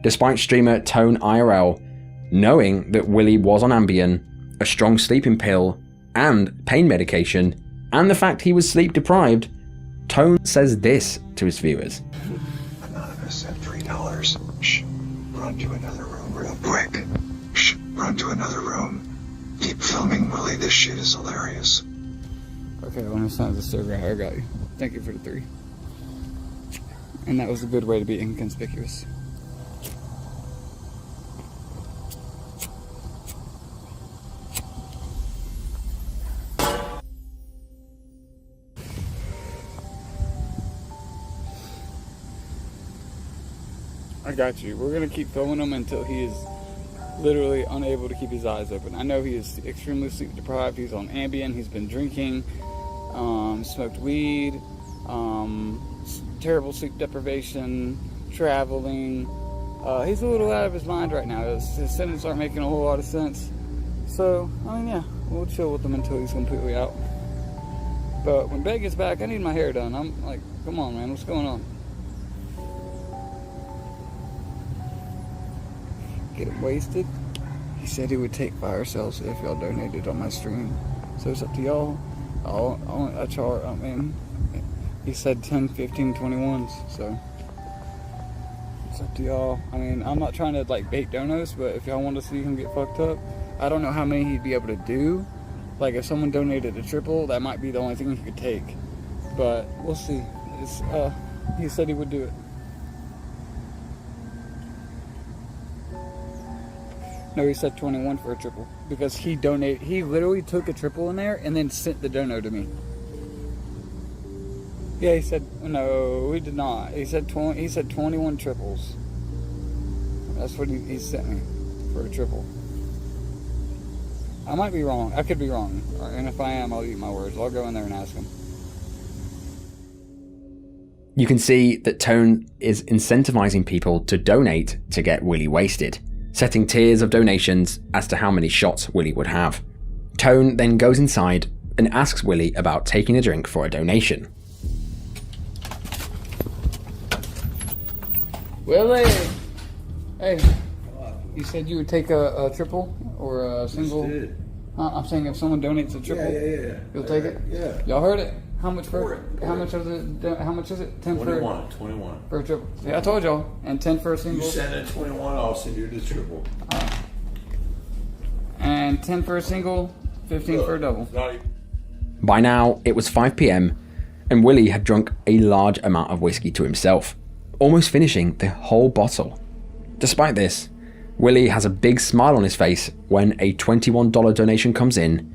Despite streamer Tone IRL knowing that Willie was on Ambien, a strong sleeping pill, and pain medication, and the fact he was sleep deprived, Tone says this to his viewers. Anonymous sent $3. Shh. Run to another room real quick. Shh. Run to another room. Keep filming, Willie. This shit is hilarious. Okay, when it's time to serve, I got you. Thank you for the 3. And that was a good way to be inconspicuous. I got you. We're going to keep filming him until he is literally unable to keep his eyes open. I know he is extremely sleep deprived. He's on Ambien. He's been drinking, smoked weed, terrible sleep deprivation, traveling. He's a little out of his mind right now. His sentences aren't making a whole lot of sense. So, I mean, yeah, we'll chill with him until he's completely out. But when Beck gets back, I need my hair done. I'm like, come on, man, what's going on? Get it wasted. He said he would take fire cells if y'all donated on my stream. So it's up to y'all. I mean, he said 10, 15, 21s, so it's up to y'all. I mean, I'm not trying to like bait donos, but if y'all want to see him get fucked up, I don't know how many he'd be able to do. Like if someone donated a triple, that might be the only thing he could take. But we'll see. he said he would do it. No, he said 21 for a triple because he donated. He literally took a triple in there and then sent the dono to me. Yeah, he said no. We did not. He said 20. He said 21 triples. That's what he sent me for a triple. I might be wrong. I could be wrong. And if I am, I'll eat my words. I'll go in there and ask him. You can see that Tone is incentivizing people to donate to get Willie wasted, setting tiers of donations as to how many shots Willie would have. Tone then goes inside and asks Willie about taking a drink for a donation. Willie! Hey, you said you would take a triple or a single? I'm saying if someone donates a triple, you'll take it? Yeah. Y'all heard it? How much for it? How much is it? 10 21. For a triple. Yeah, I told y'all. And 10 for a single. You send it 21, I'll send you the triple. And 10 for a single, 15 for a double. By now, it was 5 PM, and Willie had drunk a large amount of whiskey to himself, almost finishing the whole bottle. Despite this, Willie has a big smile on his face when a $21 donation comes in,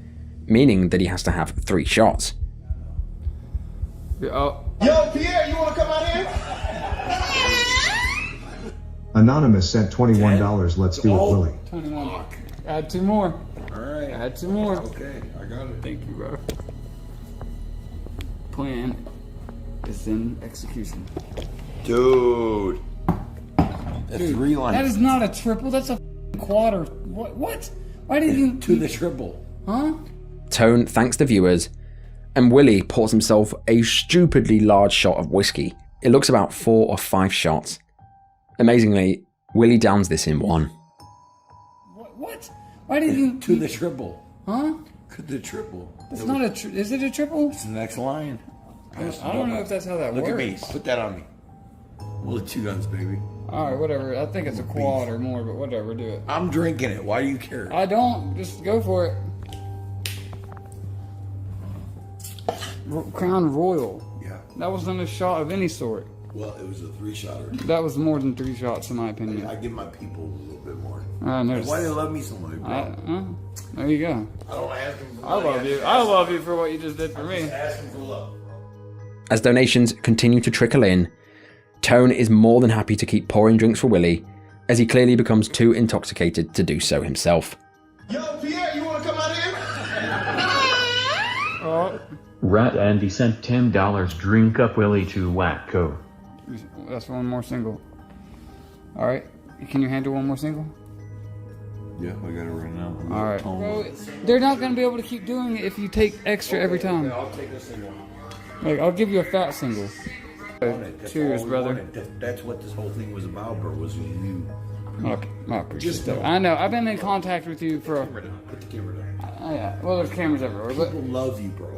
meaning that he has to have 3 shots. Oh. Yo, Pierre, you want to come out here? Anonymous sent $21. Let's do it, Willie. 21. Add 2 more. All right. Add 2 more. Okay, I got it. Thank you, bro. Plan is in execution. Dude. That's 3 lines. That is not a triple. That's a quarter. What? Why did you... To the triple. Huh? Tone thanks the viewers, and Willie pours himself a stupidly large shot of whiskey. It looks about 4 or 5 shots. Amazingly, Willie downs this in 1. What? Why did you... To the triple. Huh? To the triple. It's not a... Is it a triple? It's the next line. I don't know if that's how that works. Look at me. Put that on me. Well, 2 guns, baby. Alright, whatever. I think it's a quad or more, but whatever. Do it. I'm drinking it. Why do you care? I don't. Just go for it. Crown Royal. Yeah. That wasn't a shot of any sort. Well, it was a 3-shotter. That was more than 3 shots, in my opinion. I give my people a little bit more. I noticed. Why do they love me so much, bro? There you go. I don't ask them for I love you. I love you for what you just did for me. Ask them for love. As donations continue to trickle in, Tone is more than happy to keep pouring drinks for Willie, as he clearly becomes too intoxicated to do so himself. Yo, Pierre, you want to come out here? Rat Andy sent $10. Drink up Willie to Wacko. That's 1 more single. Alright. Can you handle 1 more single? Yeah, I got it right now. Alright. Bro, they're not going to be able to keep doing it if you take extra every time. I'll take a single. Like, I'll give you a fat single. Cheers, brother. That's what this whole thing was about, bro, was you. Okay, I appreciate that. I know. I've been in contact with you for... Put the camera down. Yeah. Well, there's cameras everywhere, but... People love you, bro.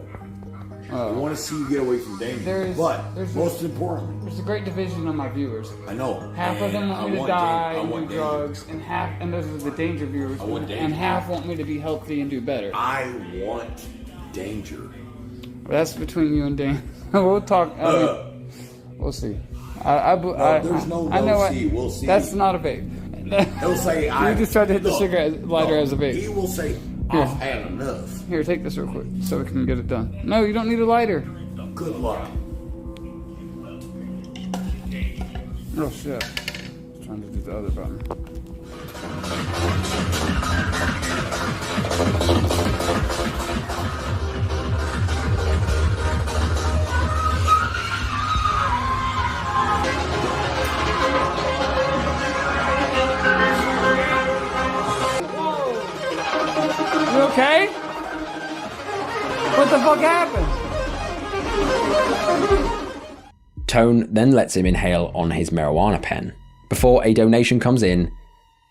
I want to see you get away from danger. But, most importantly... There's a great division of my viewers. I know. Half of them want me to die and do drugs, and those are the danger viewers, and half want me to be healthy and do better. I want danger. That's between you and Dan. We'll talk. We'll see. There's no see. We'll see. That's not a vape. He'll say, you just tried to hit the cigarette lighter as a vape. He will say, I've had enough. Here, take this real quick so we can get it done. No, you don't need a lighter. Good luck. Oh, shit. I was trying to do the other button. You okay? What the fuck happened? Tone then lets him inhale on his marijuana pen, before a donation comes in,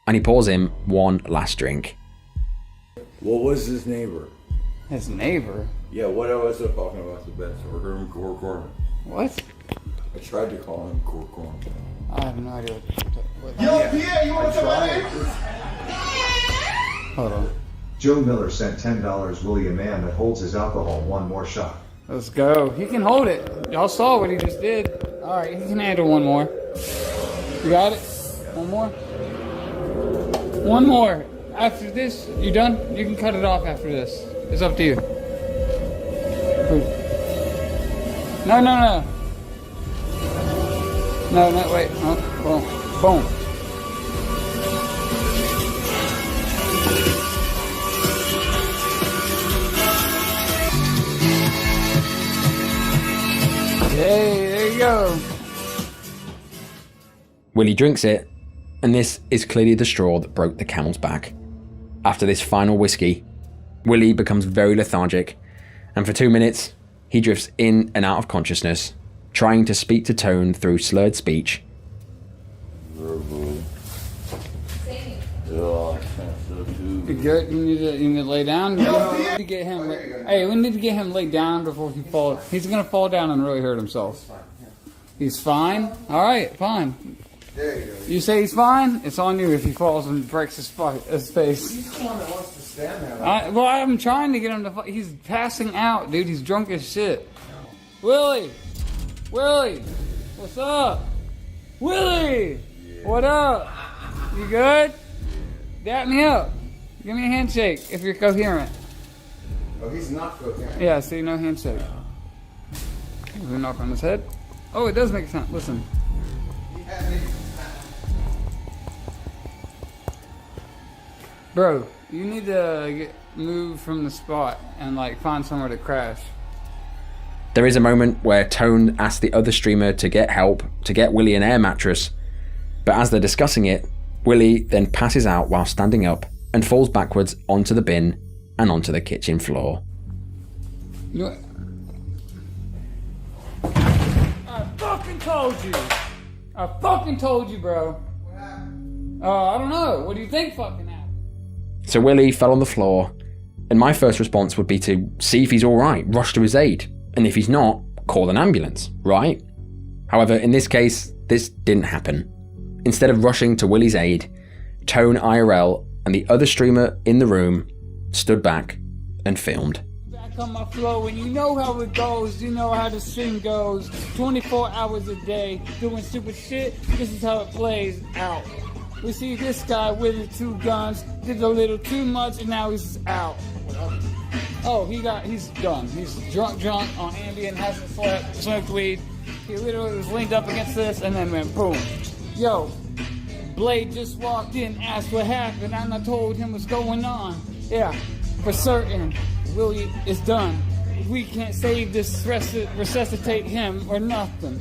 and he pours him 1 last drink. What was his neighbor? His neighbor? Yeah, what I was talking about the best. I heard him Corcoran. What? I tried to call him Corcoran. I have no idea what Yo, Pierre, you want to come out here? Hold on. Joe Miller sent $10. Willie, a man that holds his alcohol 1 more shot. Let's go. He can hold it. Y'all saw what he just did. Alright, he can handle one more. You got it? One more? One more. After this, you done? You can cut it off after this. It's up to you. No. No, wait. Oh, boom. Hey, there you go. Willie drinks it, and this is clearly the straw that broke the camel's back. After this final whiskey, Willie becomes very lethargic, and for 2 minutes, he drifts in and out of consciousness, trying to speak to Tone through slurred speech. You good? You need to lay down? We need to get him. Hey, we need to get him laid down before he falls. He's gonna fall down and really hurt himself. He's fine? Alright, fine. There you go. You say he's fine? It's on you if he falls and breaks his face. He's the one that wants to stand there. Well, I'm trying to get him to. He's passing out, dude. He's drunk as shit. Willie! What's up? Willie! Yeah. What up? You good? Dap me up. Give me a handshake if you're coherent. Oh, he's not coherent. Yeah, see, no handshake. We knock on his head. Oh, it does make sense. Listen. Bro, you need to move from the spot and like find somewhere to crash. There is a moment where Tone asks the other streamer to get help to get Willie an air mattress, but as they're discussing it, Willie then passes out while standing up and falls backwards onto the bin and onto the kitchen floor. I fucking told you, bro. I don't know. What do you think fucking happened? So Willie fell on the floor, and my first response would be to see if he's alright, rush to his aid, and if he's not, call an ambulance, right? However, in this case, this didn't happen. Instead of rushing to Willie's aid, Tone IRL and the other streamer in the room stood back and filmed. Back on my flow, and you know how it goes, you know how the stream goes. 24 hours a day, doing stupid shit, this is how it plays out. We see this guy with the 2 guns, did a little too much, and now he's out. Oh, he's done. He's drunk on Ambien, hasn't slept, smoked weed. He literally was leaned up against this and then went boom. Yo, Blade just walked in, asked what happened, and I told him what's going on. Yeah, for certain, Willie is done. We can't save this, resuscitate him or nothing.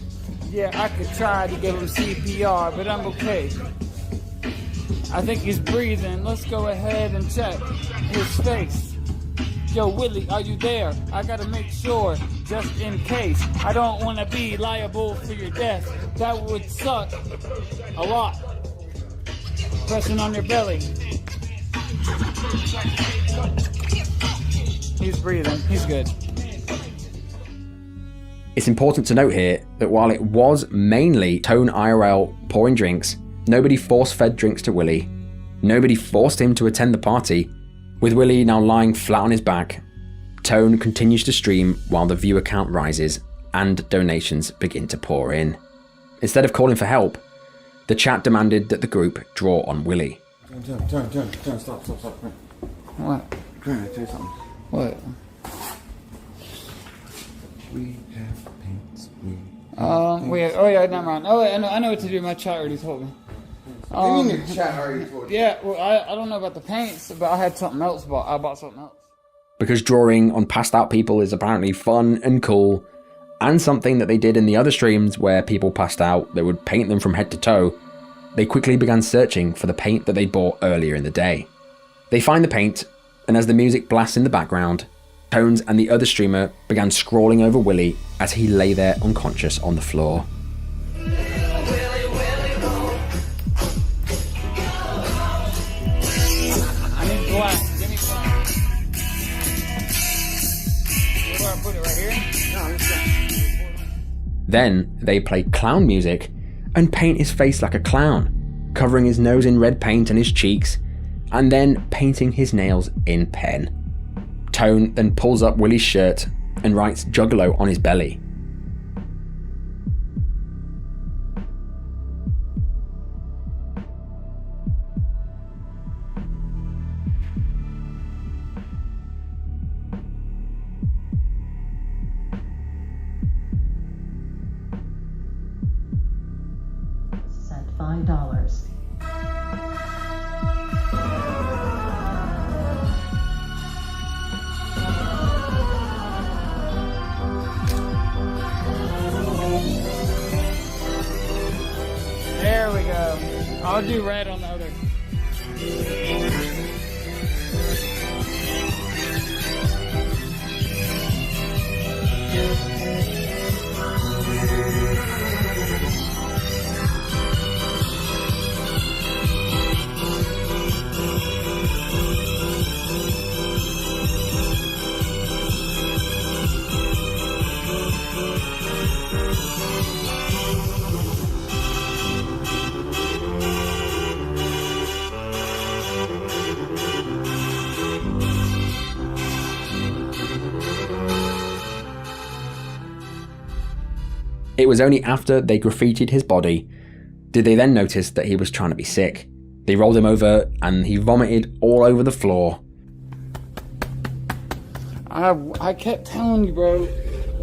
Yeah, I could try to give him CPR, but I'm okay. I think he's breathing. Let's go ahead and check his face. Yo, Willie, are you there? I gotta make sure, just in case. I don't want to be liable for your death. That would suck a lot. Pressing on your belly. He's breathing. He's good. It's important to note here that while it was mainly Tone IRL pouring drinks, nobody force-fed drinks to Willie. Nobody forced him to attend the party. With Willie now lying flat on his back, Tone continues to stream while the viewer count rises and donations begin to pour in. Instead of calling for help, the chat demanded that the group draw on Willie. Turn, stop. What? Come here, tell you something. What? We have paints. Never mind. Oh, wait, I know what to do. My chat already told me. What do you mean your chat already told you? Yeah, well, I don't know about the paints, but I had something else. I bought something else. Because drawing on passed out people is apparently fun and cool, and something that they did in the other streams where people passed out, they would paint them from head to toe, they quickly began searching for the paint that they bought earlier in the day. They find the paint, and as the music blasts in the background, Tones and the other streamer began scrawling over Willie as he lay there unconscious on the floor. I need glass. Give me glass. Where do I put it? Right here? No, it's good. Then they play clown music and paint his face like a clown, covering his nose in red paint and his cheeks, and then painting his nails in pen. Tone then pulls up Willie's shirt and writes Juggalo on his belly. Sent $5. There we go. I'll do red on the other. It was only after they graffitied his body did they then notice that he was trying to be sick. They rolled him over and he vomited all over the floor. I kept telling you, bro,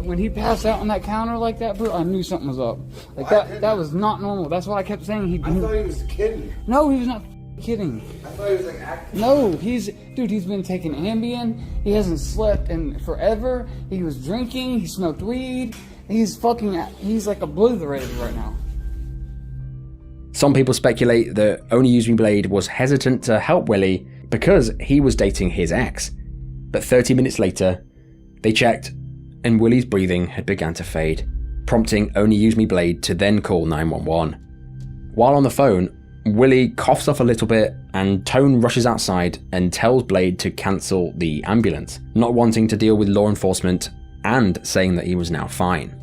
when he passed out on that counter like that, bro, I knew something was up. Like that was not normal. That's why I kept saying I thought he was kidding. No, he was not kidding. I thought he was like acting. No, he's been taking Ambien. He hasn't slept in forever. He was drinking. He smoked weed. He's like obliterated right now. Some people speculate that Only Use Me Blade was hesitant to help Willie because he was dating his ex. But 30 minutes later, they checked and Willie's breathing had begun to fade, prompting Only Use Me Blade to then call 911. While on the phone, Willie coughs up a little bit and Tone rushes outside and tells Blade to cancel the ambulance, not wanting to deal with law enforcement and saying that he was now fine.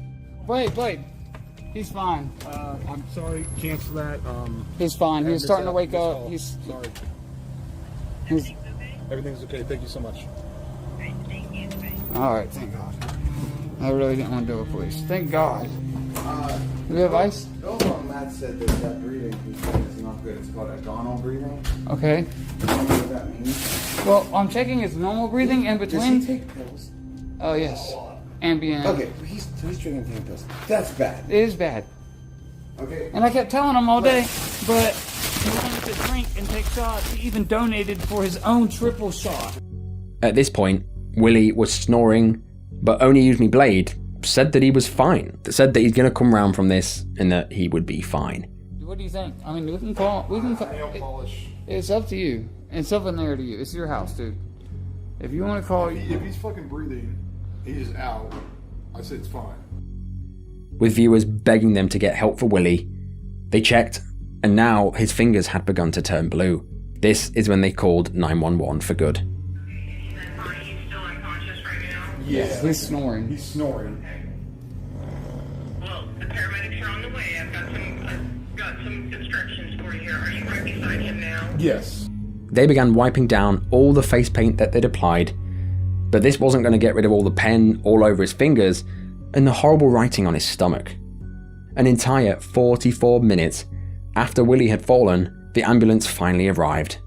Wait, he's fine. I'm sorry, cancel that. He's fine. He was starting to wake up. He's sorry. He's Everything's okay. Thank you so much. all right. Thank God. I really didn't want to deal with police. Thank God. Do we have ice? Matt said that breathing is not good. It's called agonal breathing. Okay. I don't know what that means. Well, I'm checking his normal breathing in between. Does he take pills? Oh yes. Ambien. Okay, he's drinking pills. That's bad. It is bad. Okay. And I kept telling him all day, but he wanted to drink and take shots. He even donated for his own triple shot. At this point, Willie was snoring, but Only Use Me Blade said that he was fine. Said that he's going to come round from this and that he would be fine. What do you think? I mean, we can call. It's up to you. It's up in there to you. It's your house, dude. If you want to call, if he's fucking breathing, he's out. I said it's fine. With viewers begging them to get help for Willie, they checked, and now his fingers had begun to turn blue. This is when they called 911 for good. Yes, he's snoring. He's snoring. Well, the paramedics are on the way. I've got some instructions for you here. Are you right beside him now? Yes. They began wiping down all the face paint that they'd applied, but this wasn't going to get rid of all the pen all over his fingers and the horrible writing on his stomach. An entire 44 minutes after Willie had fallen, the ambulance finally arrived.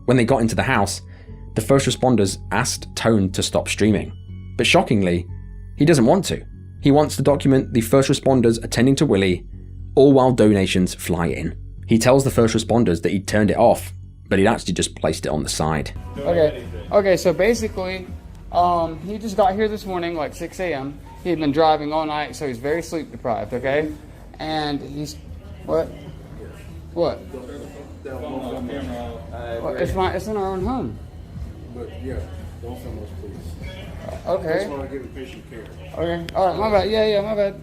When they got into the house, the first responders asked Tone to stop streaming. But shockingly, he doesn't want to. He wants to document the first responders attending to Willie, all while donations fly in. He tells the first responders that he'd turned it off, but he'd actually just placed it on the side. Okay, so basically, he just got here this morning, like 6 a.m. He had been driving all night, so he's very sleep deprived, okay? And he's... What? What? Well, it's in our own home. But yeah, don't film us, please. Okay. I just want to give the patient care. Okay. All right, my bad. Yeah, my bad.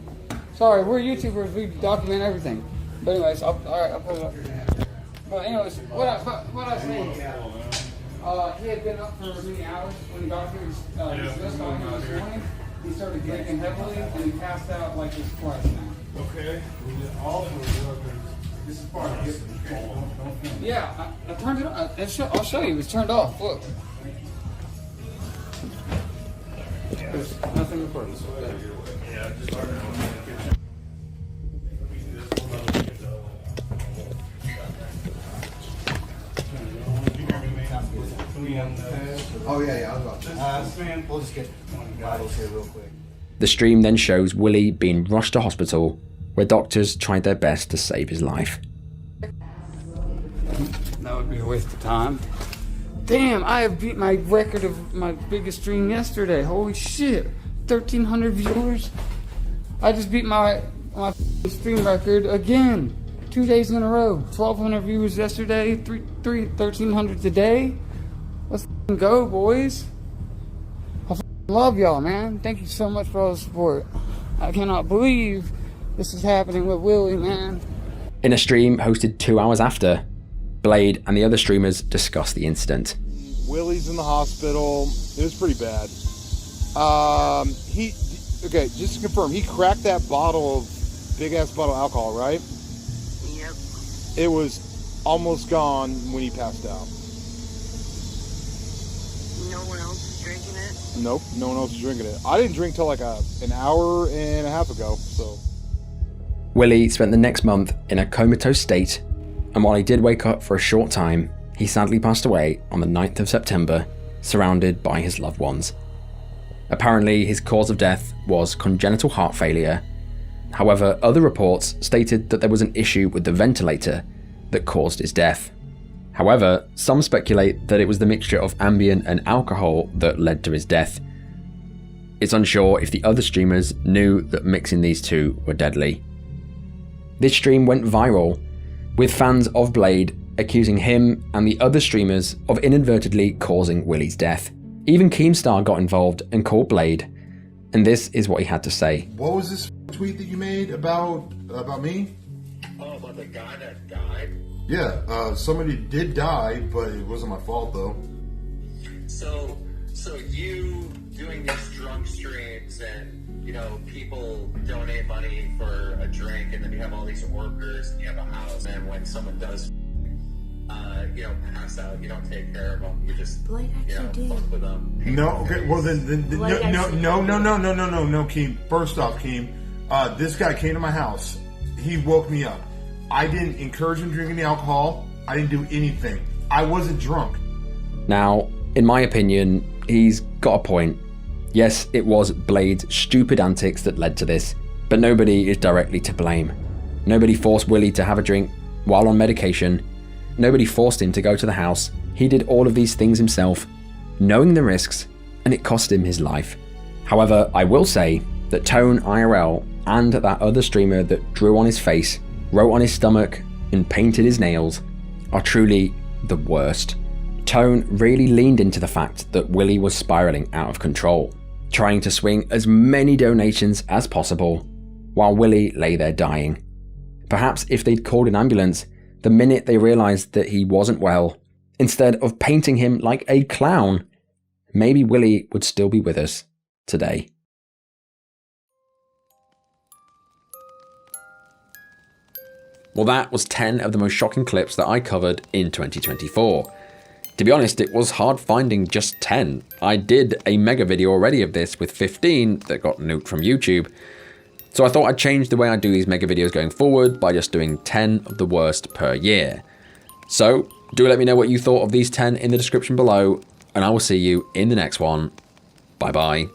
Sorry, we're YouTubers. We document everything. But anyways, all right, I'll put it up. But anyways, what I was saying, he had been up for many hours when he got here. This morning, he started drinking heavily, and he passed out like this twice now. Okay. This is part of it. Yeah, I turned it on. I'll show you. It's turned off. Look. There's nothing important. Oh yeah, I was about to. We'll just get bottles here real quick. The stream then shows Willie being rushed to hospital, where doctors tried their best to save his life. That would be a waste of time. Damn, I have beat my record of my biggest stream yesterday. Holy shit. 1,300 viewers. I just beat my stream record again. 2 days in a row. 1,200 viewers yesterday, 1,300 today. Let's go, boys. I love y'all, man. Thank you so much for all the support. I cannot believe this is happening with Willie, man. In a stream hosted 2 hours after, Blade and the other streamers discussed the incident. Willie's in the hospital. It was pretty bad. Okay, just to confirm, he cracked that big ass bottle of alcohol, right? Yep. It was almost gone when he passed out. No one else is drinking it? Nope, no one else is drinking it. I didn't drink till like an hour and a half ago, so. Willie spent the next month in a comatose state, and while he did wake up for a short time, he sadly passed away on the 9th of September, surrounded by his loved ones. Apparently, his cause of death was congenital heart failure. However, other reports stated that there was an issue with the ventilator that caused his death. However, some speculate that it was the mixture of Ambien and alcohol that led to his death. It's unsure if the other streamers knew that mixing these two were deadly. This stream went viral, with fans of Blade accusing him and the other streamers of inadvertently causing Willie's death. Even Keemstar got involved and called Blade, and this is what he had to say. What was this tweet that you made about me? Oh, about the guy that died? Yeah, somebody did die, but it wasn't my fault though. So you doing these drunk streams and, you know, people donate money for a drink and then you have all these workers and you have a house, and when someone does pass out, you don't take care of them, you just fuck with them. No, okay, well then no, Keem. First off, Keem, this guy came to my house. He woke me up. I didn't encourage him drinking the alcohol. I didn't do anything. I wasn't drunk. Now, in my opinion, he's got a point. Yes, it was Blade's stupid antics that led to this, but nobody is directly to blame. Nobody forced Willie to have a drink while on medication. Nobody forced him to go to the house. He did all of these things himself, knowing the risks, and it cost him his life. However, I will say that Tone IRL and that other streamer that drew on his face, wrote on his stomach, and painted his nails are truly the worst. Tone really leaned into the fact that Willie was spiraling out of control, trying to swing as many donations as possible, while Willie lay there dying. Perhaps if they'd called an ambulance the minute they realised that he wasn't well, instead of painting him like a clown, maybe Willie would still be with us today. Well, that was 10 of the most shocking clips that I covered in 2024. To be honest, it was hard finding just 10. I did a mega video already of this with 15 that got nuked from YouTube. So I thought I'd change the way I do these mega videos going forward by just doing 10 of the worst per year. So do let me know what you thought of these 10 in the description below, and I will see you in the next one. Bye bye.